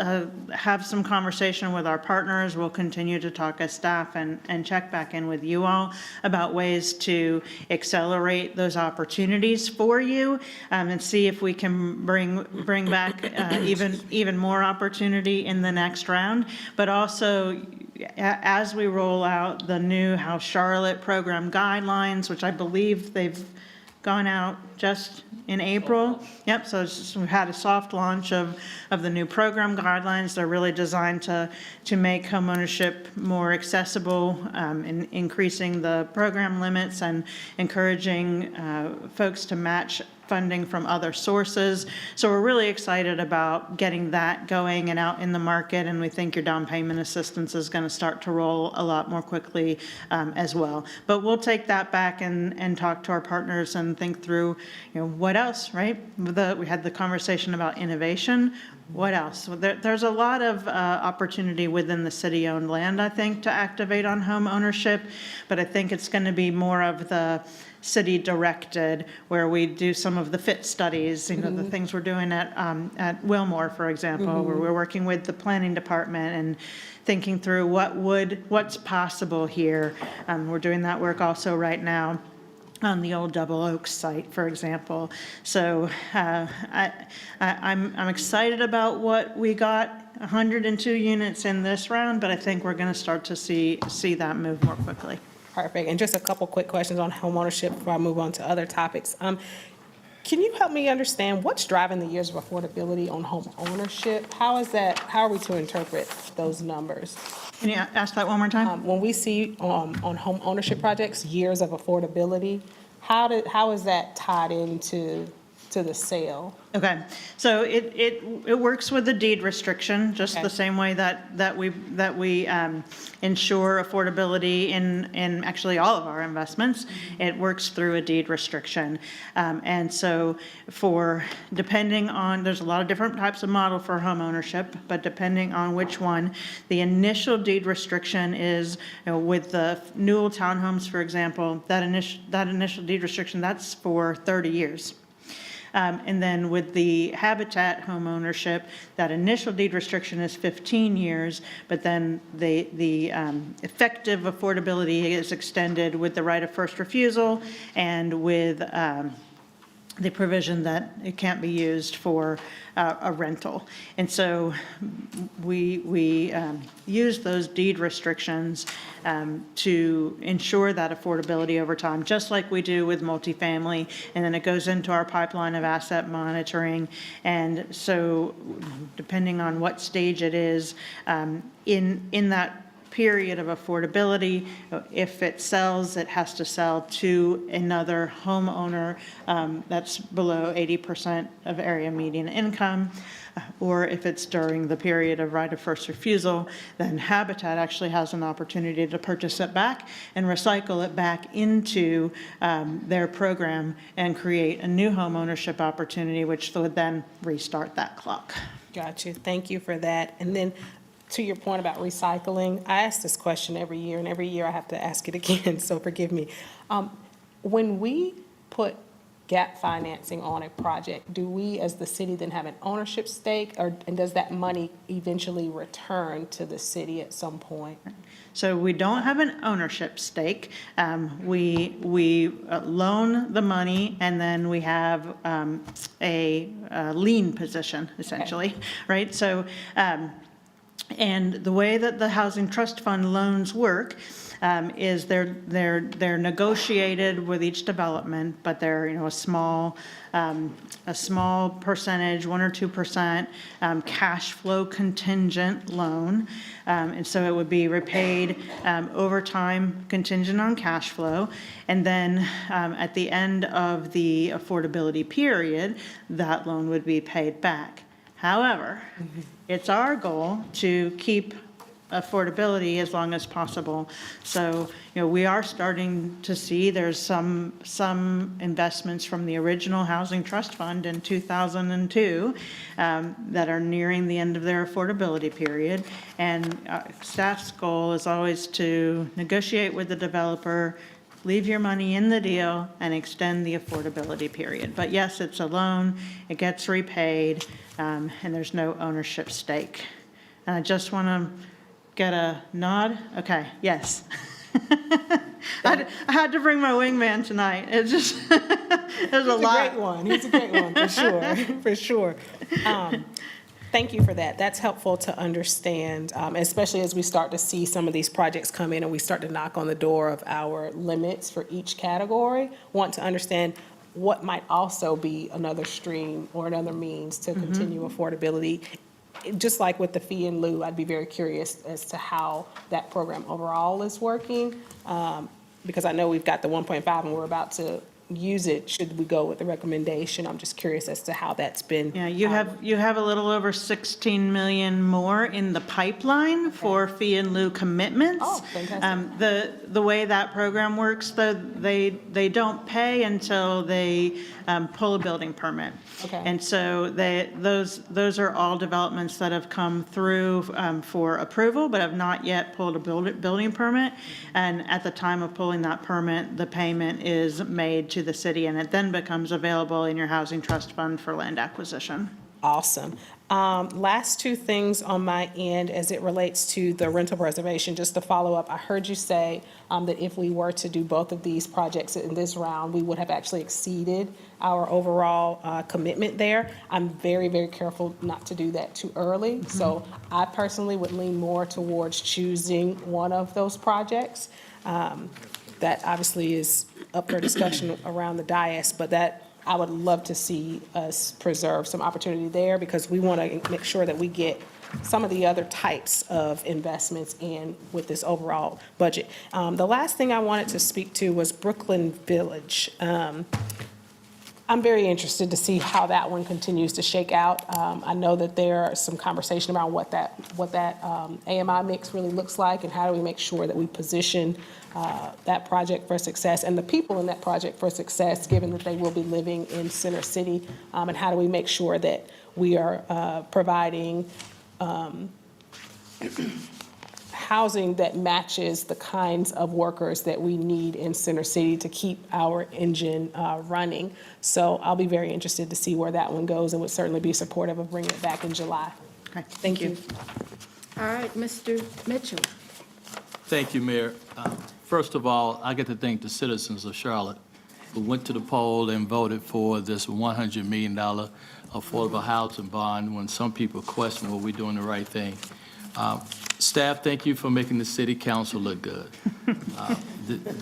have some conversation with our partners. We'll continue to talk as staff and check back in with you all about ways to accelerate those opportunities for you, and see if we can bring back even more opportunity in the next round. But also, as we roll out the new House Charlotte program guidelines, which I believe they've gone out just in April. Yep, so we've had a soft launch of the new program guidelines. They're really designed to make homeownership more accessible, and increasing the program limits and encouraging folks to match funding from other sources. So we're really excited about getting that going and out in the market, and we think your down payment assistance is going to start to roll a lot more quickly as well. But we'll take that back and talk to our partners and think through, what else, right? We had the conversation about innovation. What else? There's a lot of opportunity within the city-owned land, I think, to activate on home ownership, but I think it's going to be more of the city-directed, where we do some of the fit studies, the things we're doing at Wilmore, for example, where we're working with the planning department and thinking through what's possible here. We're doing that work also right now on the old Double Oaks site, for example. So I'm excited about what we got. 102 units in this round, but I think we're going to start to see that move more quickly. Perfect. And just a couple quick questions on homeownership before I move on to other topics. Can you help me understand what's driving the years of affordability on home ownership? How are we to interpret those numbers? Can you ask that one more time? When we see on home ownership projects, years of affordability, how is that tied into the sale? Okay, so it works with the deed restriction, just the same way that we ensure affordability in actually all of our investments. It works through a deed restriction, and so depending on, there's a lot of different types of model for home ownership, but depending on which one, the initial deed restriction is, with the Newell townhomes, for example, that initial deed restriction, that's for 30 years. And then with the Habitat home ownership, that initial deed restriction is 15 years, but then the effective affordability is extended with the right of first refusal and with the provision that it can't be used for a rental. And so we use those deed restrictions to ensure that affordability over time, just like we do with multifamily, and then it goes into our pipeline of asset monitoring. And so depending on what stage it is, in that period of affordability. If it sells, it has to sell to another homeowner that's below 80% of area median income. Or if it's during the period of right of first refusal, then Habitat actually has an opportunity to purchase it back and recycle it back into their program and create a new home ownership opportunity, which would then restart that clock. Got you. Thank you for that. And then to your point about recycling, I ask this question every year, and every year I have to ask it again, so forgive me. When we put gap financing on a project, do we as the city then have an ownership stake, and does that money eventually return to the city at some point? So we don't have an ownership stake. We loan the money, and then we have a lien position, essentially, right? So, and the way that the Housing Trust Fund loans work is they're negotiated with each development, but they're, a small percentage, 1 or 2%, cash flow contingent loan. And so it would be repaid over time, contingent on cash flow. And then at the end of the affordability period, that loan would be paid back. However, it's our goal to keep affordability as long as possible. So, we are starting to see there's some investments from the original Housing Trust Fund in 2002 that are nearing the end of their affordability period. And staff's goal is always to negotiate with the developer, leave your money in the deal, and extend the affordability period. But yes, it's a loan, it gets repaid, and there's no ownership stake. And I just want to get a nod? Okay, yes. I had to bring my wingman tonight. It just, there's a lot. He's a great one, for sure, for sure. Thank you for that. That's helpful to understand, especially as we start to see some of these projects come in and we start to knock on the door of our limits for each category. Want to understand what might also be another stream or another means to continue affordability. Just like with the fee in lieu, I'd be very curious as to how that program overall is working, because I know we've got the 1.5 and we're about to use it. Should we go with the recommendation? I'm just curious as to how that's been. Yeah, you have a little over 16 million more in the pipeline for fee in lieu commitments. Oh, fantastic. The way that program works, though, they don't pay until they pull a building permit. Okay. And so those are all developments that have come through for approval, but have not yet pulled a building permit. And at the time of pulling that permit, the payment is made to the city, and it then becomes available in your Housing Trust Fund for land acquisition. Awesome. Last two things on my end as it relates to the rental preservation, just to follow up. I heard you say that if we were to do both of these projects in this round, we would have actually exceeded our overall commitment there. I'm very, very careful not to do that too early. So I personally would lean more towards choosing one of those projects. That obviously is up for discussion around the dais, but that I would love to see us preserve some opportunity there, because we want to make sure that we get some of the other types of investments in with this overall budget. The last thing I wanted to speak to was Brooklyn Village. I'm very interested to see how that one continues to shake out. I know that there's some conversation around what that AMI mix really looks like, and how do we make sure that we position that project for success and the people in that project for success, given that they will be living in Center City, and how do we make sure that we are providing housing that matches the kinds of workers that we need in Center City to keep our engine running. So I'll be very interested to see where that one goes, and would certainly be supportive of bringing it back in July. Okay, Thank you. All right, Mr. Mitchell. Thank you, Mayor. First of all, I get to thank the citizens of Charlotte who went to the poll and voted for this $100 million affordable housing bond when some people question were we doing the right thing. Staff, thank you for making the city council look good.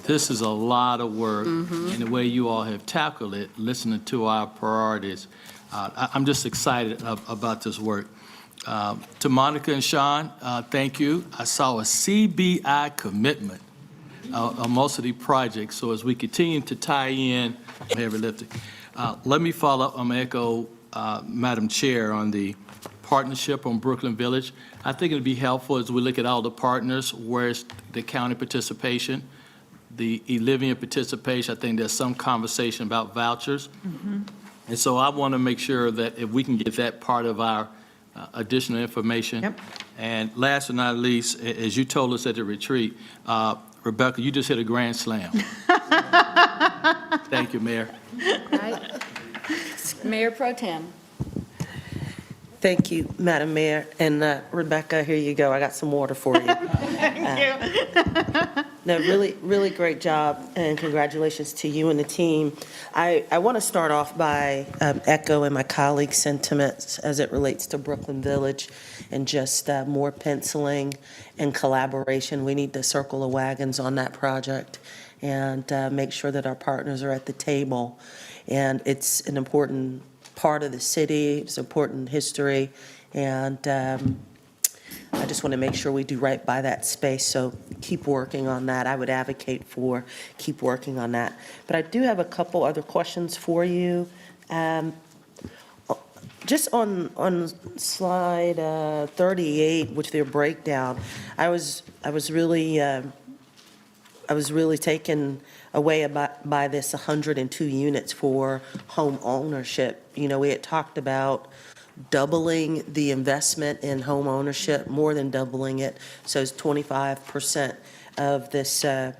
This is a lot of work, and the way you all have tackled it, listening to our priorities, I'm just excited about this work. To Monica and Sean, thank you. I saw a CBI commitment on most of the projects, so as we continue to tie in heavy lifting. Let me follow up, I'm going to echo Madam Chair on the partnership on Brooklyn Village. I think it'd be helpful as we look at all the partners, where's the county participation, the e-living participation. I think there's some conversation about vouchers. And so I want to make sure that if we can get that part of our additional information. Yep. And last but not least, as you told us at the retreat, Rebecca, you just hit a grand slam. Thank you, Mayor. Right. Mayor Pro Tem. Thank you, Madam Mayor. And Rebecca, here you go. I got some water for you. Thank you. No, really, really great job, and congratulations to you and the team. I want to start off by echoing my colleagues' sentiments as it relates to Brooklyn Village and just more penciling and collaboration. We need to circle the wagons on that project and make sure that our partners are at the table. And it's an important part of the city, it's important history, and I just want to make sure we do right by that space, so keep working on that. I would advocate for keep working on that. But I do have a couple other questions for you. Just on slide 38, with their breakdown, I was really taken away by this 102 units for home ownership. You know, we had talked about doubling the investment in home ownership, more than doubling it, so it's 25% of this of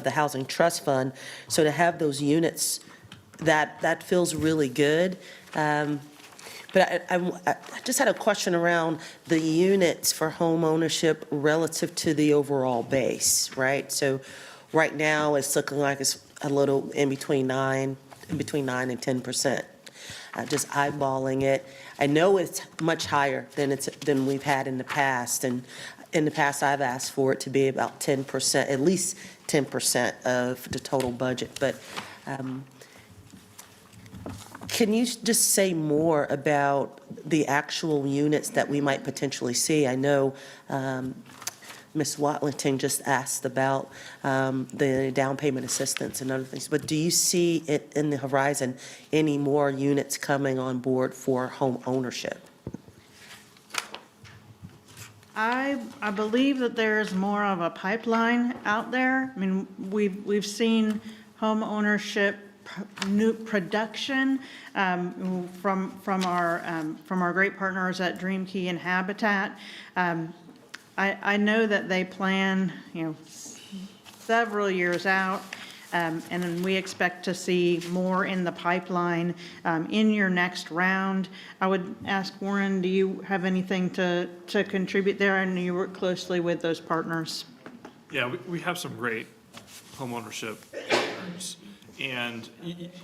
the housing trust fund. So to have those units, that feels really good. But I just had a question around the units for home ownership relative to the overall base, right? So right now it's looking like it's a little in between 9 and 10%. Just eyeballing it. I know it's much higher than we've had in the past, and in the past I've asked for it to be about 10%, at least 10% of the total budget. But can you just say more about the actual units that we might potentially see? I know Ms. Watlington just asked about the down payment assistance and other things, but do you see it in the horizon any more units coming on board for home ownership? I believe that there's more of a pipeline out there. I mean, we've seen home ownership new production from our great partners at Dream Key and Habitat. I know that they plan, several years out, and then we expect to see more in the pipeline in your next round. I would ask Warren, do you have anything to contribute there? I know you work closely with those partners. Yeah, we have some great homeownership partners. And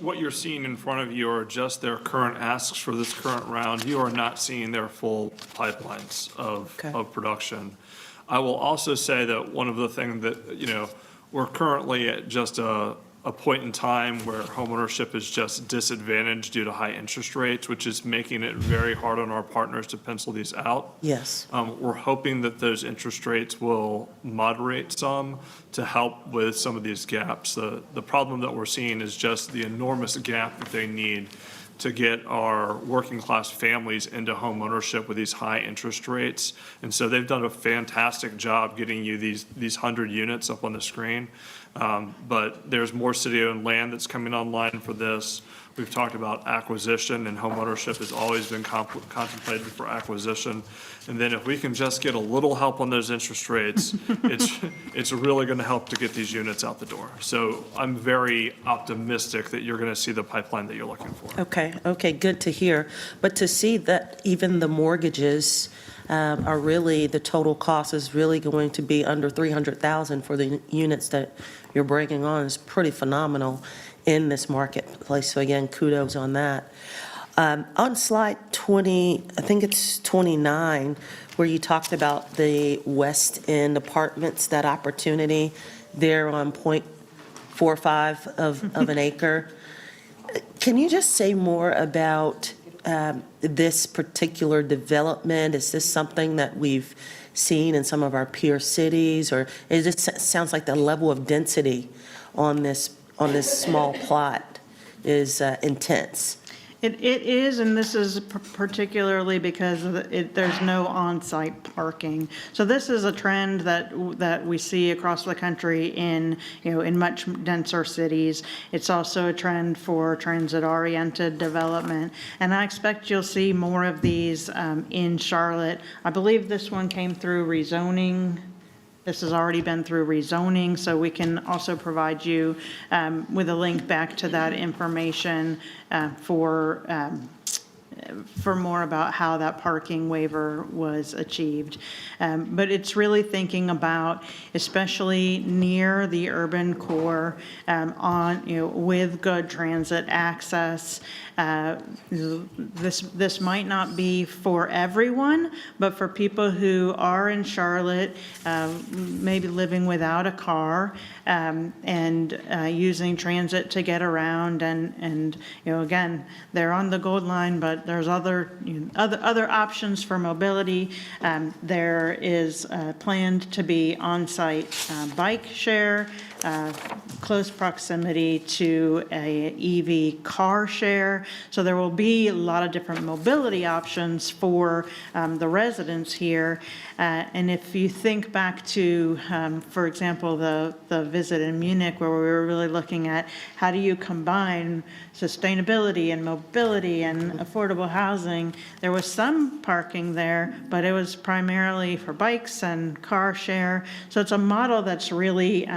what you're seeing in front of you are just their current asks for this current round. You are not seeing their full pipelines of production. I will also say that one of the things that, we're currently at just a point in time where homeownership is just disadvantaged due to high interest rates, which is making it very hard on our partners to pencil these out. Yes. We're hoping that those interest rates will moderate some to help with some of these gaps. The problem that we're seeing is just the enormous gap that they need to get our working class families into home ownership with these high interest rates. And so they've done a fantastic job getting you these 100 units up on the screen. But there's more city-owned land that's coming online for this. We've talked about acquisition, and home ownership has always been contemplated for acquisition. And then if we can just get a little help on those interest rates, it's really going to help to get these units out the door. So I'm very optimistic that you're going to see the pipeline that you're looking for. Okay, good to hear. But to see that even the mortgages are really, the total cost is really going to be under $300,000 for the units that you're bringing on is pretty phenomenal in this marketplace. So again, kudos on that. On slide 20, I think it's 29, where you talked about the West End apartments, that opportunity there on 0.45 of an acre. Can you just say more about this particular development? Is this something that we've seen in some of our peer cities? Or it just sounds like the level of density on this small plot is intense. It is, and this is particularly because there's no on-site parking. So this is a trend that we see across the country in much denser cities. It's also a trend for transit-oriented development, and I expect you'll see more of these in Charlotte. I believe this one came through rezoning. This has already been through rezoning, so we can also provide you with a link back to that information for more about how that parking waiver was achieved. But it's really thinking about, especially near the urban core, with good transit access. This might not be for everyone, but for people who are in Charlotte, maybe living without a car, and using transit to get around, and again, they're on the Gold Line, but there's other options for mobility. There is planned to be on-site bike share, close proximity to a EV car share. So there will be a lot of different mobility options for the residents here. And if you think back to, for example, the visit in Munich, where we were really looking at how do you combine sustainability and mobility and affordable housing, there was some parking there, but it was primarily for bikes and car share. So it's a model that's really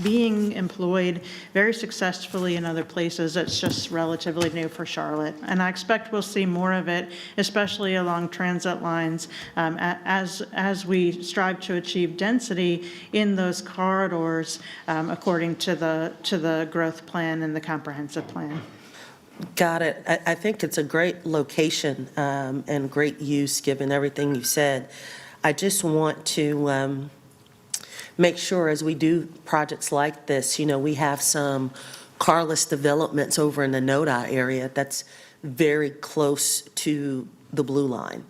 being employed very successfully in other places. It's just relatively new for Charlotte. And I expect we'll see more of it, especially along transit lines, as we strive to achieve density in those corridors according to the growth plan and the comprehensive plan. Got it. I think it's a great location and great use, given everything you said. I just want to make sure as we do projects like this, we have some carless developments over in the NODA area that's very close to the Blue Line,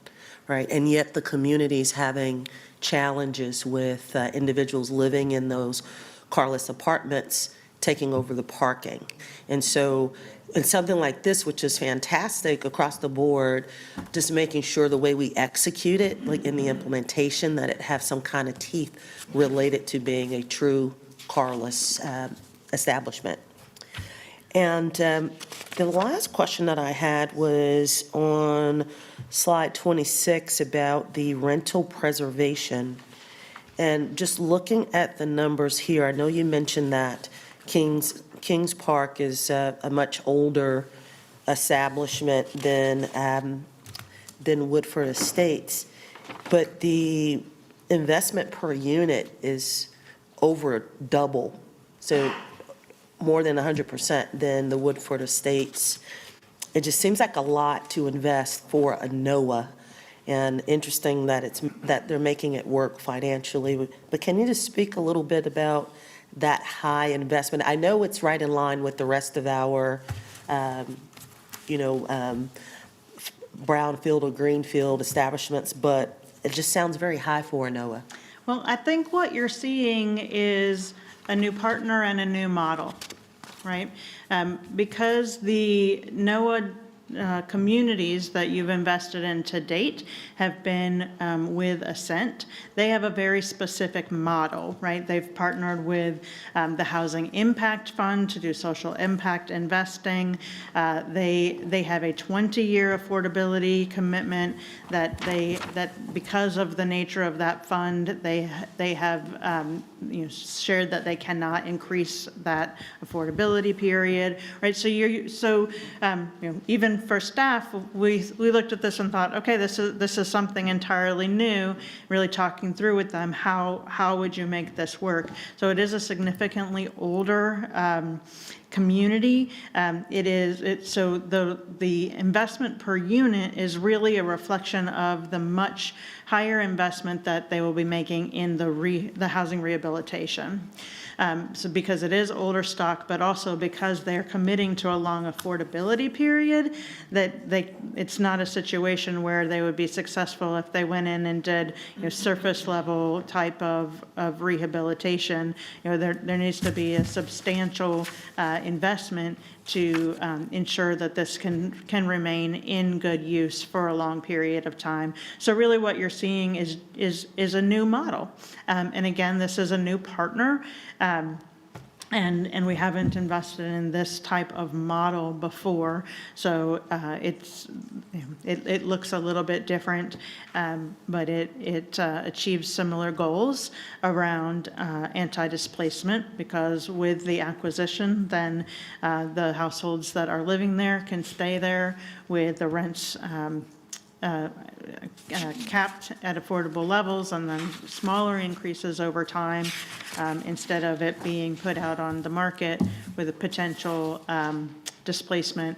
right? And yet the community's having challenges with individuals living in those carless apartments taking over the parking. And so in something like this, which is fantastic across the board, just making sure the way we execute it, like in the implementation, that it have some kind of teeth related to being a true carless establishment. And the last question that I had was on slide 26 about the rental preservation. And just looking at the numbers here, I know you mentioned that Kings Park is a much older establishment than Woodford Estates, but the investment per unit is over double, so more than 100% than the Woodford Estates. It just seems like a lot to invest for a NOAA, and interesting that they're making it work financially. But can you just speak a little bit about that high investment? I know it's right in line with the rest of our, brownfield or greenfield establishments, but it just sounds very high for a NOAA. Well, I think what you're seeing is a new partner and a new model, right? Because the NOAA communities that you've invested in to date have been with Ascent. They have a very specific model, right? They've partnered with the Housing Impact Fund to do social impact investing. They have a 20-year affordability commitment that because of the nature of that fund, they have shared that they cannot increase that affordability period, right? So even for staff, we looked at this and thought, okay, this is something entirely new. Really talking through with them how would you make this work? So it is a significantly older community. So the investment per unit is really a reflection of the much higher investment that they will be making in the housing rehabilitation. So because it is older stock, but also because they're committing to a long affordability period, that it's not a situation where they would be successful if they went in and did, surface level type of rehabilitation. There needs to be a substantial investment to ensure that this can remain in good use for a long period of time. So really what you're seeing is a new model. And again, this is a new partner. And we haven't invested in this type of model before, so it looks a little bit different, but it achieves similar goals around anti-displacement, because with the acquisition, then the households that are living there can stay there with the rents capped at affordable levels, and then smaller increases over time, instead of it being put out on the market with a potential displacement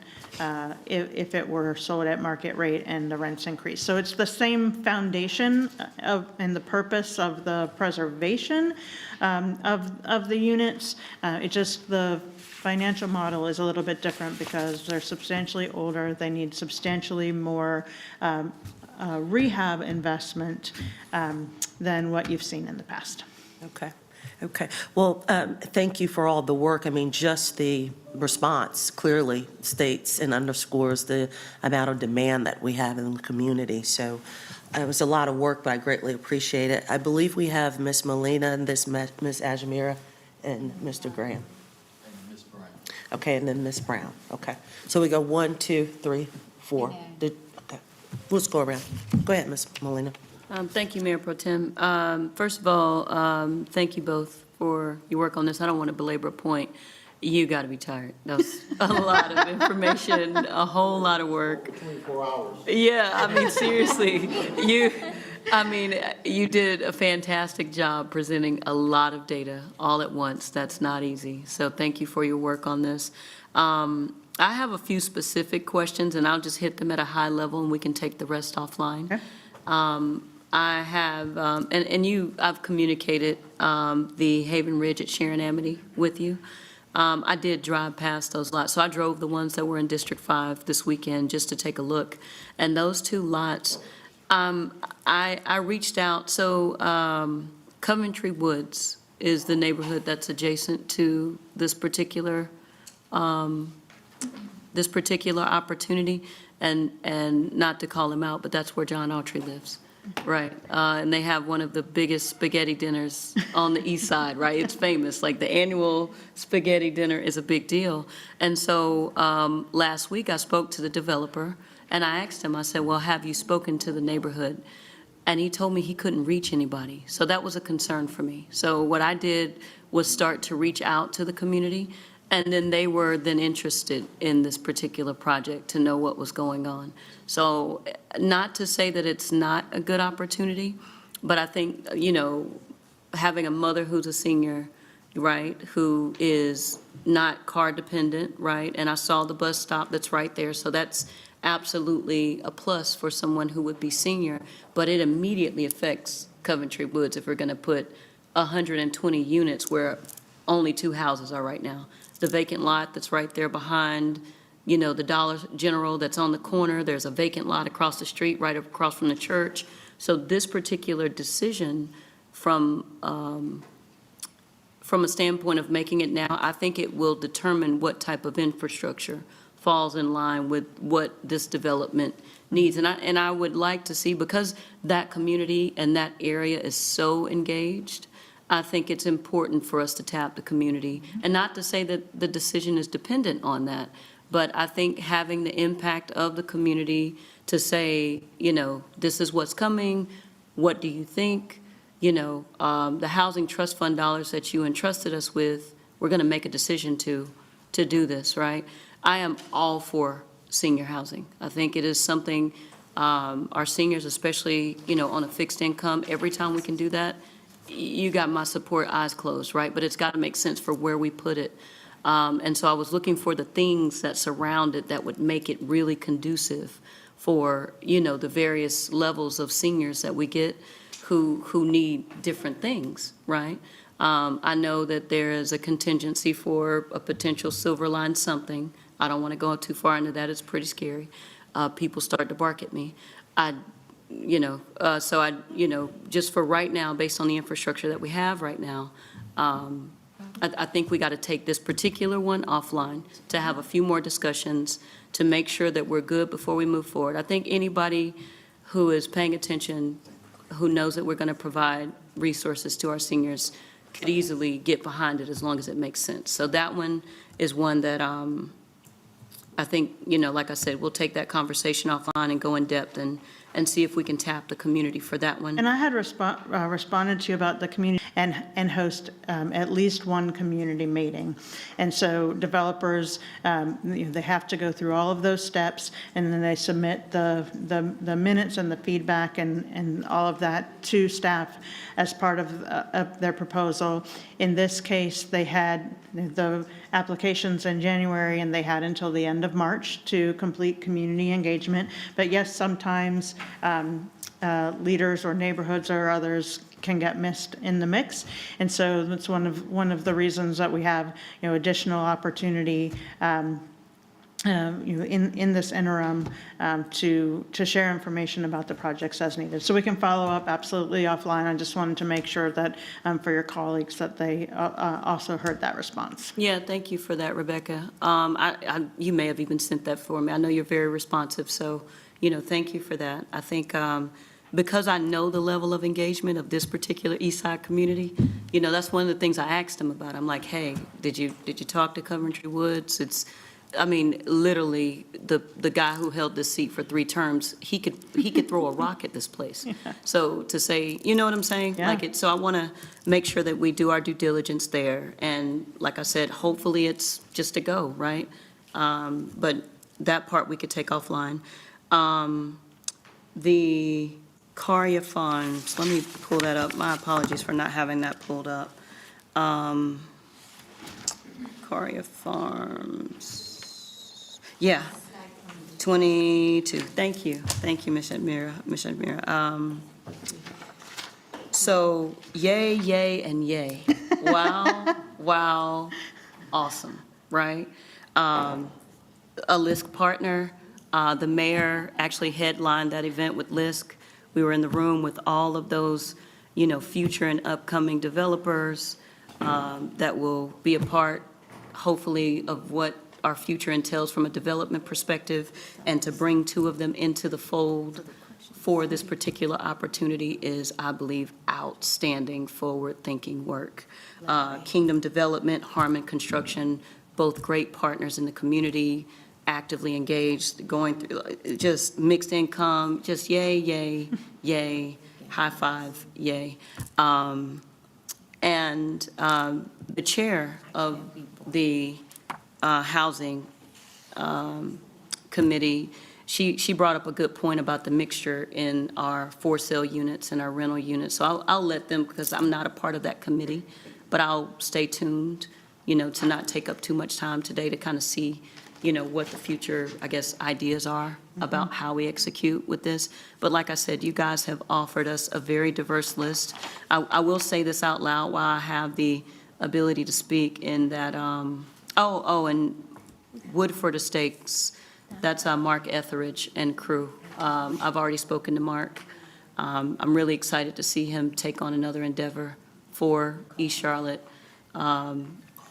if it were sold at market rate and the rents increase. So it's the same foundation and the purpose of the preservation of the units. It just, the financial model is a little bit different because they're substantially older. They need substantially more rehab investment than what you've seen in the past. Okay. Well, thank you for all the work. I mean, just the response clearly states and underscores the amount of demand that we have in the community. So it was a lot of work, but I greatly appreciate it. I believe we have Ms. Molina and Ms. Ajamira and Mr. Graham. Okay, and then Ms. Brown. Okay. So we go 1, 2, 3, 4. Okay. Let's go around. Go ahead, Ms. Molina. Thank you, Mayor Pro Tem. First of all, thank you both for your work on this. I don't want to belabor a point. You got to be tired. That was a lot of information, a whole lot of work. 24 hours. Yeah, I mean, seriously, you did a fantastic job presenting a lot of data all at once. That's not easy. So thank you for your work on this. I have a few specific questions, and I'll just hit them at a high level, and we can take the rest offline. Okay. I have, I've communicated the Haven Ridge at Sharon Amity with you. I did drive past those lots. So I drove the ones that were in District 5 this weekend just to take a look. And those two lots, I reached out. So Coventry Woods is the neighborhood that's adjacent to this particular opportunity. And not to call him out, but that's where John Autry lives. Right, and they have one of the biggest spaghetti dinners on the east side, right? It's famous, like the annual spaghetti dinner is a big deal. And so last week I spoke to the developer and I asked him, I said, well, have you spoken to the neighborhood? And he told me he couldn't reach anybody. So that was a concern for me. So what I did was start to reach out to the community, and then they were then interested in this particular project to know what was going on. So not to say that it's not a good opportunity, but I think, having a mother who's a senior, right, who is not car dependent, right, and I saw the bus stop that's right there, so that's absolutely a plus for someone who would be senior, but it immediately affects Coventry Woods if we're going to put 120 units where only 2 houses are right now. The vacant lot that's right there behind, the Dollar General that's on the corner. There's a vacant lot across the street, right across from the church. So this particular decision from a standpoint of making it now, I think it will determine what type of infrastructure falls in line with what this development needs. And I would like to see, because that community and that area is so engaged, I think it's important for us to tap the community. And not to say that the decision is dependent on that, but I think having the impact of the community to say, this is what's coming, what do you think? The Housing Trust Fund dollars that you entrusted us with, we're going to make a decision to do this, right? I am all for senior housing. I think it is something our seniors, especially, on a fixed income, every time we can do that, you got my support, eyes closed, right? But it's got to make sense for where we put it. And so I was looking for the things that surround it that would make it really conducive for, the various levels of seniors that we get who need different things, right? I know that there is a contingency for a potential silver line something. I don't want to go too far into that. It's pretty scary. People start to bark at me. Just for right now, based on the infrastructure that we have right now, I think we got to take this particular one offline to have a few more discussions to make sure that we're good before we move forward. I think anybody who is paying attention, who knows that we're going to provide resources to our seniors, could easily get behind it as long as it makes sense. So that one is one that I think, like I said, we'll take that conversation offline and go in depth and see if we can tap the community for that one. And I had responded to you about the community and host at least one community meeting. And so developers, they have to go through all of those steps, and then they submit the minutes and the feedback and all of that to staff as part of their proposal. In this case, they had the applications in January, and they had until the end of March to complete community engagement. But yes, sometimes leaders or neighborhoods or others can get missed in the mix. And so that's one of the reasons that we have, additional opportunity in this interim to share information about the projects as needed. So we can follow up absolutely offline. I just wanted to make sure that for your colleagues that they also heard that response. Yeah, thank you for that, Rebecca. You may have even sent that for me. I know you're very responsive, so, thank you for that. I think because I know the level of engagement of this particular East Side community, that's one of the things I asked them about. I'm like, hey, did you talk to Coventry Woods? Literally, the guy who held this seat for 3 terms, he could throw a rock at this place. Yeah. So to say, you know what I'm saying? Yeah. So I want to make sure that we do our due diligence there. And like I said, hopefully it's just a go, right? But that part we could take offline. The Caria Farms, let me pull that up. My apologies for not having that pulled up. Caria Farms. Yeah, 22. Thank you, Ms. Admira. So yay, yay, and yay. Wow, wow, awesome, right? A LISC partner. The mayor actually headlined that event with LISC. We were in the room with all of those, future and upcoming developers that will be a part, hopefully, of what our future entails from a development perspective, and to bring 2 of them into the fold for this particular opportunity is, I believe, outstanding, forward-thinking work. Kingdom Development, Harmon Construction, both great partners in the community, actively engaged, going through just mixed income, just yay, yay, yay, high five, yay. And the chair of the Housing Committee, she brought up a good point about the mixture in our for-sale units and our rental units. So I'll let them, because I'm not a part of that committee, but I'll stay tuned, to not take up too much time today to kind of see what the future, ideas are about how we execute with this. But like I said, you guys have offered us a very diverse list. I will say this out loud while I have the ability to speak, in that, and Woodford Estates, that's Mark Etheridge and crew. I've already spoken to Mark. I'm really excited to see him take on another endeavor for East Charlotte,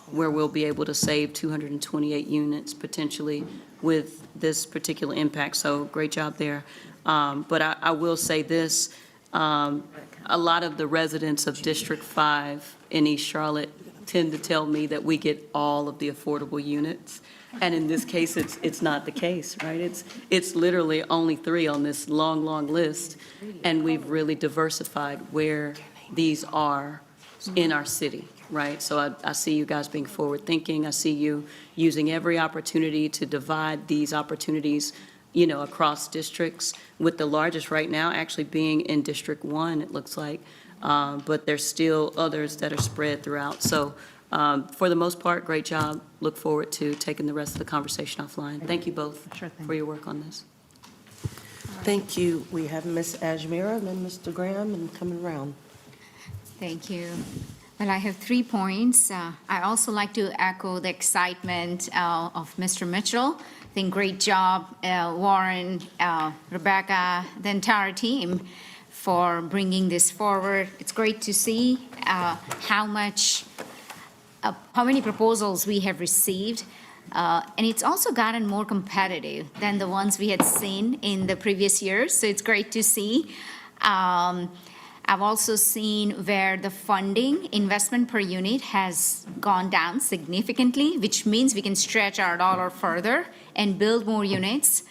where we'll be able to save 228 units potentially with this particular impact. So great job there. But I will say this, a lot of the residents of District 5 in East Charlotte tend to tell me that we get all of the affordable units. And in this case, it's not the case, right? It's literally only 3 on this long, long list. And we've really diversified where these are in our city. Right, so I see you guys being forward-thinking. I see you using every opportunity to divide these opportunities, across districts, with the largest right now actually being in District 1, it looks like. But there's still others that are spread throughout. So for the most part, great job. Look forward to taking the rest of the conversation offline. Thank you both for your work on this. Thank you. We have Ms. Ajmira and then Mr. Graham, and coming around. Thank you. Well, I have 3 points. I also like to echo the excitement of Mr. Mitchell. I think great job, Warren, Rebecca, the entire team for bringing this forward. It's great to see how many proposals we have received. And it's also gotten more competitive than the ones we had seen in the previous years, so it's great to see. I've also seen where the funding investment per unit has gone down significantly, which means we can stretch our dollar further and build more units.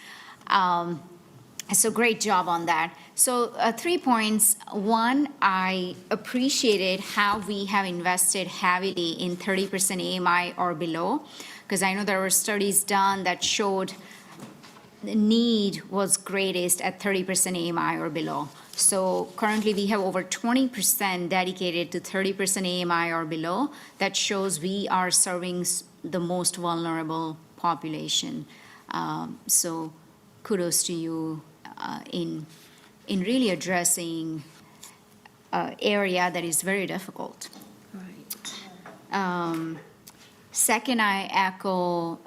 So great job on that. So 3 points. One, I appreciated how we have invested heavily in 30% AMI or below, because I know there were studies done that showed the need was greatest at 30% AMI or below. So currently, we have over 20% dedicated to 30% AMI or below. That shows we are serving the most vulnerable population. So kudos to you in really addressing an area that is very difficult. Second, I echo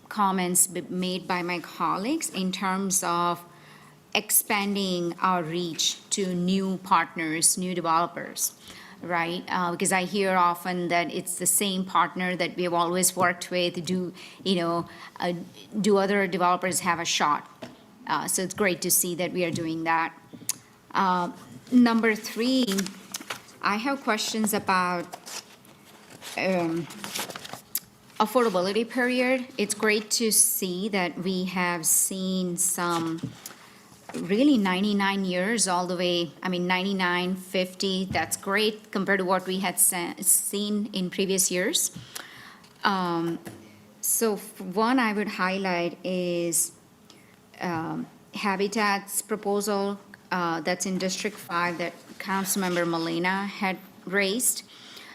comments made by my colleagues in terms of expanding our reach to new partners, new developers, right? Because I hear often that it's the same partner that we have always worked with. Do other developers have a shot? So it's great to see that we are doing that. Number 3, I have questions about affordability period. It's great to see that we have seen some really 99 years all the way, 99, 50, that's great compared to what we had seen in previous years. So one I would highlight is Habitat's proposal that's in District 5 that Councilmember Molina had raised.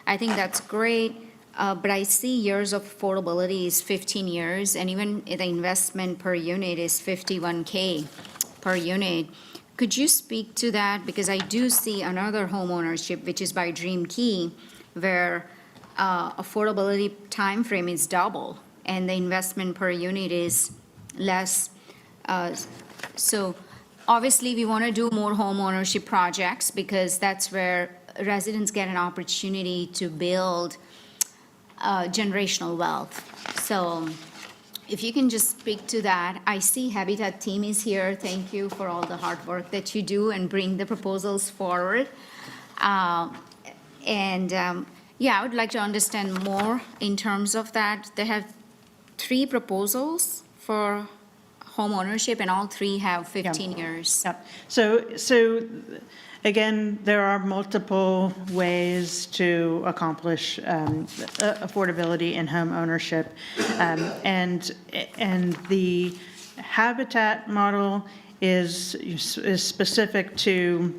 I think that's great, but I see years of affordability is 15 years, and even the investment per unit is $51K per unit. Could you speak to that? Because I do see another homeownership, which is by Dream Key, where affordability timeframe is double, and the investment per unit is less. So obviously, we want to do more homeownership projects because that's where residents get an opportunity to build generational wealth. So if you can just speak to that. I see Habitat team is here. Thank you for all the hard work that you do and bring the proposals forward. I would like to understand more in terms of that. They have 3 proposals for homeownership, and all 3 have 15 years. Yep. So again, there are multiple ways to accomplish affordability in home ownership, and the Habitat model is specific to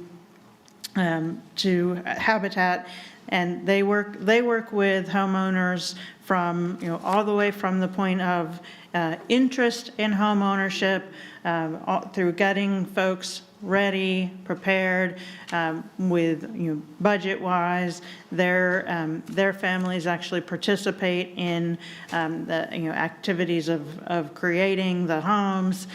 Habitat, and they work with homeowners from all the way from the point of interest in home ownership through getting folks ready, prepared, with budget-wise. Their families actually participate in the activities of creating the homes.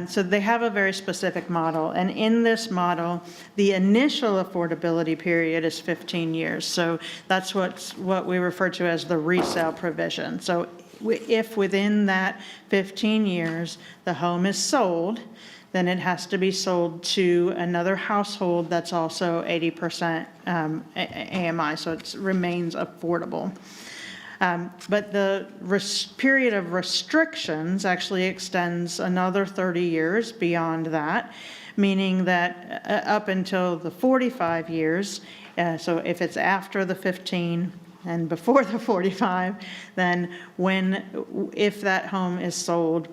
So they have a very specific model, and in this model, the initial affordability period is 15 years. So that's what we refer to as the resale provision. So if within that 15 years the home is sold, then it has to be sold to another household that's also 80% AMI, so it remains affordable. But the period of restrictions actually extends another 30 years beyond that, meaning that up until the 45 years, so if it's after the 15 and before the 45, then if that home is sold,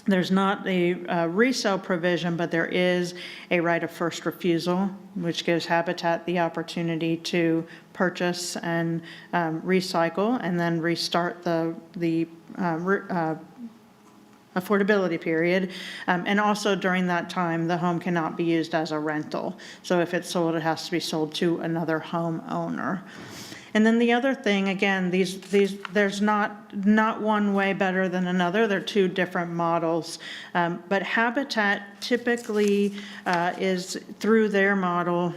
there's not a resale provision, but there is a right of first refusal, which gives Habitat the opportunity to purchase and recycle and then restart the affordability period. And also during that time, the home cannot be used as a rental. So if it's sold, it has to be sold to another homeowner. And then the other thing, again, there's not one way better than another. They're two different models. But Habitat typically is, through their model,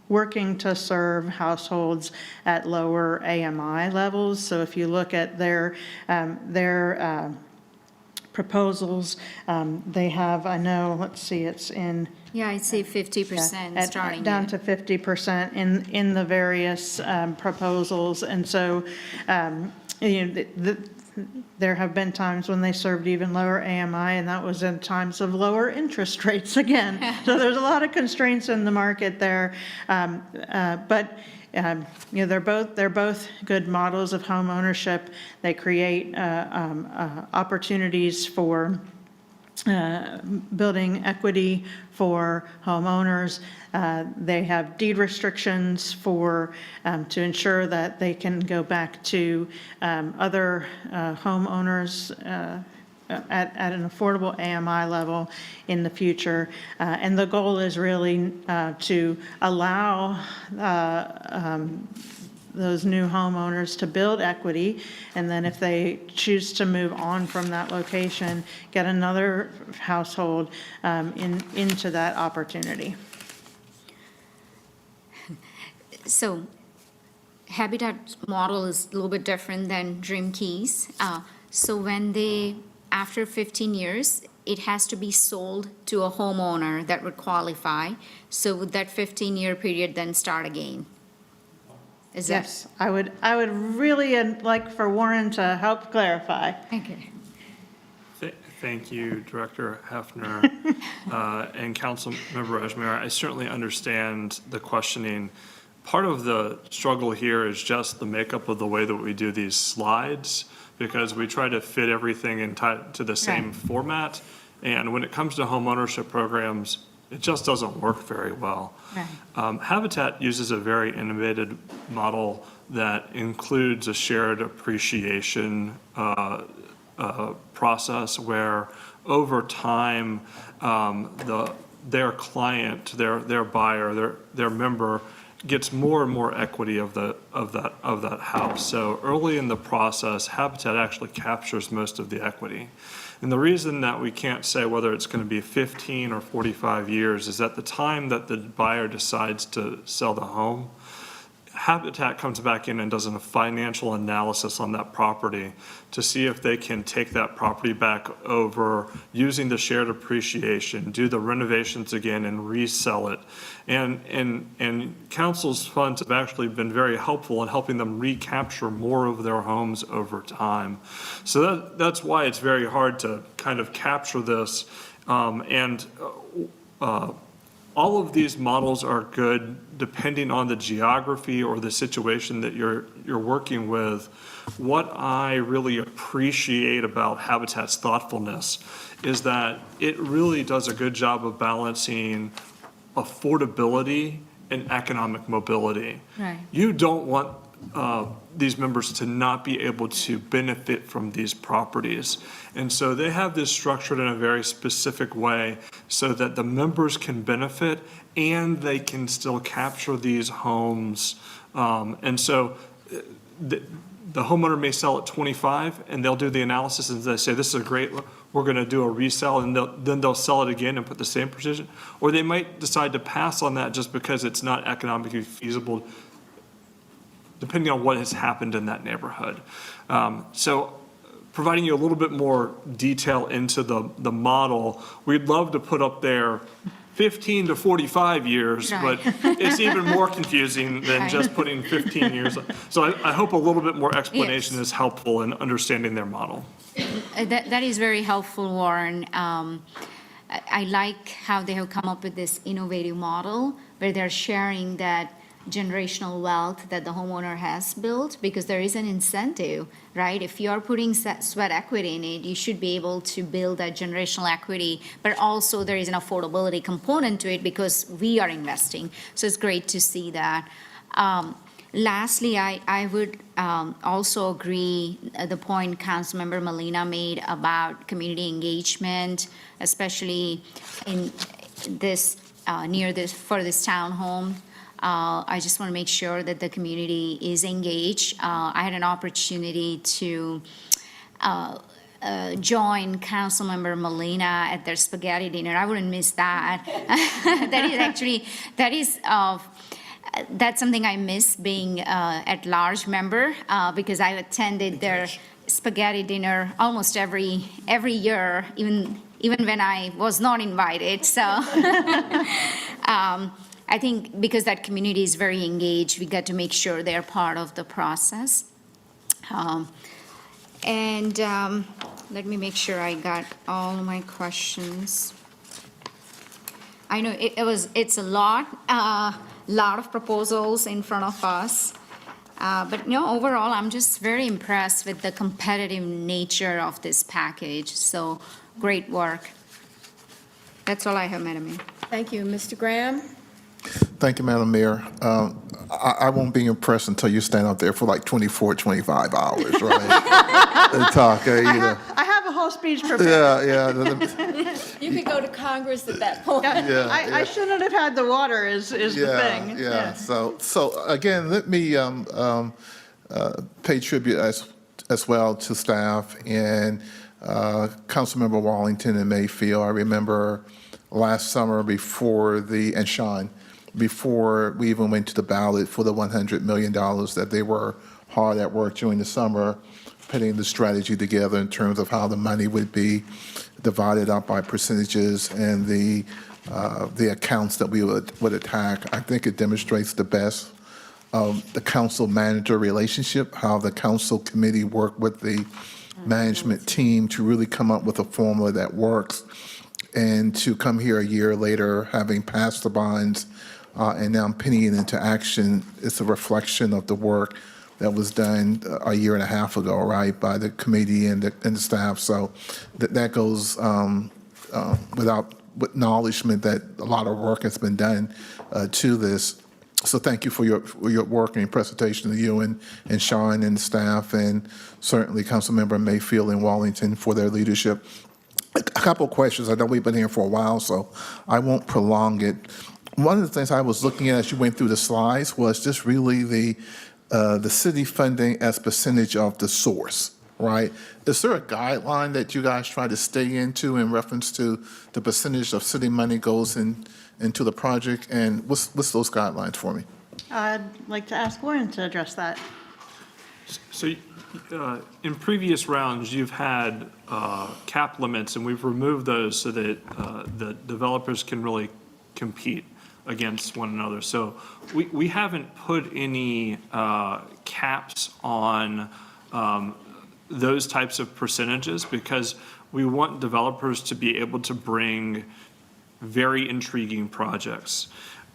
working to serve households at lower AMI levels. So if you look at their proposals, they have, I know, let's see, it's in. Yeah, I'd say 50% starting. Down to 50% in the various proposals. And so, there have been times when they served even lower AMI, and that was in times of lower interest rates again. So there's a lot of constraints in the market there. But they're both good models of home ownership. They create opportunities for building equity for homeowners. They have deed restrictions for to ensure that they can go back to other homeowners at an affordable AMI level in the future. And the goal is really to allow those new homeowners to build equity, and then if they choose to move on from that location, get another household into that opportunity. So Habitat model is a little bit different than Dream Keys. So when they, after 15 years, it has to be sold to a homeowner that would qualify. So would that 15-year period then start again? Is that? Yes, I would really like for Warren to help clarify. Okay. Thank you, Director Hefner and Councilmember Ajmer. I certainly understand the questioning. Part of the struggle here is just the makeup of the way that we do these slides, because we try to fit everything into the same format. And when it comes to home ownership programs, it just doesn't work very well. Right. Habitat uses a very innovative model that includes a shared appreciation process where over time, their client, their buyer, their member gets more and more equity of that house. So early in the process, Habitat actually captures most of the equity. And the reason that we can't say whether it's going to be 15 or 45 years is at the time that the buyer decides to sell the home, Habitat comes back in and does a financial analysis on that property to see if they can take that property back over using the shared appreciation, do the renovations again, and resell it. And council's funds have actually been very helpful in helping them recapture more of their homes over time. So that's why it's very hard to kind of capture this. All of these models are good depending on the geography or the situation that you're working with. What I really appreciate about Habitat's thoughtfulness is that it really does a good job of balancing affordability and economic mobility. Right. You don't want these members to not be able to benefit from these properties. And so they have this structured in a very specific way so that the members can benefit and they can still capture these homes. And so the homeowner may sell at 25 and they'll do the analysis and they say, this is a great, we're going to do a resell, and then they'll sell it again and put the same precision. Or they might decide to pass on that just because it's not economically feasible, depending on what has happened in that neighborhood. So providing you a little bit more detail into the model, we'd love to put up there 15 to 45 years, Right. but it's even more confusing than just putting 15 years. So I hope a little bit more explanation is helpful in understanding their model. That is very helpful, Warren. I like how they have come up with this innovative model where they're sharing that generational wealth that the homeowner has built, because there is an incentive, right? If you're putting sweat equity in it, you should be able to build that generational equity, but also there is an affordability component to it because we are investing. So it's great to see that. Lastly, I would also agree the point Councilmember Molina made about community engagement, especially in this, for this townhome. I just want to make sure that the community is engaged. I had an opportunity to join Councilmember Molina at their spaghetti dinner. I wouldn't miss that. That's something I miss being at large member because I attended their spaghetti dinner almost every year, even when I was not invited. So I think because that community is very engaged, we got to make sure they're part of the process. Let me make sure I got all my questions. I know it's a lot of proposals in front of us. But overall, I'm just very impressed with the competitive nature of this package. So great work. That's all I have, Madam Mayor. Thank you. Mr. Graham? Thank you, Madam Mayor. I won't be impressed until you stand out there for like 24, 25 hours, right? And talk, I have a whole speech prepared. Yeah. You could go to Congress at that point. I shouldn't have had the water is the thing. Yeah. So again, let me pay tribute as well to staff and Councilmember Wallington and Mayfield. I remember last summer before we even went to the ballot for the $100 million that they were hard at work during the summer, putting the strategy together in terms of how the money would be divided up by percentages and the accounts that we would attack. I think it demonstrates the best of the council-manager relationship, how the council committee worked with the management team to really come up with a formula that works. And to come here a year later, having passed the bonds and now putting it into action, it's a reflection of the work that was done a year and a half ago, right, by the committee and the staff. So that goes without acknowledgement that a lot of work has been done to this. So thank you for your work and presentation to you and Sean and staff, and certainly Councilmember Mayfield and Wallington for their leadership. A couple of questions. I know we've been here for a while, so I won't prolong it. One of the things I was looking at as you went through the slides was just really the city funding as percentage of the source, right? Is there a guideline that you guys try to stay into in reference to the percentage of city money goes into the project? And what's those guidelines for me? I'd like to ask Warren to address that. So in previous rounds, you've had cap limits, and we've removed those so that the developers can really compete against one another. So we haven't put any caps on those types of percentages because we want developers to be able to bring very intriguing projects.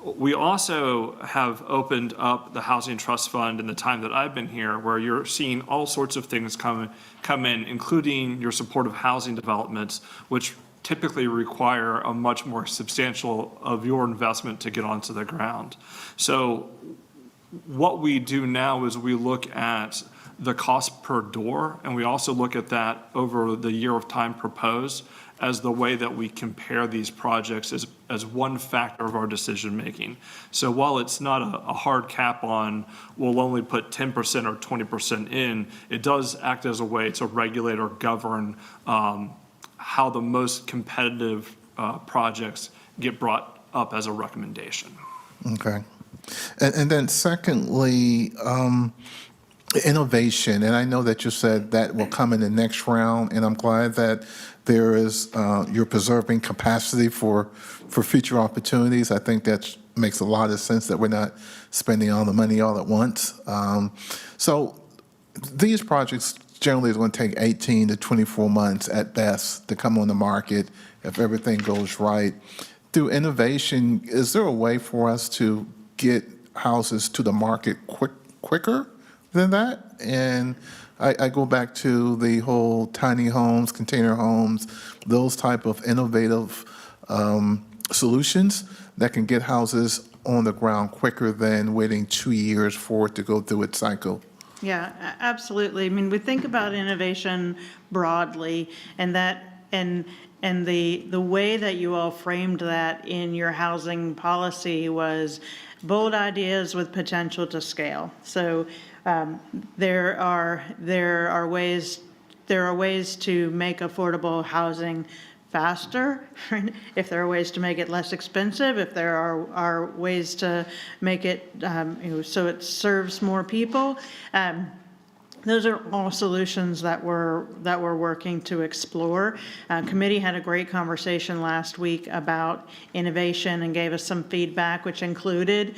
We also have opened up the Housing Trust Fund in the time that I've been here, where you're seeing all sorts of things come in, including your supportive housing developments, which typically require a much more substantial of your investment to get onto the ground. So what we do now is we look at the cost per door, and we also look at that over the year of time proposed as the way that we compare these projects as one factor of our decision making. So while it's not a hard cap on we'll only put 10% or 20% in, it does act as a way to regulate or govern how the most competitive projects get brought up as a recommendation. Okay. And then secondly, innovation, and I know that you said that will come in the next round, and I'm glad that there is, you're preserving capacity for future opportunities. I think that makes a lot of sense that we're not spending all the money all at once. So these projects generally is going to take 18 to 24 months at best to come on the market if everything goes right. Through innovation, is there a way for us to get houses to the market quicker than that? And I go back to the whole tiny homes, container homes, those type of innovative solutions that can get houses on the ground quicker than waiting 2 years for it to go through its cycle. Yeah, absolutely. I mean, we think about innovation broadly, and the way that you all framed that in your housing policy was bold ideas with potential to scale. So there are ways to make affordable housing faster, if there are ways to make it less expensive, if there are ways to make it so it serves more people. Those are all solutions that we're working to explore. Committee had a great conversation last week about innovation and gave us some feedback, which included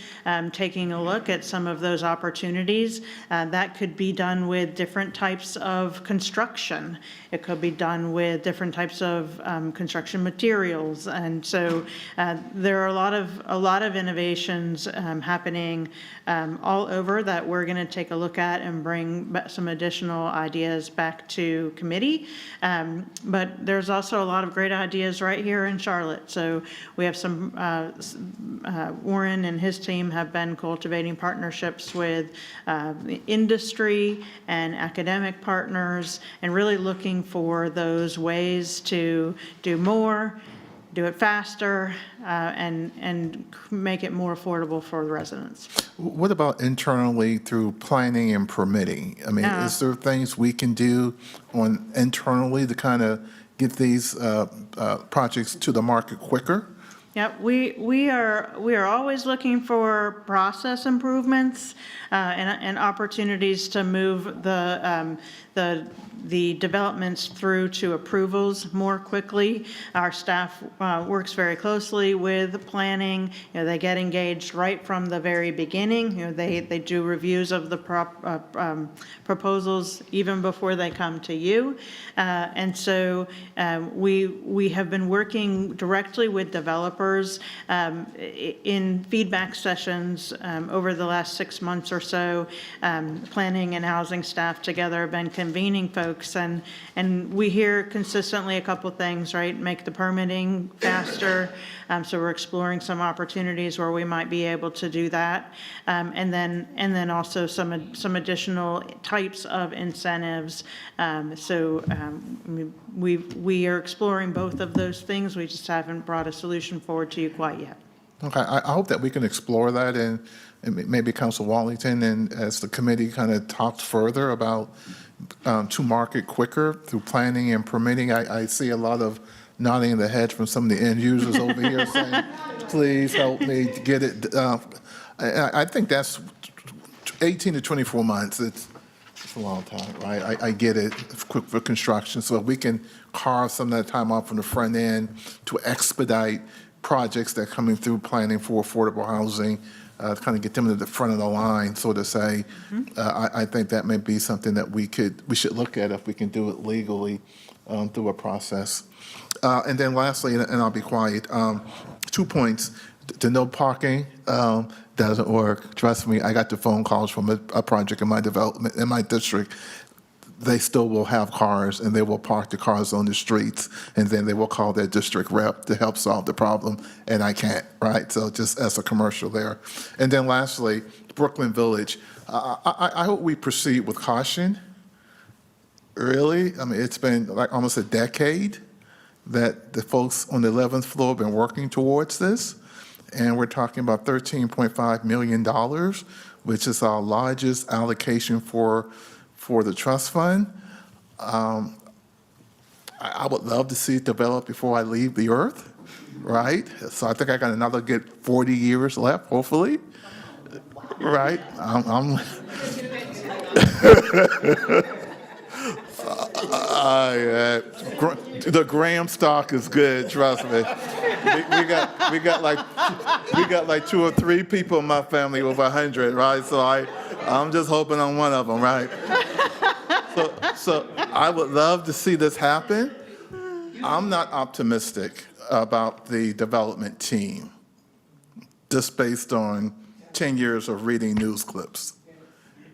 taking a look at some of those opportunities. That could be done with different types of construction. It could be done with different types of construction materials. And so there are a lot of innovations happening all over that we're going to take a look at and bring some additional ideas back to committee. But there's also a lot of great ideas right here in Charlotte. So we have some, Warren and his team have been cultivating partnerships with the industry and academic partners and really looking for those ways to do more, do it faster, and make it more affordable for the residents. What about internally through planning and permitting? I mean, is there things we can do internally to kind of get these projects to the market quicker? Yeah, we are always looking for process improvements and opportunities to move the developments through to approvals more quickly. Our staff works very closely with planning. They get engaged right from the very beginning. They do reviews of the proposals even before they come to you. And so we have been working directly with developers in feedback sessions over the last 6 months or so. Planning and housing staff together have been convening folks, and we hear consistently a couple things, right? Make the permitting faster. So we're exploring some opportunities where we might be able to do that, and then also some additional types of incentives. We are exploring both of those things. We just haven't brought a solution forward to you quite yet. Okay, I hope that we can explore that, and maybe Council Wallington, and as the committee kind of talks further about to market quicker through planning and permitting. I see a lot of nodding the head from some of the end users over here saying, please help me get it. I think that's 18 to 24 months. It's a long time, right? I get it, quick for construction. So if we can carve some of that time off from the front end to expedite projects that are coming through planning for affordable housing, kind of get them to the front of the line, so to say. I think that may be something that we should look at if we can do it legally through a process. And then lastly, and I'll be quiet, 2 points. The no parking doesn't work. Trust me, I got the phone calls from a project in my development, in my district. They still will have cars, and they will park the cars on the streets, and then they will call their district rep to help solve the problem, and I can't, right? So just as a commercial there. And then lastly, Brooklyn Village. I hope we proceed with caution, really. I mean, it's been like almost a decade that the folks on the 11th floor have been working towards this, and we're talking about $13.5 million, which is our largest allocation for the trust fund. I would love to see it develop before I leave the earth, right? So I think I got another good 40 years left, hopefully, right? The Graham stock is good, trust me. We got like 2 or 3 people in my family over 100, right? So I'm just hoping I'm one of them, right? So I would love to see this happen. I'm not optimistic about the development team, just based on 10 years of reading news clips.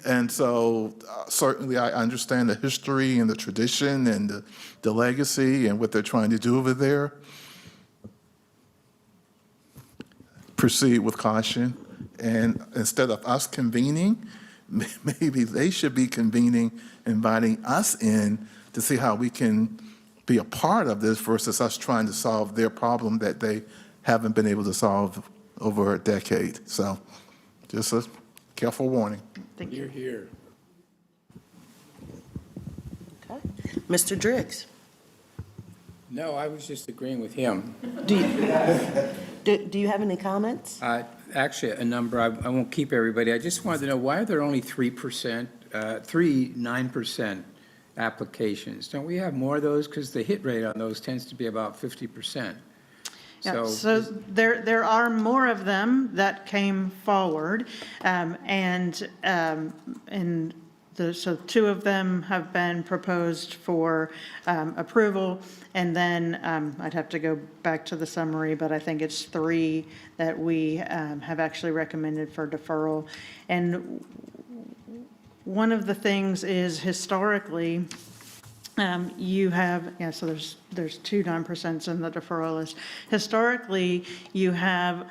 And so certainly I understand the history and the tradition and the legacy and what they're trying to do over there. proceed with caution. And instead of us convening, maybe they should be convening, inviting us in to see how we can be a part of this versus us trying to solve their problem that they haven't been able to solve over a decade. So just a careful warning. Thank you. Here. Mr. Driggs? No, I was just agreeing with him. Do you have any comments? Actually, a number, I won't keep everybody. I just wanted to know, why are there only 3%, 9% applications? Don't we have more of those? Because the hit rate on those tends to be about 50%. Yeah, so there are more of them that came forward, so two of them have been proposed for approval, and then I'd have to go back to the summary, but I think it's 3 that we have actually recommended for deferral. And one of the things is historically, you have, so there's 2 9% in the deferral list. Historically, you have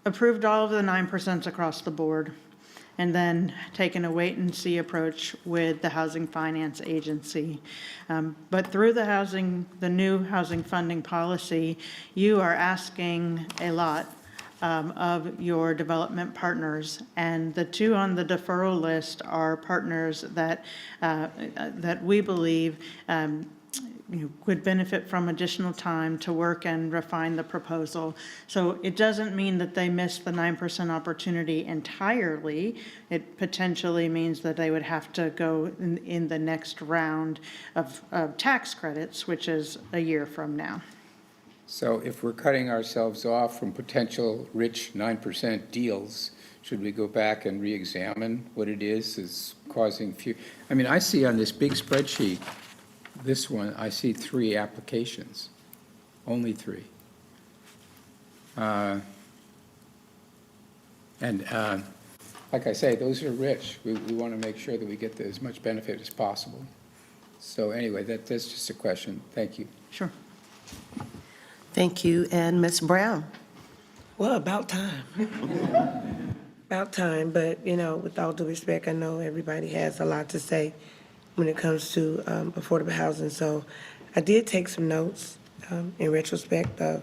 approved all of the 9% across the board, and then taken a wait-and-see approach with the Housing Finance Agency. But through the new housing funding policy, you are asking a lot of your development partners, and the 2 on the deferral list are partners that we believe would benefit from additional time to work and refine the proposal. So it doesn't mean that they missed the 9% opportunity entirely. It potentially means that they would have to go in the next round of tax credits, which is a year from now. So if we're cutting ourselves off from potential rich 9% deals, should we go back and re-examine what it is causing few? I mean, I see on this big spreadsheet, this one, I see 3 applications, only 3. Like I say, those are rich. We want to make sure that we get as much benefit as possible. So anyway, that's just a question. Thank you. Sure. Thank you. And Ms. Brown? Well, about time. About time, but, with all due respect, I know everybody has a lot to say when it comes to affordable housing. So I did take some notes in retrospect of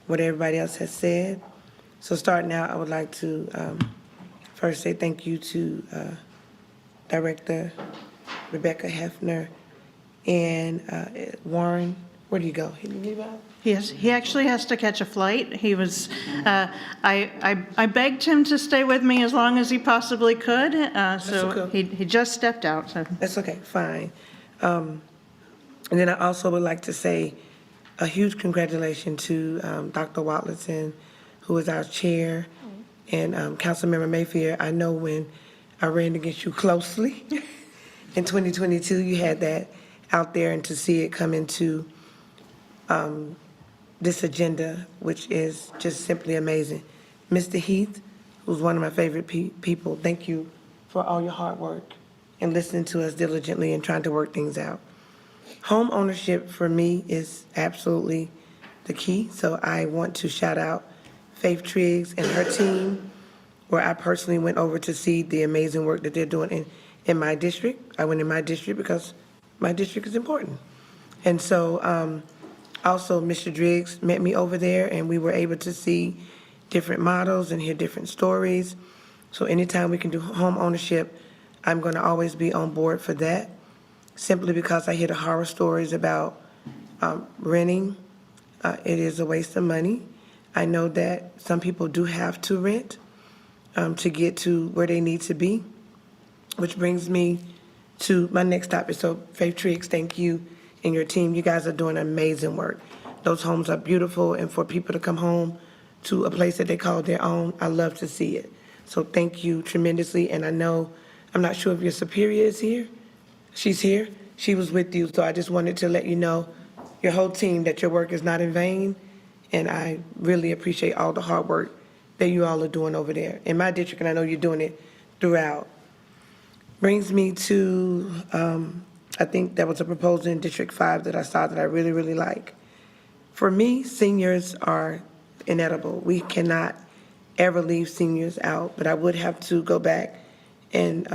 what everybody else has said. So starting out, I would like to first say thank you to Director Rebecca Hefner and Warren. Where do you go? He leave out? He actually has to catch a flight. He was, I begged him to stay with me as long as he possibly could, so he just stepped out, so. That's okay, fine. And then I also would like to say a huge congratulations to Dr. Watlinson, who is our chair, and Councilmember Mayfield. I know when I ran against you closely in 2022, you had that out there, and to see it come into this agenda, which is just simply amazing. Mr. Heath, who's one of my favorite people, thank you for all your hard work and listening to us diligently and trying to work things out. Home ownership for me is absolutely the key, so I want to shout out Faith Triggs and her team, where I personally went over to see the amazing work that they're doing in my district. I went in my district because my district is important. And so also, Mr. Driggs met me over there, and we were able to see different models and hear different stories. So anytime we can do home ownership, I'm going to always be on board for that, simply because I hear the horror stories about renting. It is a waste of money. I know that some people do have to rent to get to where they need to be, which brings me to my next topic. So Faith Triggs, thank you and your team. You guys are doing amazing work. Those homes are beautiful, and for people to come home to a place that they call their own, I love to see it. So thank you tremendously, and I know, I'm not sure if your superior is here. She's here. She was with you, so I just wanted to let you know, your whole team, that your work is not in vain, and I really appreciate all the hard work that you all are doing over there in my district, and I know you're doing it throughout. Brings me to, I think there was a proposal in District 5 that I saw that I really, really like. For me, seniors are inedible. We cannot ever leave seniors out, but I would have to go back and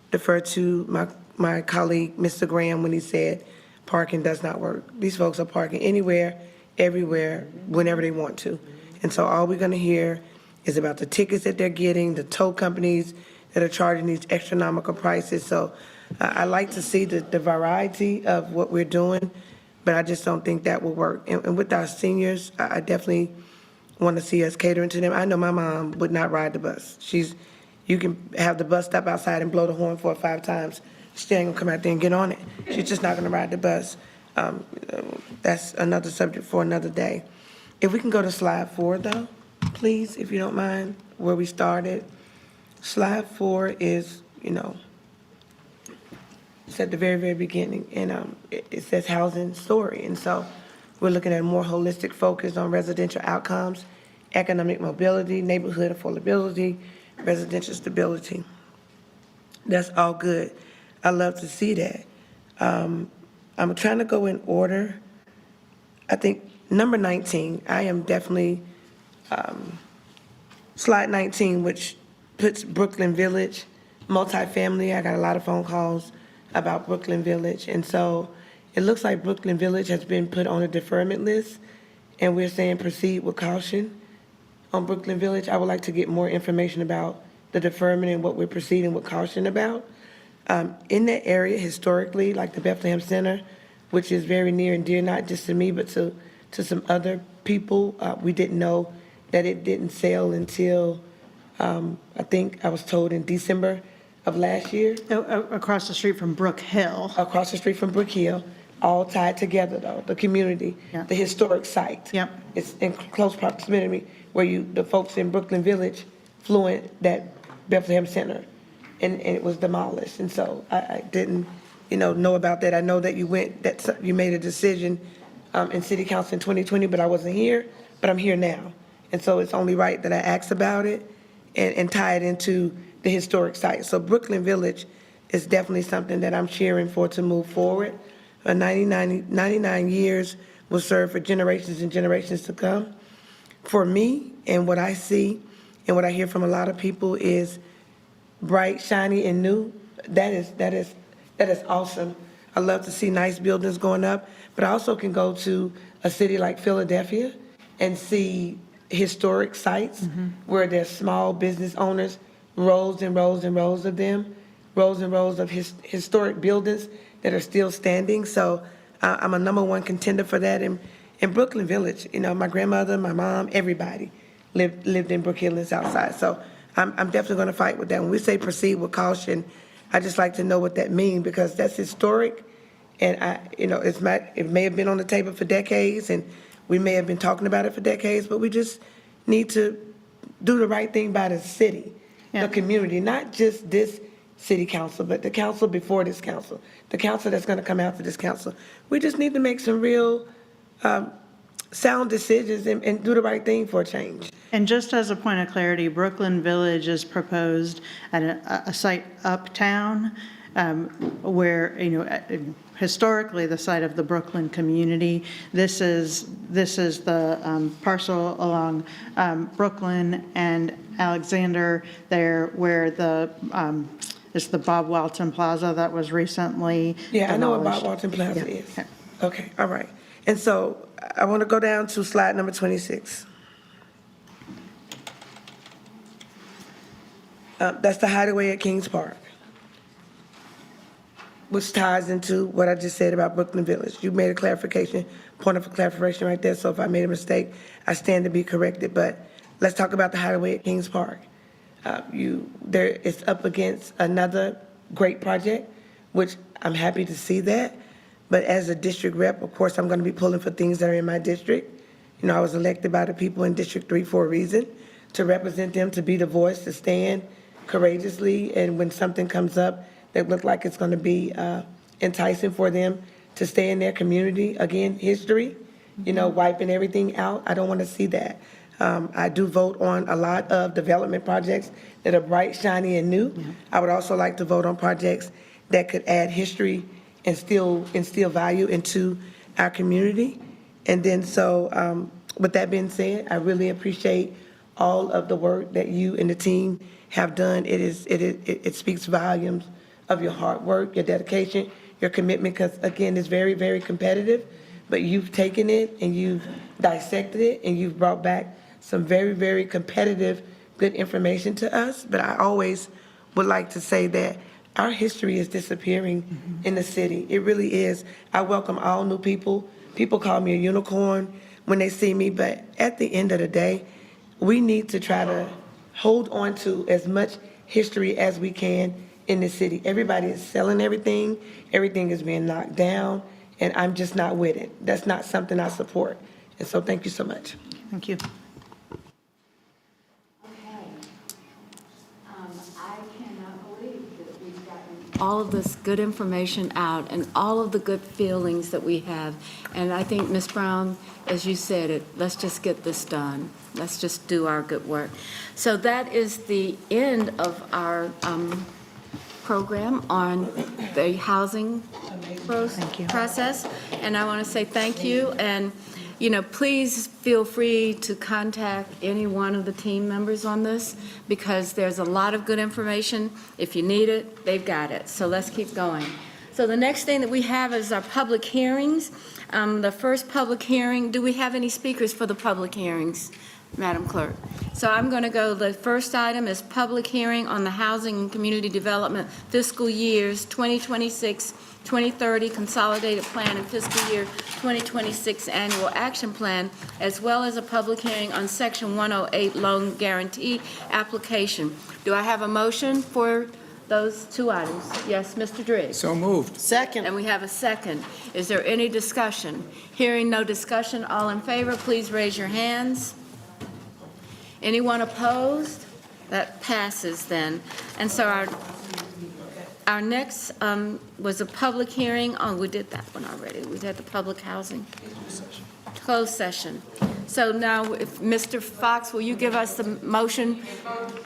defer to my colleague, Mr. Graham, when he said parking does not work. These folks are parking anywhere, everywhere, whenever they want to. And so all we're gonna hear is about the tickets that they're getting, the tow companies that are charging these astronomical prices. So I like to see the variety of what we're doing, but I just don't think that will work. And with our seniors, I definitely want to see us catering to them. I know my mom would not ride the bus. You can have the bus stop outside and blow the horn 4 or 5 times. She ain't gonna come out there and get on it. She's just not gonna ride the bus. That's another subject for another day. If we can go to slide 4, though, please, if you don't mind, where we started. Slide 4 is, it's at the very, very beginning, and it says housing story. And so we're looking at a more holistic focus on residential outcomes, economic mobility, neighborhood affordability, residential stability. That's all good. I love to see that. I'm trying to go in order. I think number 19, I am definitely, slide 19, which puts Brooklyn Village, multifamily. I got a lot of phone calls about Brooklyn Village. And so it looks like Brooklyn Village has been put on a deferment list, and we're saying proceed with caution on Brooklyn Village. I would like to get more information about the deferment and what we're proceeding with caution about. In that area, historically, like the Bethlehem Center, which is very near and dear, not just to me, but to some other people, we didn't know that it didn't sell until, I think I was told in December of last year. Across the street from Brook Hill. Across the street from Brook Hill, all tied together though, the community, Yeah. the historic site. Yep. It's in close proximity where the folks in Brooklyn Village flew in that Bethlehem Center, and it was demolished. And so I didn't, know about that. I know that you made a decision in City Council in 2020, but I wasn't here, but I'm here now. And so it's only right that I ask about it and tie it into the historic site. So Brooklyn Village is definitely something that I'm cheering for to move forward. 99 years will serve for generations and generations to come. For me, and what I see and what I hear from a lot of people is bright, shiny, and new. That is awesome. I love to see nice buildings going up, but I also can go to a city like Philadelphia and see historic sites where there's small business owners, rows and rows and rows of them, rows and rows of historic buildings that are still standing. So I'm a #1 contender for that. In Brooklyn Village, my grandmother, my mom, everybody lived in Brook Hill and Southside. So I'm definitely going to fight with that. When we say proceed with caution, I just like to know what that means, because that's historic, and it may have been on the table for decades, and we may have been talking about it for decades, but we just need to do the right thing by the city, the community, not just this city council, but the council before this council, the council that's going to come after this council. We just need to make some real sound decisions and do the right thing for a change. And just as a point of clarity, Brooklyn Village is proposed at a site uptown where, historically the site of the Brooklyn community. This is the parcel along Brooklyn and Alexander there where it's the Bob Walton Plaza that was recently Yeah, I know what demolished. Bob Walton Plaza Yeah. is. Okay, all right. And so I want to go down to slide number 26. That's the hideaway at Kings Park, which ties into what I just said about Brooklyn Village. You made a point of clarification right there, so if I made a mistake, I stand to be corrected. But let's talk about the hideaway at Kings Park. It's up against another great project, which I'm happy to see that. But as a district rep, of course, I'm going to be pulling for things that are in my district. I was elected by the people in District 3 for a reason, to represent them, to be the voice, to stand courageously, and when something comes up that looks like it's going to be enticing for them to stay in their community, again, history, wiping everything out, I don't want to see that. I do vote on a lot of development projects that are bright, shiny, and new. I would also like to vote on projects that could add history and instill value into our community. And then with that being said, I really appreciate all of the work that you and the team have done. It speaks volumes of your hard work, your dedication, your commitment, because again, it's very, very competitive, but you've taken it and you've dissected it and you've brought back some very, very competitive, good information to us. But I always would like to say that our history is disappearing in the city. It really is. I welcome all new people. People call me a unicorn when they see me, but at the end of the day, we need to try to hold on to as much history as we can in the city. Everybody is selling everything. Everything is being knocked down, and I'm just not with it. That's not something I support. And so thank you so much. Thank you. I cannot believe that we've gotten all of this good information out and all of the good feelings that we have. And I think, Ms. Brown, as you said it, let's just get this done. Let's just do our good work. So that is the end of our program on the housing process. And I want to say thank you. And, you know, please feel free to contact any one of the team members on this, because there's a lot of good information. If you need it, they've got it. So let's keep going. So the next thing that we have is our public hearings. The first public hearing, do we have any speakers for the public hearings, Madam Clerk? So I'm going to go, the first item is public hearing on the Housing and Community Development fiscal years 2026, 2030 Consolidated Plan and fiscal year 2026 Annual Action Plan, as well as a public hearing on Section 108 Loan Guarantee Application. Do I have a motion for those two items? Yes, Mr. Driggs? So moved. Second. And we have a second. Is there any discussion? Hearing no discussion, all in favor, please raise your hands. Anyone opposed? That passes then. And so our next was a public hearing. Oh, we did that one already. We did the public housing. Closed session. So now, if Mr. Fox, will you give us the motion?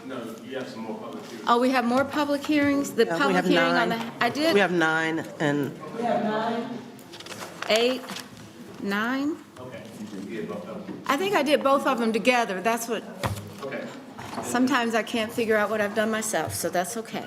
No, you have some more public hearings. Oh, we have more public hearings? The Yeah, we public have hearing on the, 9. I did? We have 9, and 8, 9? Okay. You did both of them. I think I did both of them together. That's what, Okay. sometimes I can't figure out what I've done myself, so that's okay.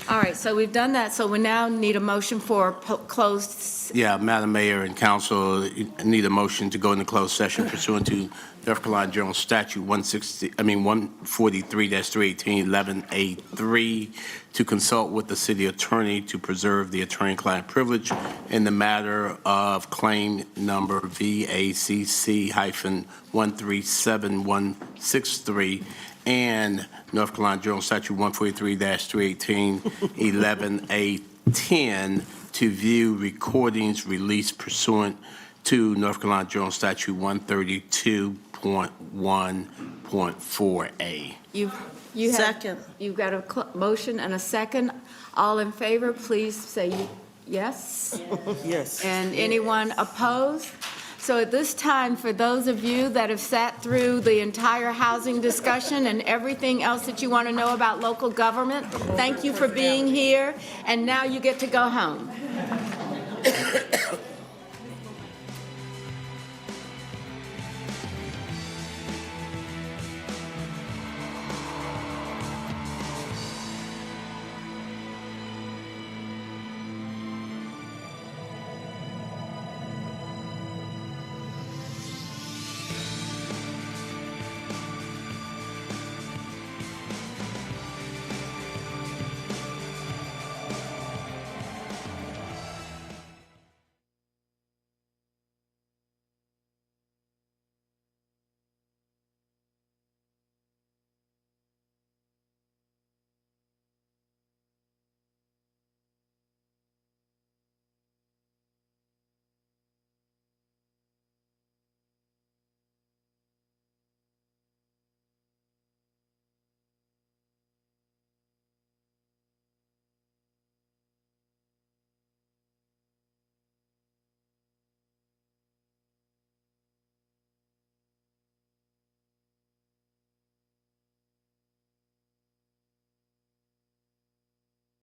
All right, so we've done that, so we now need a motion for closed. Yeah, Madam Mayor and Council, you need a motion to go into closed session pursuant to North Carolina General Statute 143-318, 11A3, to consult with the city attorney to preserve the attorney-client privilege in the matter of claim number VACC-137163 and North Carolina General Statute 143-318, 11A10, to view recordings released pursuant to North Carolina General Statute 132.1.4A. You have. Second. You've got a motion and a second. All in favor, please say yes. yes. And anyone opposed? So at this time, for those of you that have sat through the entire housing discussion and everything else that you want to know about local government, thank you for being here, and now you get to go home.